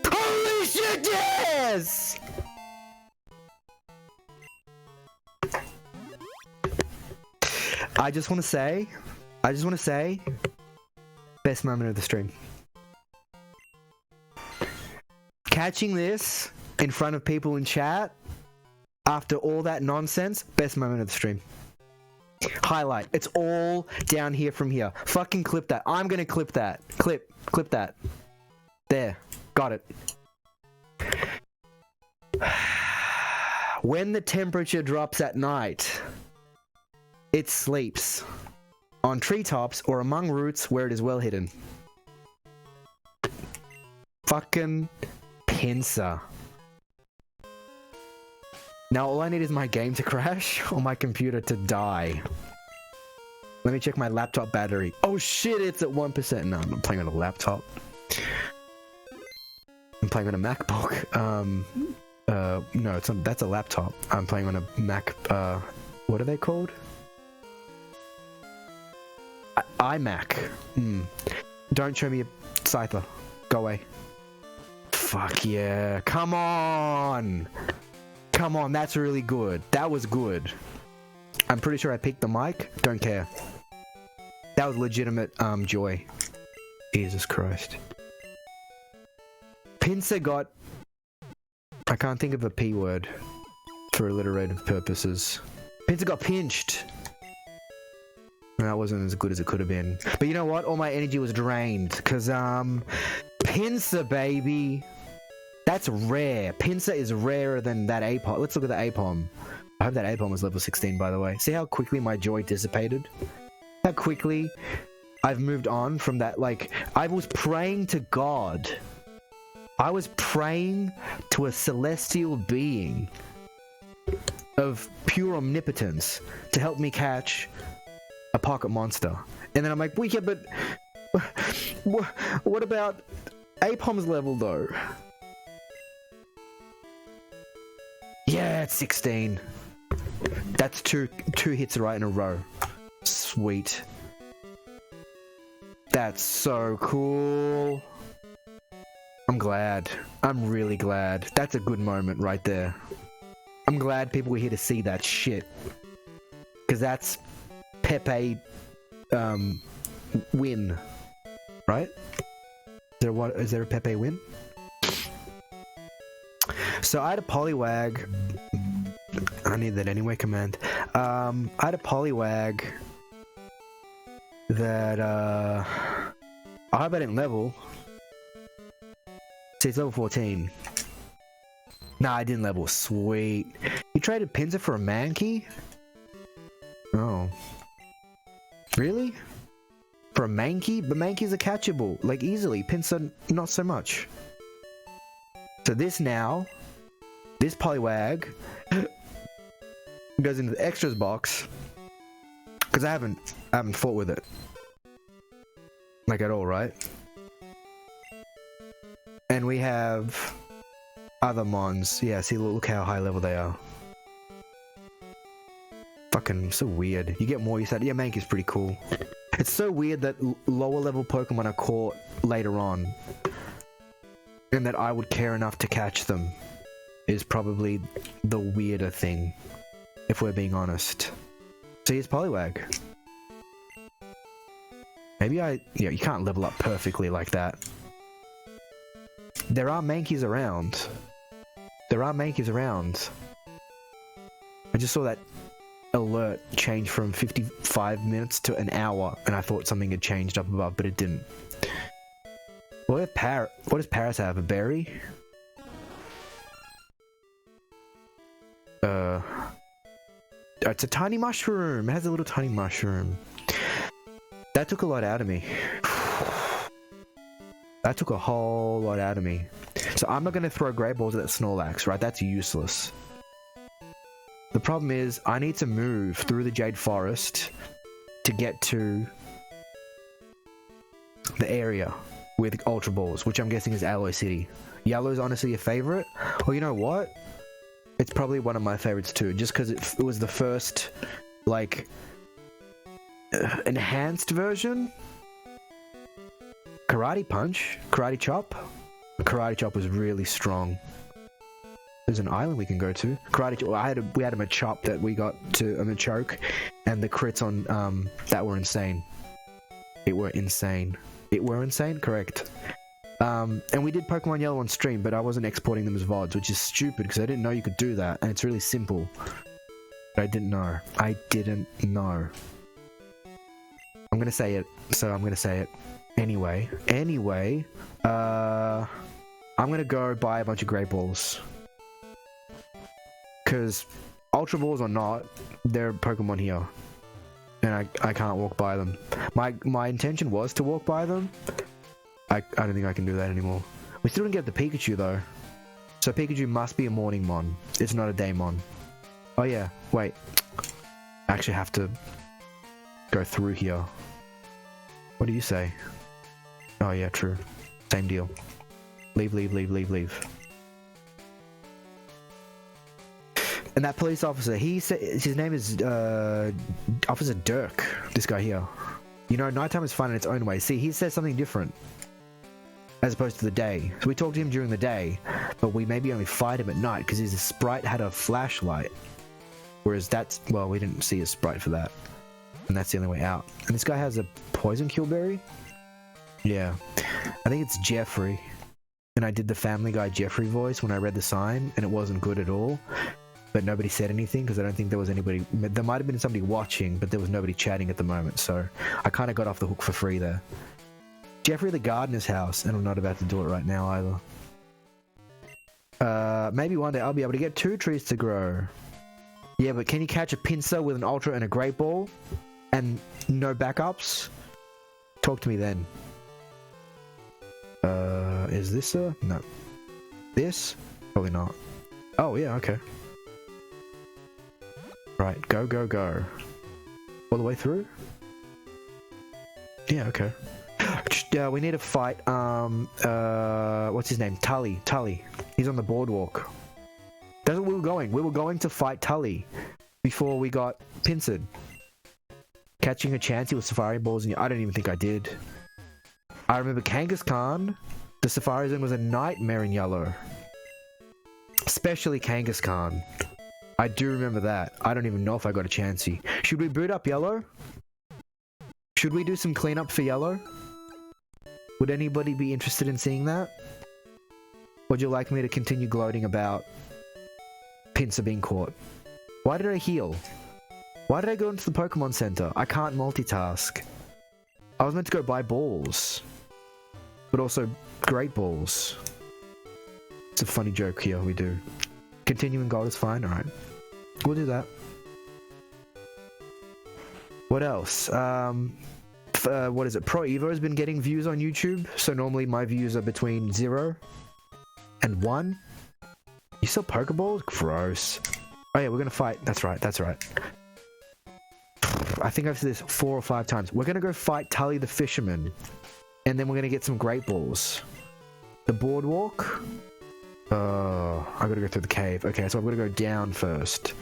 Holy shit, yes! I just want to say, best moment of the stream. Catching this in front of people in chat after all that nonsense, best moment of the stream. Highlight. It's all down here from here. Fucking clip that. I'm gonna clip that. Clip that. There. Got it. When the temperature drops at night, it sleeps on treetops or among roots where it is well hidden. Fucking pincer. Now all I need is my game to crash or my computer to die. Let me check my laptop battery. Oh shit, it's at 1%. No, I'm not playing on a laptop. I'm playing on a MacBook. No, that's a laptop. I'm playing on a Mac, what are they called? iMac. Don't show me a Scyther. Go away. Fuck yeah. Come on. Come on, that's really good. That was good. I'm pretty sure I picked the mic. Don't care. That was legitimate joy. Jesus Christ. Pincer got... I can't think of a P word for alliterative purposes. Pincer got pinched. That wasn't as good as it could have been. But you know what? All my energy was drained. Because, Pincer, baby. That's rare. Pincer is rarer than that Apom. Let's look at the Apom. I hope that Apom was level 16, by the way. See how quickly my joy dissipated? How quickly I've moved on from that. Like, I was praying to God. I was praying to a celestial being of pure omnipotence to help me catch a pocket monster. And then I'm like, well, yeah, but what about Apom's level, though? Yeah, it's 16. That's two hits right in a row. Sweet. That's so cool. I'm glad. I'm really glad. That's a good moment right there. I'm glad people were here to see that shit. Because that's Pepe win. Right? Is there a Pepe win? So I had a Poliwag. I need that anyway command. I had a Poliwag that I hope I didn't level. See, it's level 14. Nah, I didn't level. Sweet. You traded Pinsir for a Mankey? Oh. Really? For a Mankey? But Mankeys are catchable. Like, easily. Pinsir, not so much. So this now... This Poliwag goes into the extras box because I haven't fought with it like at all, right? And we have other mons. Yeah, see, look how high level they are. Fucking so weird. You get more. You said, yeah, Mankey's pretty cool. It's so weird that lower level Pokemon are caught later on, and that I would care enough to catch them. Is probably the weirder thing, if we're being honest. See, it's Poliwag. Maybe yeah, you can't level up perfectly like that. There are Mankeys around. There are Mankeys around. I just saw that alert change from 55 minutes to an hour, and I thought something had changed up above, but it didn't. What does Paris have? A berry? It's a tiny mushroom. It has a little tiny mushroom. That took a lot out of me. That took a whole lot out of me. So I'm not going to throw Great Balls at that Snorlax, right? That's useless. The problem is, I need to move through the Jade Forest to get to the area with Ultra Balls, which I'm guessing is Alloy City. Yellow's honestly your favorite? Well, you know what? It's probably one of my favorites too, just because it was the first, like, enhanced version. Karate Punch, Karate Chop. Karate Chop was really strong. There's an island we can go to. Karate Chop. We had a Machop that we got to a Machoke, and the crits on that were insane. It were insane. Correct. And we did Pokemon Yellow on stream, but I wasn't exporting them as VODs, which is stupid because I didn't know you could do that, and it's really simple. But I didn't know. I'm gonna say it, so I'm gonna say it. Anyway, I'm gonna go buy a bunch of Great Balls. Because Ultra Balls or not, they're Pokemon here. And I can't walk by them. My intention was to walk by them. I don't think I can do that anymore. We still didn't get the Pikachu though. So Pikachu must be a morning mon. It's not a day mon. Oh yeah, wait. I actually have to go through here. What do you say? Oh yeah, true. Same deal. Leave. And that police officer, he said his name is Officer Dirk. This guy here. You know, nighttime is fun in its own way. See, he says something different. as opposed to the day. So we talk to him during the day, but we maybe only fight him at night because his sprite had a flashlight. Whereas that's, well, we didn't see a sprite for that. And that's the only way out. And this guy has a poison killberry? Yeah. I think it's Jeffrey. And I did the Family Guy Jeffrey voice when I read the sign, and it wasn't good at all. But nobody said anything because I don't think there was anybody. There might have been somebody watching, but there was nobody chatting at the moment. So I kind of got off the hook for free there. Jeffrey the Gardener's house, and I'm not about to do it right now either. Maybe one day I'll be able to get 2 trees to grow. Yeah, but can you catch a pincer with an ultra and a great ball? And no backups? Talk to me then. Is this a... No. This? Probably not. Oh, yeah, okay. Right, go, go, go. All the way through? Yeah, okay. We need to fight, what's his name? Tully. Tully. He's on the boardwalk. That's where we were going. We were going to fight Tully before we got pincered. Catching a Chansey with Safari Balls, and I don't even think I did. I remember Kangaskhan. The Safari Zone was a nightmare in yellow. Especially Kangaskhan. I do remember that. I don't even know if I got a Chansey. Should we boot up yellow? Should we do some cleanup for yellow? Would anybody be interested in seeing that? Would you like me to continue gloating about Pincer being caught? Why did I heal? Why did I go into the Pokemon Center? I can't multitask. I was meant to go buy balls. But also great balls. It's a funny joke here, we do. Continuing gold is fine, alright. We'll do that. What else? What is it? Pro Evo has been getting views on YouTube, so normally my views are between 0 and 1. You sell Pokeballs? Gross. Oh yeah, we're gonna fight. That's right, that's right. I think I've said this 4 or 5 times. We're gonna go fight Tully the Fisherman, and then we're gonna get some Great Balls. The boardwalk? I gotta go through the cave. Okay, so I'm gonna go down first.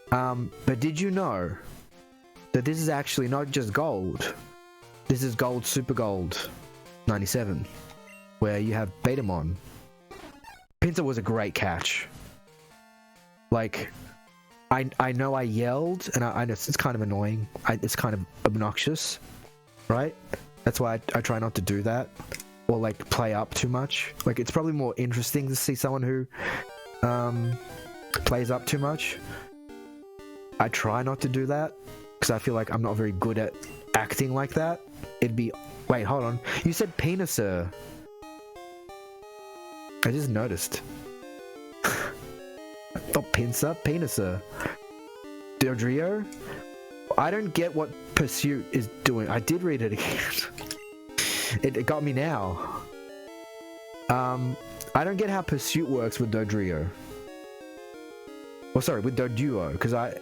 But did you know that this is actually not just gold? This is gold, super gold 97, where you have Betamon. Pinsir was a great catch. Like, I know I yelled, and I know it's kind of annoying. It's kind of obnoxious, right? That's why I try not to do that, or like play up too much. Like, it's probably more interesting to see someone who plays up too much. I try not to do that because I feel like I'm not very good at acting like that. It'd be... Wait, hold on. You said Penisir. I just noticed. Not Pinsir, Penisir. Dodrio? I don't get what Pursuit is doing. I did read it again. It got me now. I don't get how Pursuit works with Dodrio. Well, sorry, with Doduo, because I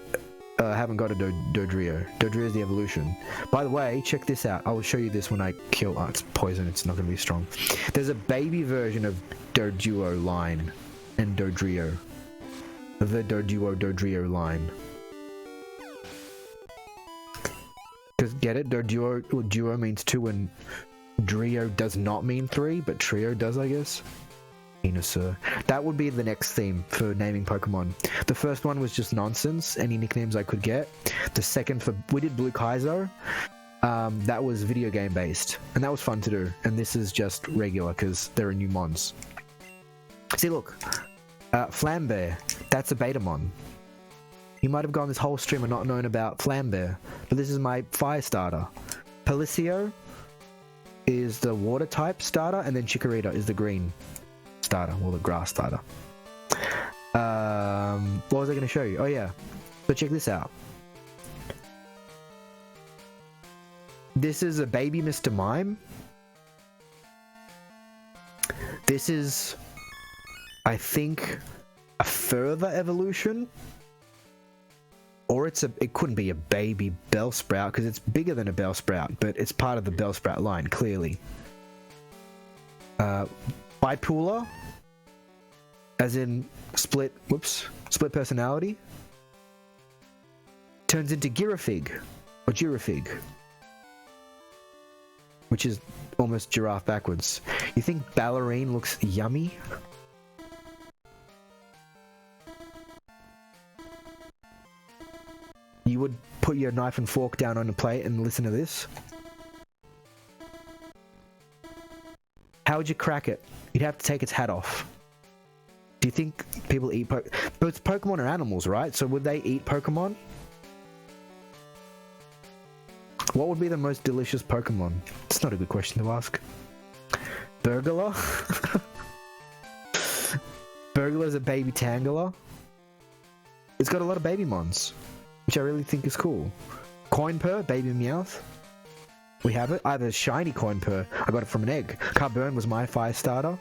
haven't got a Dodrio. Dodrio is the evolution. By the way, check this out. I will show you this when I kill... Oh, it's poison. It's not going to be strong. There's a baby version of Doduo line and Dodrio. The Dodrio line. Because, get it? Duo means 2 and Drio does not mean 3, but Trio does, I guess. Venusaur. That would be the next theme for naming Pokemon. The first one was just nonsense, any nicknames I could get. The second we did Blue Kaizo. That was video game based, and that was fun to do. And this is just regular because there are new mons. See, look, Flambear. That's a Betamon. You might have gone this whole stream and not known about Flambear, but this is my fire starter. Pelicio is the water type starter, and then Chikorita is the green starter, or the grass starter. What was I going to show you? Oh yeah, so check this out. This is a baby Mr. Mime. This is, I think, a further evolution, or it couldn't be a baby Bellsprout because it's bigger than a Bellsprout, but it's part of the Bellsprout line clearly. Bipolar, as in split personality, turns into Girafig, or Girafig. which is almost giraffe backwards. You think ballerine looks yummy? You would put your knife and fork down on a plate and listen to this? How would you crack it? You'd have to take its hat off. Do you think people eat but Pokemon are animals, right? So would they eat Pokemon? What would be the most delicious Pokemon? It's not a good question to ask. Burglar? Burglar's a baby Tangela. It's got a lot of baby mons, which I really think is cool. Coinpurr, baby Meowth. We have it. I have a shiny Coinpurr. I got it from an egg. Carburn was my fire starter.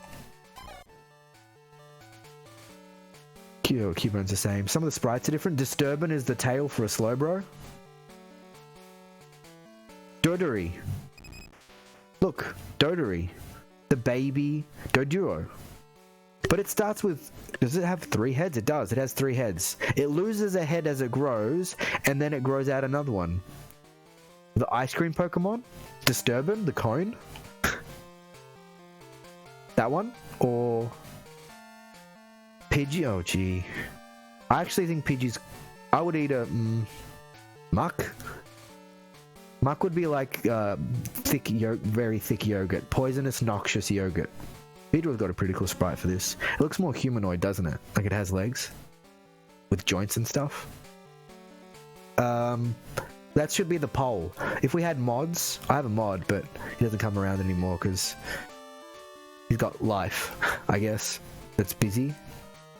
Cuburn's the same. Some of the sprites are different. Disturbin is the tail for a Slowbro. Dodory. Look, Dodory. The baby Doduro. But it starts with... Does it have 3 heads? It does. It has 3 heads. It loses a head as it grows, and then it grows out another one. The ice cream Pokemon? Disturbin, the cone? That one? Or... Pidgey? Oh, gee. I actually think Pidgey's... I would eat a... Muck? Muck would be like very thick yogurt. Poisonous, noxious yogurt. Beedrill's got a pretty cool sprite for this. It looks more humanoid, doesn't it? Like it has legs. With joints and stuff. That should be the poll. If we had mods... I have a mod, but he doesn't come around anymore because... He's got life, I guess. That's busy.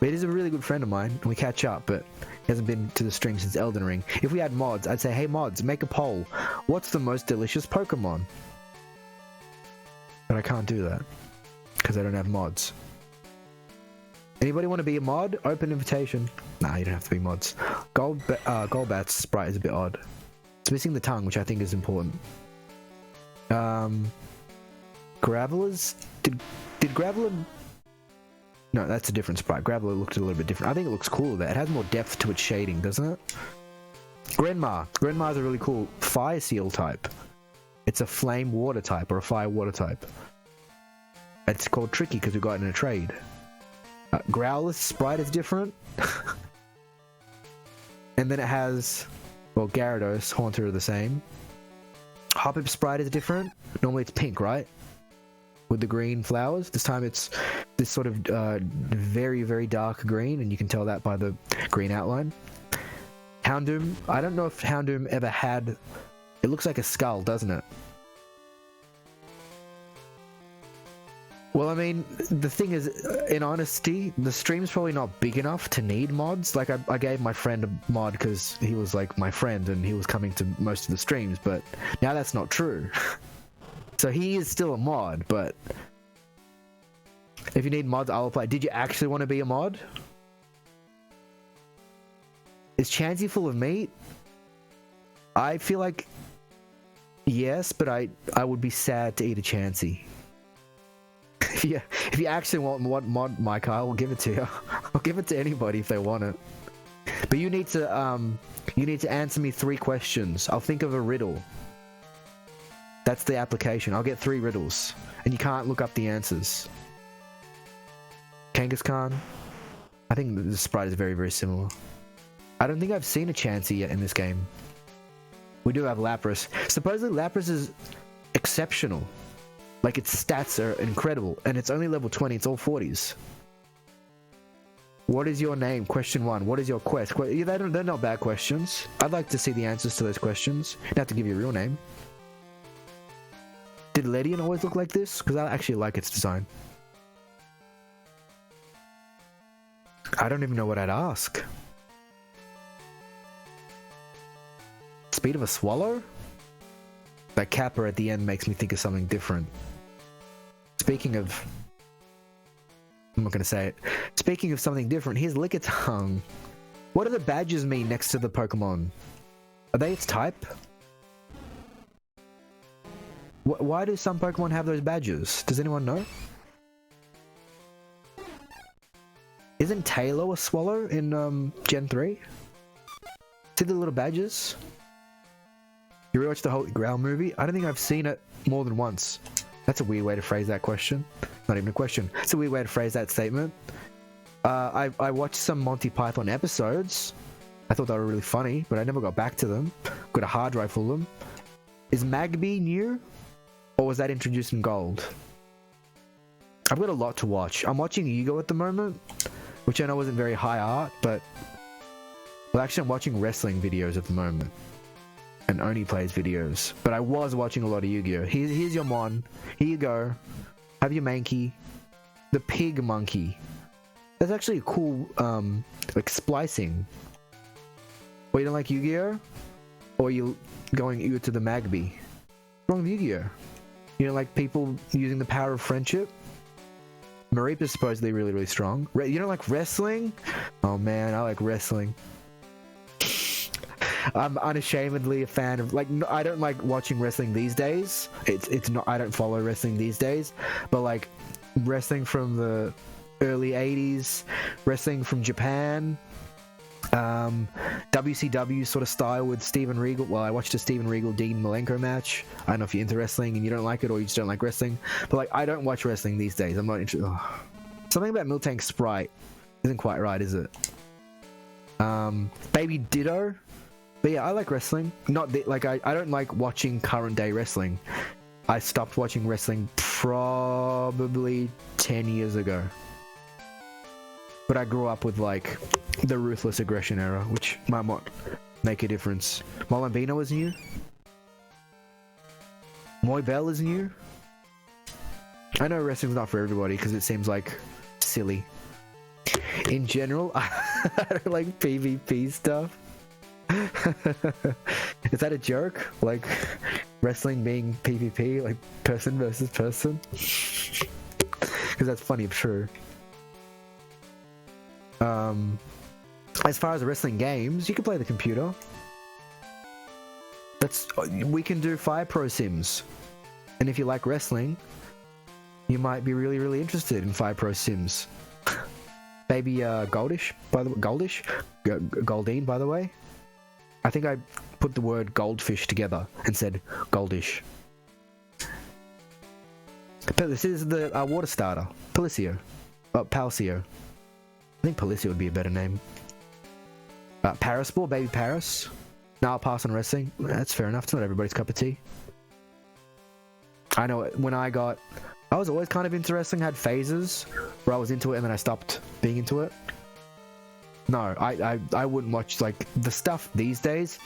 But he's a really good friend of mine, and we catch up, but he hasn't been to the stream since Elden Ring. If we had mods, I'd say, hey mods, make a poll. What's the most delicious Pokemon? But I can't do that, because I don't have mods. Anybody want to be a mod? Open invitation. Nah, you don't have to be mods. Golbat's sprite is a bit odd. It's missing the tongue, which I think is important. Gravelers? Did Graveler... No, that's a different sprite. Graveler looked a little bit different. I think it looks cooler there. It has more depth to its shading, doesn't it? Grenmar. Grenmar's a really cool fire seal type. It's a flame water type or a fire water type. It's called Tricky because we got it in a trade. Growlithe sprite is different. And then it has, well, Gyarados, Haunter are the same. Hoppip sprite is different. Normally it's pink, right? With the green flowers. This time it's this sort of very, very dark green, and you can tell that by the green outline. Houndoom. I don't know if Houndoom ever had... It looks like a skull, doesn't it? Well, I mean, the thing is, in honesty, the stream's probably not big enough to need mods. Like, I gave my friend a mod because he was, like, my friend, and he was coming to most of the streams, but now that's not true. So he is still a mod, but if you need mods, I'll apply. Did you actually want to be a mod? Is Chansey full of meat? I feel like yes, but I would be sad to eat a Chansey. If you actually want mod, Mike, I will give it to you. I'll give it to anybody if they want it. But you need to answer me 3 questions. I'll think of a riddle. That's the application. I'll get 3 riddles, and you can't look up the answers. Kangaskhan. I think the sprite is very, very similar. I don't think I've seen a Chansey yet in this game. We do have Lapras. Supposedly Lapras is exceptional. Like, its stats are incredible, and it's only level 20. It's all 40s. What is your name? Question 1. What is your quest? They're not bad questions. I'd like to see the answers to those questions. You don't have to give your real name. Did Ledian always look like this? Because I actually like its design. I don't even know what I'd ask. Speed of a swallow? That Kappa at the end makes me think of something different. Speaking of... I'm not going to say it. Speaking of something different, here's Lickitung. What do the badges mean next to the Pokemon? Are they its type? Why do some Pokemon have those badges? Does anyone know? Isn't Tailo a swallow in Gen 3? See the little badges? You rewatched the Holy Grail movie? I don't think I've seen it more than once. That's a weird way to phrase that question. Not even a question. It's a weird way to phrase that statement. I watched some Monty Python episodes. I thought they were really funny, but I never got back to them. Got a hard drive full of them. Is Magby new? Or was that introduced in Gold? I've got a lot to watch. I'm watching Yu-Gi-Oh! At the moment, which I know isn't very high art, but... Well, actually, I'm watching wrestling videos at the moment. And Oni plays videos. But I was watching a lot of Yu-Gi-Oh! Here's your mon. Here you go. Have your Mankey. The pig monkey. That's actually a cool, like, splicing. Well, you don't like Yu-Gi-Oh? Or are you going ear to the Magby? What's wrong with Yu-Gi-Oh? You don't like people using the power of friendship? Maripa's supposedly really, really strong. You don't like wrestling? Oh man, I like wrestling. I'm unashamedly a fan of, like, I don't like watching wrestling these days. It's not, I don't follow wrestling these days, but like wrestling from the early 80s, wrestling from Japan, WCW sort of style with Steven Regal. Well, I watched a Steven Regal Dean Malenko match. I don't know if you're into wrestling and you don't like it, or you just don't like wrestling, but like, I don't watch wrestling these days. I'm not interested. Something about Miltank Sprite isn't quite right, is it? Baby Ditto. But yeah, I like wrestling. Not like I don't like watching current day wrestling. I stopped watching wrestling probably 10 years ago. But I grew up with like the Ruthless Aggression era, which might make a difference. Molambino is new. Moy Bell is new. I know wrestling's not for everybody because it seems like silly. In general, I don't like PvP stuff. Is that a joke? Like wrestling being PvP, like person versus person? Because that's funny, I'm sure. As far as wrestling games, you can play the computer. We can do Fire Pro Sims, and if you like wrestling, you might be really, really interested in Fire Pro Sims. Baby Goldish, by the way, Goldine, by the way. I think I put the word goldfish together and said goldish. But this is the water starter, Palicio. Palsio. I think Palicio would be a better name. Parasport, Baby Paris. Now I'll pass on wrestling. That's fair enough. It's not everybody's cup of tea. I know when I was always kind of into wrestling, had phases where I was into it and then I stopped being into it. No, I wouldn't watch like the stuff these days.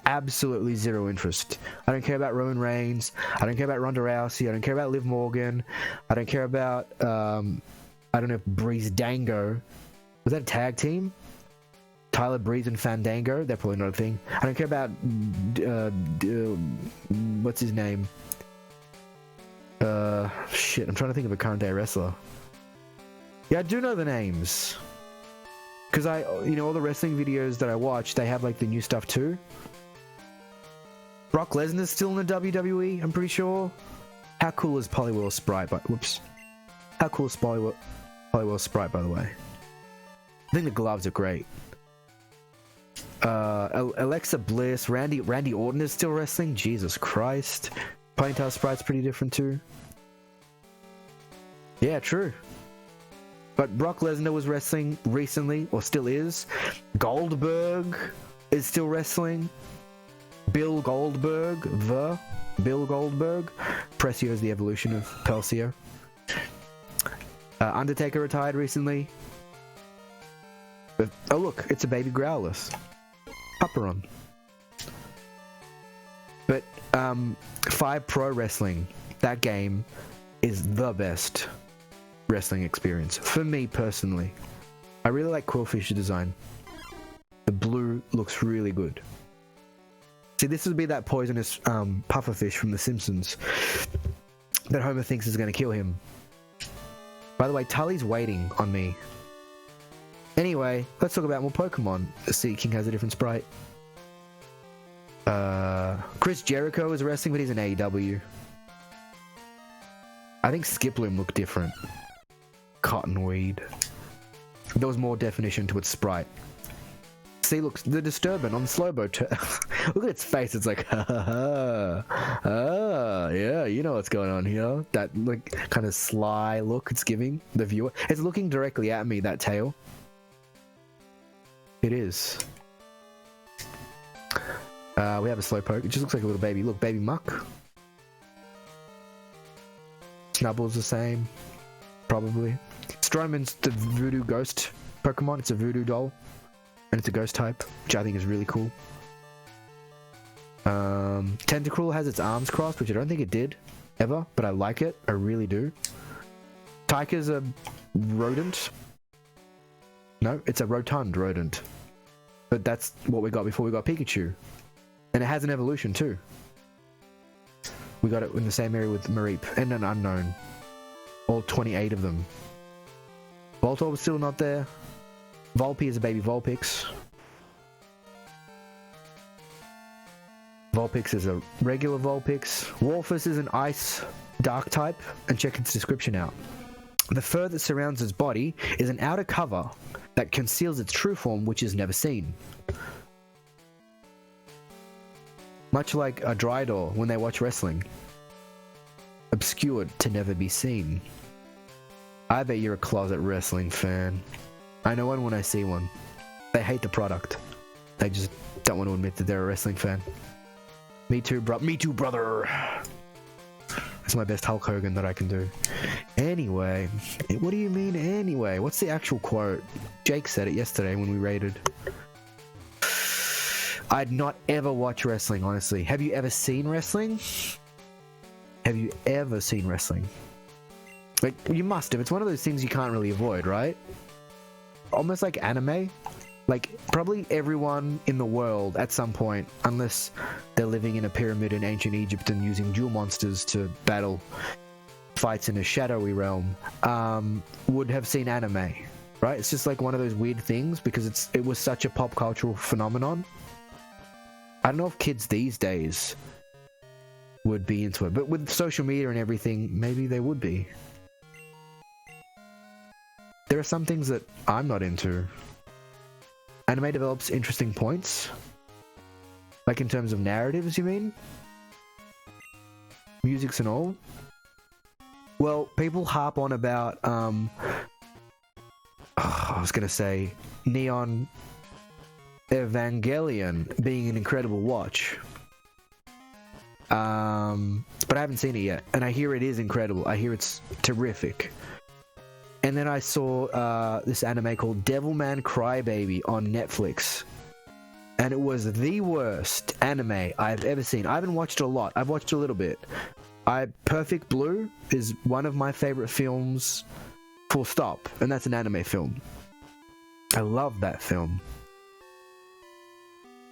Absolutely zero interest. I don't care about Roman Reigns. I don't care about Ronda Rousey. I don't care about Liv Morgan. I don't care about I don't know if Breeze Dango. Was that a tag team? Tyler Breeze and Fandango. They're probably not a thing. I don't care about what's his name? Shit. I'm trying to think of a current day wrestler. Yeah, I do know the names. Because all the wrestling videos that I watch, they have like the new stuff too. Brock Lesnar's still in the WWE, I'm pretty sure. How cool is Polywheel Sprite? Whoops. How cool is Polywheel Sprite, by the way? I think the gloves are great. Alexa Bliss, Randy Orton is still wrestling. Jesus Christ. Ponytail Sprite's pretty different too. Yeah, true. But Brock Lesnar was wrestling recently, or still is. Goldberg is still wrestling. Bill Goldberg. Precio is the evolution of Pelcio. Undertaker retired recently. But, oh look, it's a baby Growlithe. Paparon. But, Fire Pro Wrestling, that game is the best wrestling experience for me personally. I really like Quillfish's design. The blue looks really good. See, this would be that poisonous pufferfish from The Simpsons that Homer thinks is going to kill him. By the way, Tully's waiting on me. Anyway, let's talk about more Pokemon. Sea King has a different sprite. Chris Jericho is wrestling, but he's in AEW. I think Skiploom looked different. Cottonweed. There was more definition to its sprite. See, look, the disturbance on the slow-mo. Look at its face. It's like, ha ha ha. Ah, yeah, you know what's going on here. That like kind of sly look it's giving the viewer. It's looking directly at me. That tail. It is. We have a slowpoke. It just looks like a little baby. Look, baby muck. Snubble's the same, probably. Stroman's the voodoo ghost Pokemon. It's a voodoo doll. And it's a ghost type, which I think is really cool. Tentacruel has its arms crossed, which I don't think it did, ever, but I like it. I really do. Tyker's a rodent. No, it's a rotund rodent. But that's what we got before we got Pikachu. And it has an evolution too. We got it in the same area with Mareep and an unknown. All 28 of them. Voltorb was still not there. Volpe is a baby Vulpix. Vulpix is a regular Vulpix. Warfus is an ice dark type, and check its description out. The fur that surrounds its body is an outer cover that conceals its true form, which is never seen. Much like a Drydoor when they watch wrestling. Obscured to never be seen. I bet you're a closet wrestling fan. I know one when I see one. They hate the product. They just don't want to admit that they're a wrestling fan. Me too, Me too, brother. That's my best Hulk Hogan that I can do. Anyway, what do you mean anyway? What's the actual quote? Jake said it yesterday when we raided. I'd not ever watch wrestling, honestly. Have you ever seen wrestling? Have you ever seen wrestling? Like, you must have. It's one of those things you can't really avoid, right? Almost like anime. Like, probably everyone in the world at some point, unless they're living in a pyramid in ancient Egypt and using duel monsters to battle fights in a shadowy realm, would have seen anime, right? It's just like one of those weird things because it was such a pop cultural phenomenon. I don't know if kids these days would be into it, but with social media and everything, maybe they would be. There are some things that I'm not into. Anime develops interesting points. Like in terms of narratives, you mean? Musics and all? Well, people harp on about, I was gonna say, Neon Evangelion being an incredible watch. But I haven't seen it yet, and I hear it is incredible. I hear it's terrific. And then I saw this anime called Devilman Crybaby on Netflix. And it was the worst anime I've ever seen. I haven't watched a lot. I've watched a little bit. Perfect Blue is one of my favorite films, full stop. And that's an anime film. I love that film.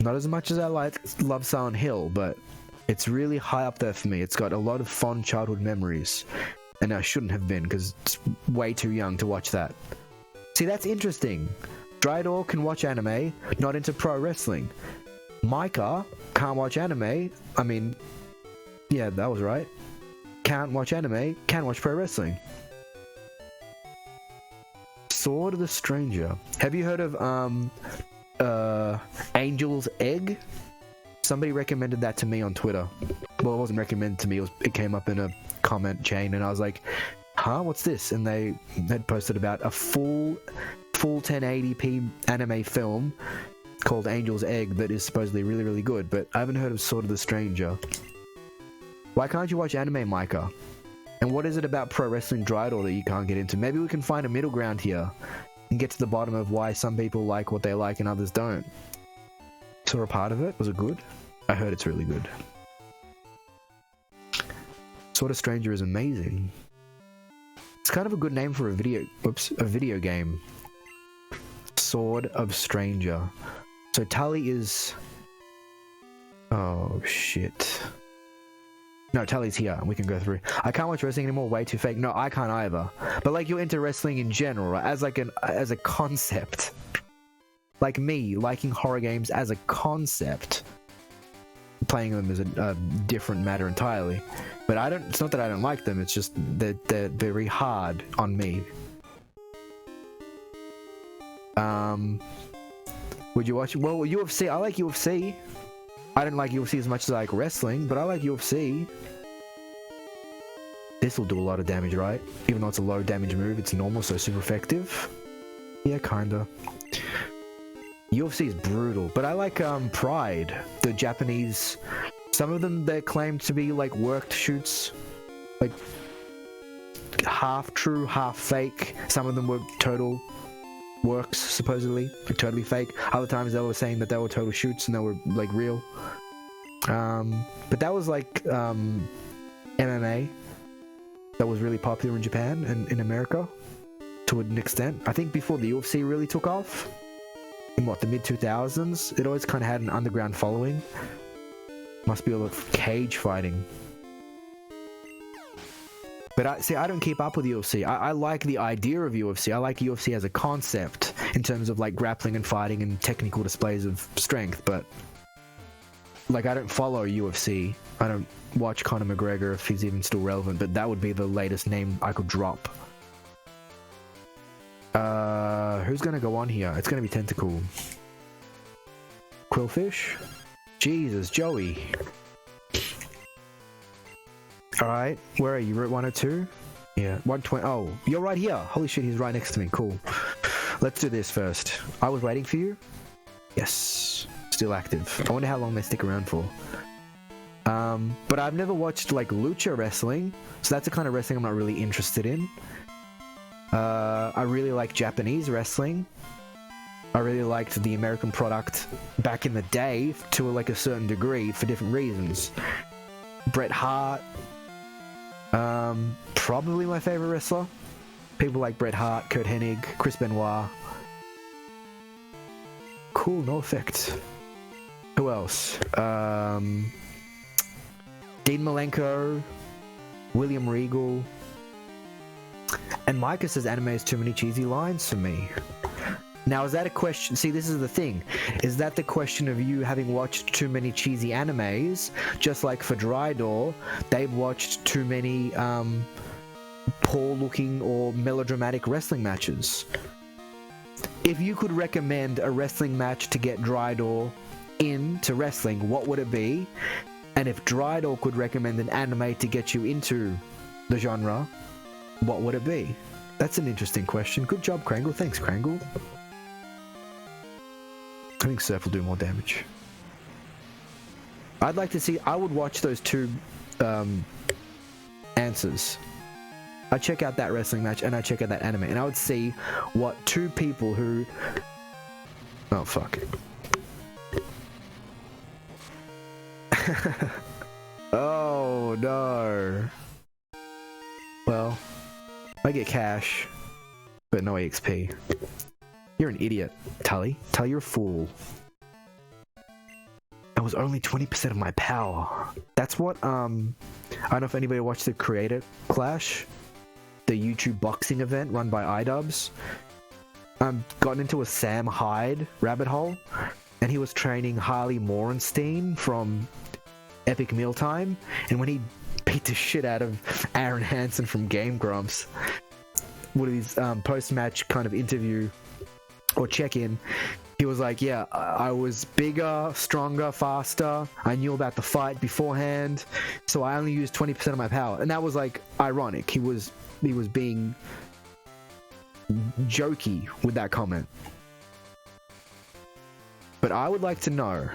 Not as much as I love Silent Hill, but it's really high up there for me. It's got a lot of fond childhood memories. And I shouldn't have been, because it's way too young to watch that. See, that's interesting. Drydoor can watch anime, not into pro wrestling. Micah can't watch anime. I mean, yeah, that was right. Can't watch anime, can watch pro wrestling. Sword of the Stranger. Have you heard of, Angel's Egg? Somebody recommended that to me on Twitter. Well, it wasn't recommended to me, it came up in a comment chain, and I was like, huh, what's this? And they had posted about a full 1080p anime film called Angel's Egg that is supposedly really, really good, but I haven't heard of Sword of the Stranger. Why can't you watch anime, Micah? And what is it about pro wrestling Drydoor that you can't get into? Maybe we can find a middle ground here and get to the bottom of why some people like what they like and others don't. Saw a part of it. Was it good? I heard it's really good. Sword of Stranger is amazing. It's kind of a good name for a video game. Sword of Stranger. So Tully is... Oh, shit. No, Tully's here. We can go through. I can't watch wrestling anymore. Way too fake. No, I can't either. But like, you're into wrestling in general, right? As a concept. Like me, liking horror games as a concept. Playing them is a different matter entirely. But it's not that I don't like them, it's just they're very hard on me. Would you watch? Well, UFC. I like UFC. I don't like UFC as much as I like wrestling, but I like UFC. This will do a lot of damage, right? Even though it's a low damage move, it's normal, so super effective. Yeah, kinda. UFC is brutal, but I like Pride, the Japanese. Some of them they're claimed to be like worked shoots, like half true, half fake. Some of them were total works, supposedly, like totally fake. Other times they were saying that they were total shoots and they were like real. But that was like MMA that was really popular in Japan and in America to an extent. I think before the UFC really took off, in what, the mid-2000s, it always kind of had an underground following. Must be all the cage fighting. But I don't keep up with UFC. I like the idea of UFC. I like UFC as a concept in terms of like grappling and fighting and technical displays of strength. But like, I don't follow UFC. I don't watch Conor McGregor if he's even still relevant. But that would be the latest name I could drop. Who's gonna go on here? It's gonna be Tentacle. Quillfish? Jesus, Joey. Alright, where are you? Route 102? Yeah, 120. Oh, you're right here. Holy shit, he's right next to me. Cool. Let's do this first. I was waiting for you. Yes. Still active. I wonder how long they stick around for. But I've never watched like lucha wrestling, so that's the kind of wrestling I'm not really interested in. I really like Japanese wrestling. I really liked the American product back in the day to like a certain degree for different reasons. Bret Hart, probably my favorite wrestler. People like Bret Hart, Kurt Hennig, Chris Benoit. Cool, no effect. Who else? Dean Malenko, William Regal. And Micah says anime has too many cheesy lines for me. Now, is that a question? See, this is the thing. Is that the question of you having watched too many cheesy animes? Just like for Drydoor, they've watched too many poor-looking or melodramatic wrestling matches. If you could recommend a wrestling match to get Drydoor into wrestling, what would it be? And if Drydoor could recommend an anime to get you into the genre, what would it be? That's an interesting question. Good job, Krangle. Thanks, Krangle. I think Surf will do more damage. I'd like to see... I would watch those two answers. I'd check out that wrestling match and I'd check out that anime. And I would see what two people who... Oh, fuck. Oh, no. Well, I get cash, but no EXP. You're an idiot, Tully. Tully, you're a fool. That was only 20% of my power. That's what, I don't know if anybody watched the Creator Clash, the YouTube boxing event run by iDubbbz. Got into a Sam Hyde rabbit hole, and he was training Harley Morenstein from Epic Mealtime, and when he beat the shit out of Aaron Hansen from Game Grumps, with his post-match kind of interview or check-in, he was like, yeah, I was bigger, stronger, faster, I knew about the fight beforehand, so I only used 20% of my power. And that was like ironic. He was being jokey with that comment. But I would like to know,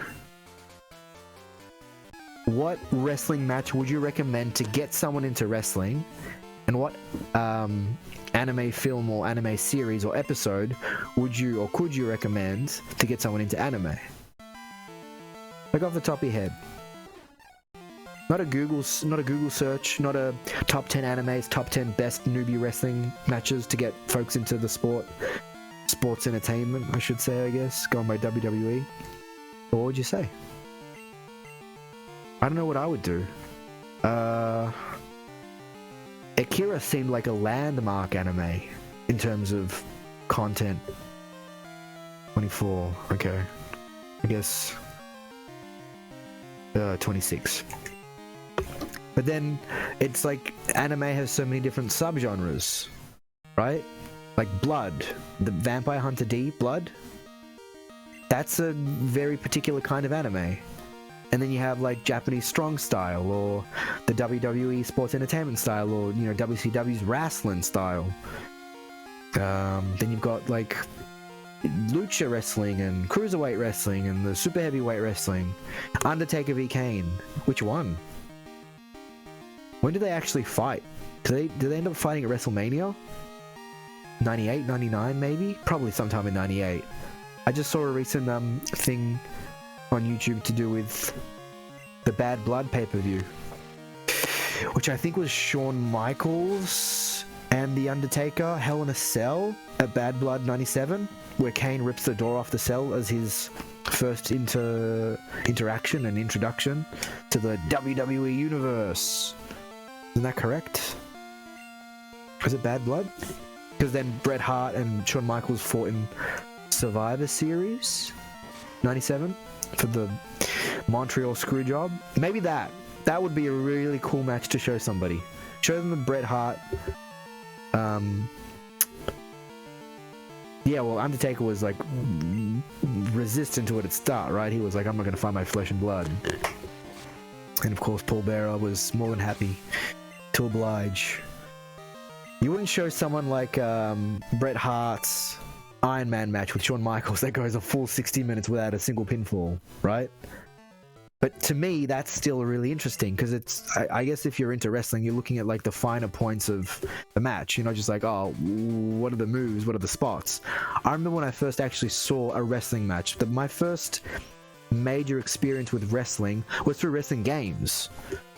what wrestling match would you recommend to get someone into wrestling? And what anime film or anime series or episode would you or could you recommend to get someone into anime? Like off the top of your head. Not a Google search, not a top 10 animes, top 10 best newbie wrestling matches to get folks into the sports entertainment, I should say, I guess, going by WWE. What would you say? I don't know what I would do. Akira seemed like a landmark anime in terms of content. 24, okay. I guess 26. But then it's like anime has so many different subgenres, right? Like Blood, the Vampire Hunter D, Blood. That's a very particular kind of anime. And then you have like Japanese strong style, or the WWE sports entertainment style, or WCW's wrestling style. Then you've got like lucha wrestling and cruiserweight wrestling and the super heavyweight wrestling. Undertaker v Kane. Which one? When did they actually fight? Did they end up fighting at WrestleMania? 98, 99 maybe? Probably sometime in 98. I just saw a recent thing on YouTube to do with the Bad Blood pay-per-view, which I think was Shawn Michaels and The Undertaker Hell in a Cell at Bad Blood 97, where Kane rips the door off the cell as his first interaction and introduction to the WWE Universe. Isn't that correct? Was it Bad Blood? Because then Bret Hart and Shawn Michaels fought in Survivor Series 97 for the Montreal Screwjob. Maybe that would be a really cool match to show somebody. Show them the Bret Hart. Yeah, well, Undertaker was like resistant to it at start, right? He was like, I'm not gonna fight my flesh and blood. And of course, Paul Bearer was more than happy to oblige. You wouldn't show someone like Bret Hart's Iron Man match with Shawn Michaels that goes a full 60 minutes without a single pinfall, right? But to me, that's still really interesting, because it's, I guess if you're into wrestling, you're looking at like the finer points of the match. You're not just like, oh, what are the moves? What are the spots? I remember when I first actually saw a wrestling match, that my first major experience with wrestling was through wrestling games.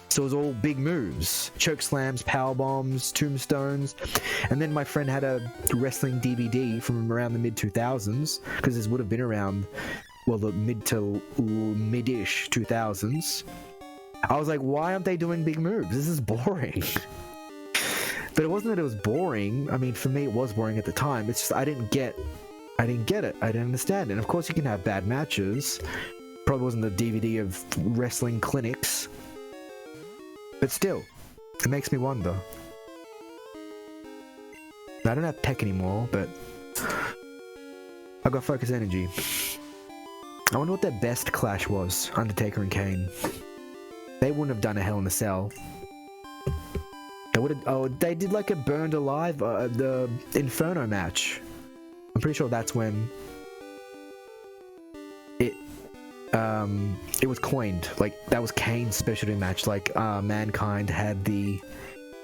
So it was all big moves, choke slams, power bombs, tombstones. And then my friend had a wrestling DVD from around the mid-2000s, because this would have been around, well, the mid-ish 2000s. I was like, why aren't they doing big moves? This is boring. But it wasn't that it was boring. I mean, for me, it was boring at the time. It's just I didn't get it. I didn't understand it. And of course, you can have bad matches. Probably wasn't the DVD of wrestling clinics. But still, it makes me wonder. I don't have Peck anymore, but I've got Focus Energy. I wonder what their best clash was, Undertaker and Kane. They wouldn't have done a Hell in a Cell. They would have. Oh, they did like a Burned Alive, the Inferno match. I'm pretty sure that's when it was coined. Like, that was Kane's specialty match. Like, Mankind had the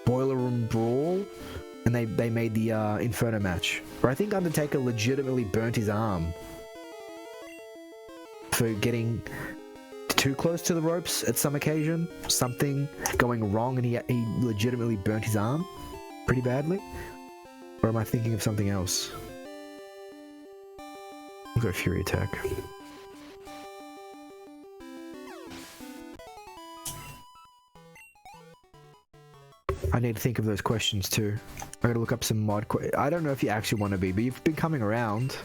Boiler Room Brawl, and they made the Inferno match. Or I think Undertaker legitimately burnt his arm for getting too close to the ropes at some occasion. Something going wrong, and he legitimately burnt his arm pretty badly. Or am I thinking of something else? I'll go Fury Attack. I need to think of those questions too. I gotta look up some mod I don't know if you actually want to be, but you've been coming around.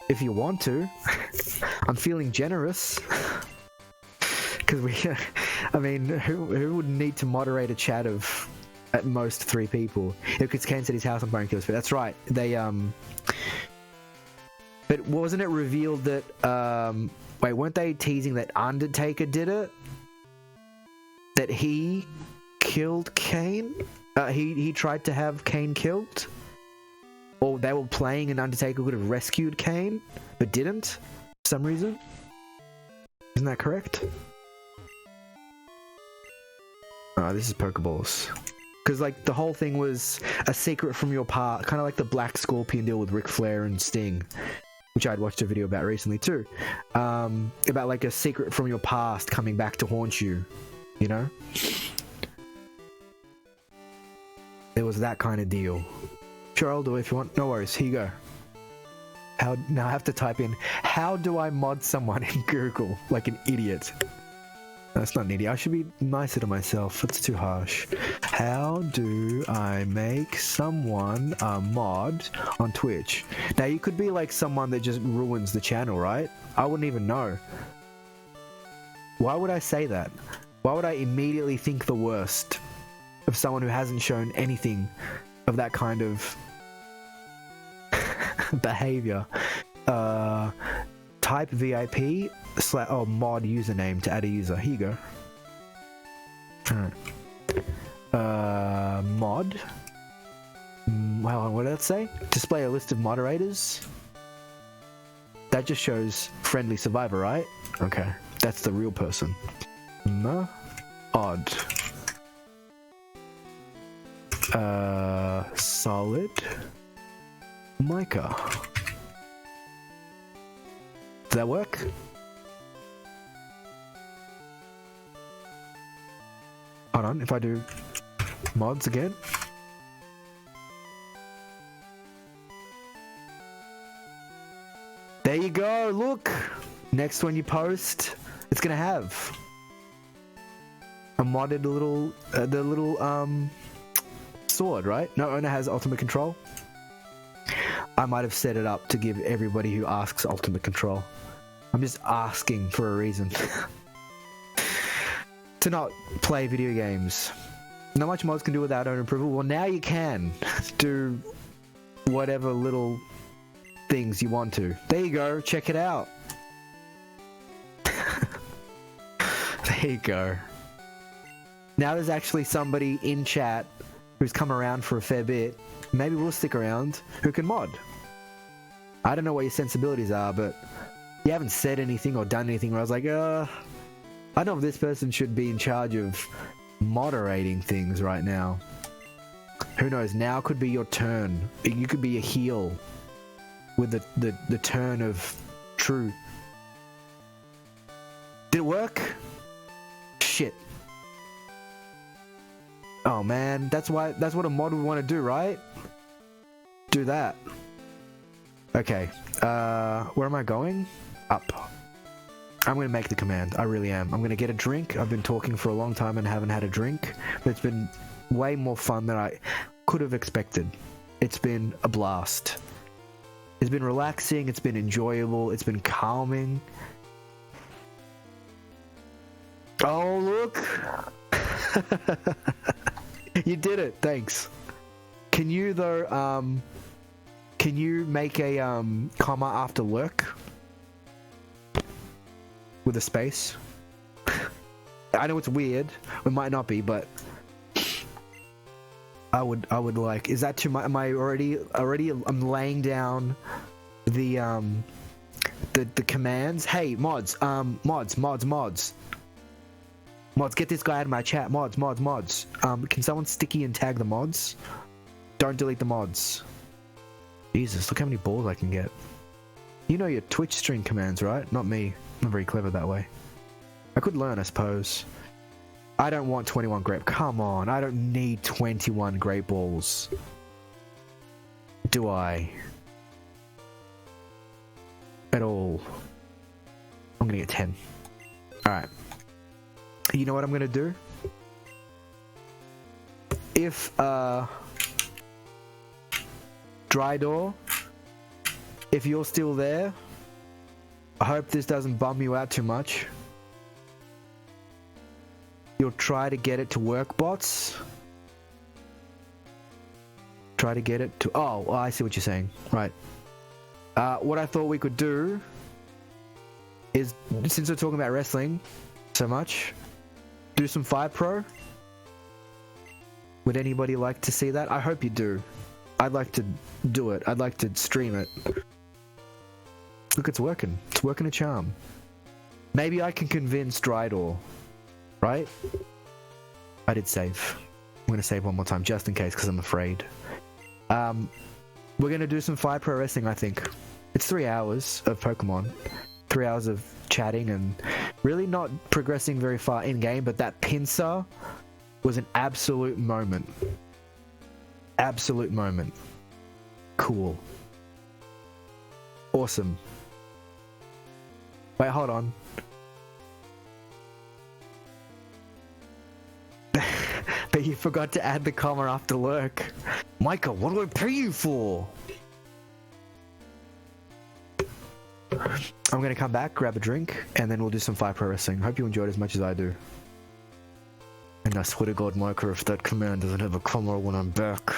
If you want to. I'm feeling generous. Because I mean, who would need to moderate a chat of at most 3 people? Because Kane said his house on Fire and Killers, but that's right. They, but wasn't it revealed that, wait, weren't they teasing that Undertaker did it? That he killed Kane? He tried to have Kane killed? Or they were playing and Undertaker could have rescued Kane, but didn't, for some reason? Isn't that correct? This is Pokeballs. Because, like, the whole thing was a secret from your past, kind of like the Black Scorpion deal with Ric Flair and Sting, which I'd watched a video about recently too. About, like, a secret from your past coming back to haunt you, you know? There was that kind of deal. Sure, I'll do it if you want. No worries, here you go. Now I have to type in, how do I mod someone in Google? Like an idiot. That's not an idiot. I should be nicer to myself. That's too harsh. How do I make someone a mod on Twitch? Now, you could be like someone that just ruins the channel, right? I wouldn't even know. Why would I say that? Why would I immediately think the worst of someone who hasn't shown anything of that kind of behavior? type VIP mod username to add a user. Here you go. Alright. Mod. Well, what did that say? Display a list of moderators. That just shows friendly survivor, right? Okay, that's the real person. Odd. Solid. Micah. Does that work? Hold on, if I do mods again. There you go, look! Next one you post, it's gonna have a modded little, the little, sword, right? No owner has ultimate control. I might have set it up to give everybody who asks ultimate control. I'm just asking for a reason. To not play video games. Not much mods can do without owner approval. Well, now you can do whatever little things you want to. There you go, check it out. There you go. Now there's actually somebody in chat who's come around for a fair bit, maybe we'll stick around, who can mod. I don't know what your sensibilities are, but you haven't said anything or done anything where I was like, I don't know if this person should be in charge of moderating things right now. Who knows, now could be your turn. You could be a heel with the turn of true. Did it work? Shit. Oh man, that's what a mod would want to do, right? Do that. Okay, where am I going? Up. I'm gonna make the command, I really am. I'm gonna get a drink. I've been talking for a long time and haven't had a drink, but it's been way more fun than I could have expected. It's been a blast. It's been relaxing, it's been enjoyable, it's been calming. Oh, look! You did it, thanks. Can you though, can you make a comma after lurk? With a space? I know it's weird, it might not be, but I would like, is that too much? Am I already I'm laying down the commands. Hey, mods, Mods, get this guy out of my chat. Mods. Can someone sticky and tag the mods? Don't delete the mods. Jesus, look how many balls I can get. You know your Twitch stream commands, right? Not me. I'm not very clever that way. I could learn, I suppose. I don't want 21 grape. Come on, I don't need 21 great balls. Do I? At all. I'm gonna get 10. Alright. You know what I'm gonna do? If Dry Door, if you're still there, I hope this doesn't bum you out too much. You'll try to get it to work, bots. Try to get it to... Oh, I see what you're saying. Right. What I thought we could do is, since we're talking about wrestling so much, do some Fire Pro. Would anybody like to see that? I hope you do. I'd like to do it. I'd like to stream it. Look, it's working. It's working a charm. Maybe I can convince Drydor. Right? I did save. I'm gonna save one more time just in case because I'm afraid. We're gonna do some Fire Pro Wrestling, I think. It's 3 hours of Pokemon. 3 hours of chatting and really not progressing very far in game, but that pincer was an absolute moment. Absolute moment. Cool. Awesome. Wait, hold on. But you forgot to add the comma after lurk. Micah, what do I pay you for? I'm gonna come back, grab a drink, and then we'll do some Fire Pro Wrestling. Hope you enjoyed as much as I do. And I swear to God, Micah, if that command doesn't have a comma when I'm back,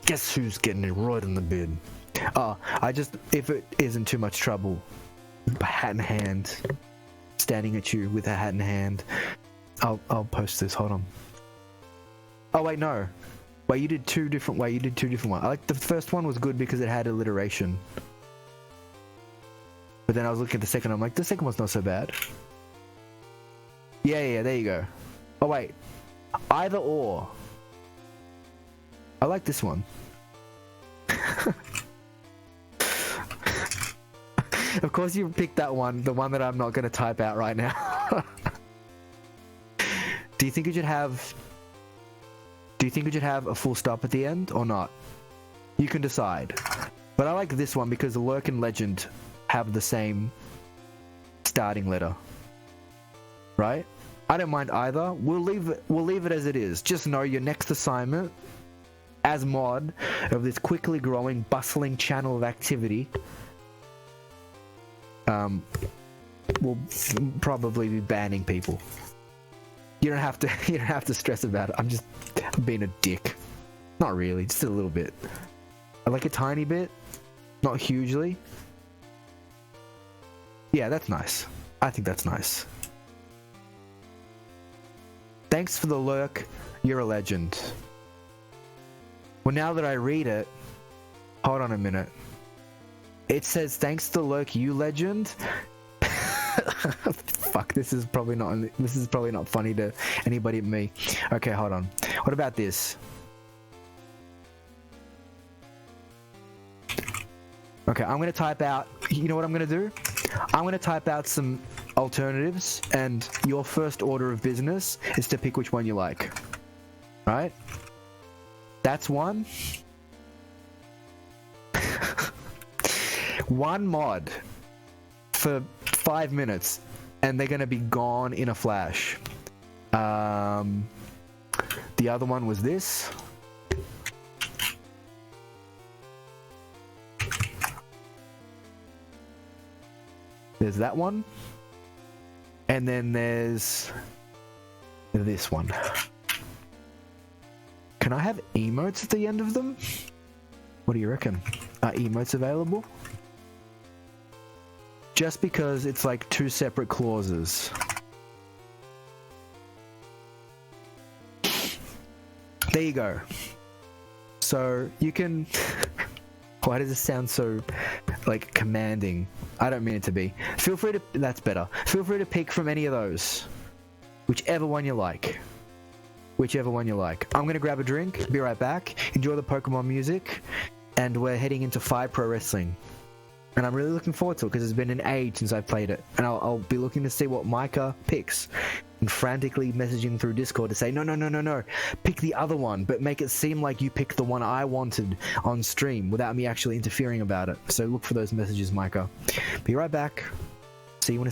guess who's getting it right in the bid? Oh, if it isn't too much trouble, hat in hand, standing at you with a hat in hand, I'll post this. Hold on. Oh wait, no. Wait, you did two different ones. I like the first one was good because it had alliteration. But then I was looking at the second, I'm like, the second one's not so bad. Yeah, there you go. Oh wait, either or. I like this one. Of course you picked that one, the one that I'm not going to type out right now. Do you think it should have a full stop at the end or not? You can decide. But I like this one because the Lurk and Legend have the same starting letter. Right? I don't mind either. We'll leave it as it is. Just know your next assignment as mod of this quickly growing, bustling channel of activity will probably be banning people. You don't have to stress about it. I'm just being a dick. Not really, just a little bit. Like a tiny bit, not hugely. Yeah, that's nice. I think that's nice. Thanks for the lurk. You're a legend. Well, now that I read it, hold on a minute. It says, thanks to the lurk, you legend. Fuck, this is probably not funny to anybody but me. Okay, hold on. What about this? Okay, I'm gonna type out, you know what I'm gonna do? I'm gonna type out some alternatives, and your first order of business is to pick which one you like. Right? That's one. One mod for 5 minutes, and they're gonna be gone in a flash. The other one was this. There's that one. And then there's this one. Can I have emotes at the end of them? What do you reckon? Are emotes available? Just because it's like two separate clauses. There you go. So you can... Why does this sound so like commanding? I don't mean it to be. Feel free to... That's better. Feel free to pick from any of those. Whichever one you like. Whichever one you like. I'm going to grab a drink. Be right back. Enjoy the Pokemon music. And we're heading into Fire Pro Wrestling. And I'm really looking forward to it because it's been an age since I've played it. And I'll be looking to see what Micah picks. And frantically messaging through Discord to say, no. Pick the other one, but make it seem like you picked the one I wanted on stream without me actually interfering about it. So look for those messages, Micah. Be right back. See you in a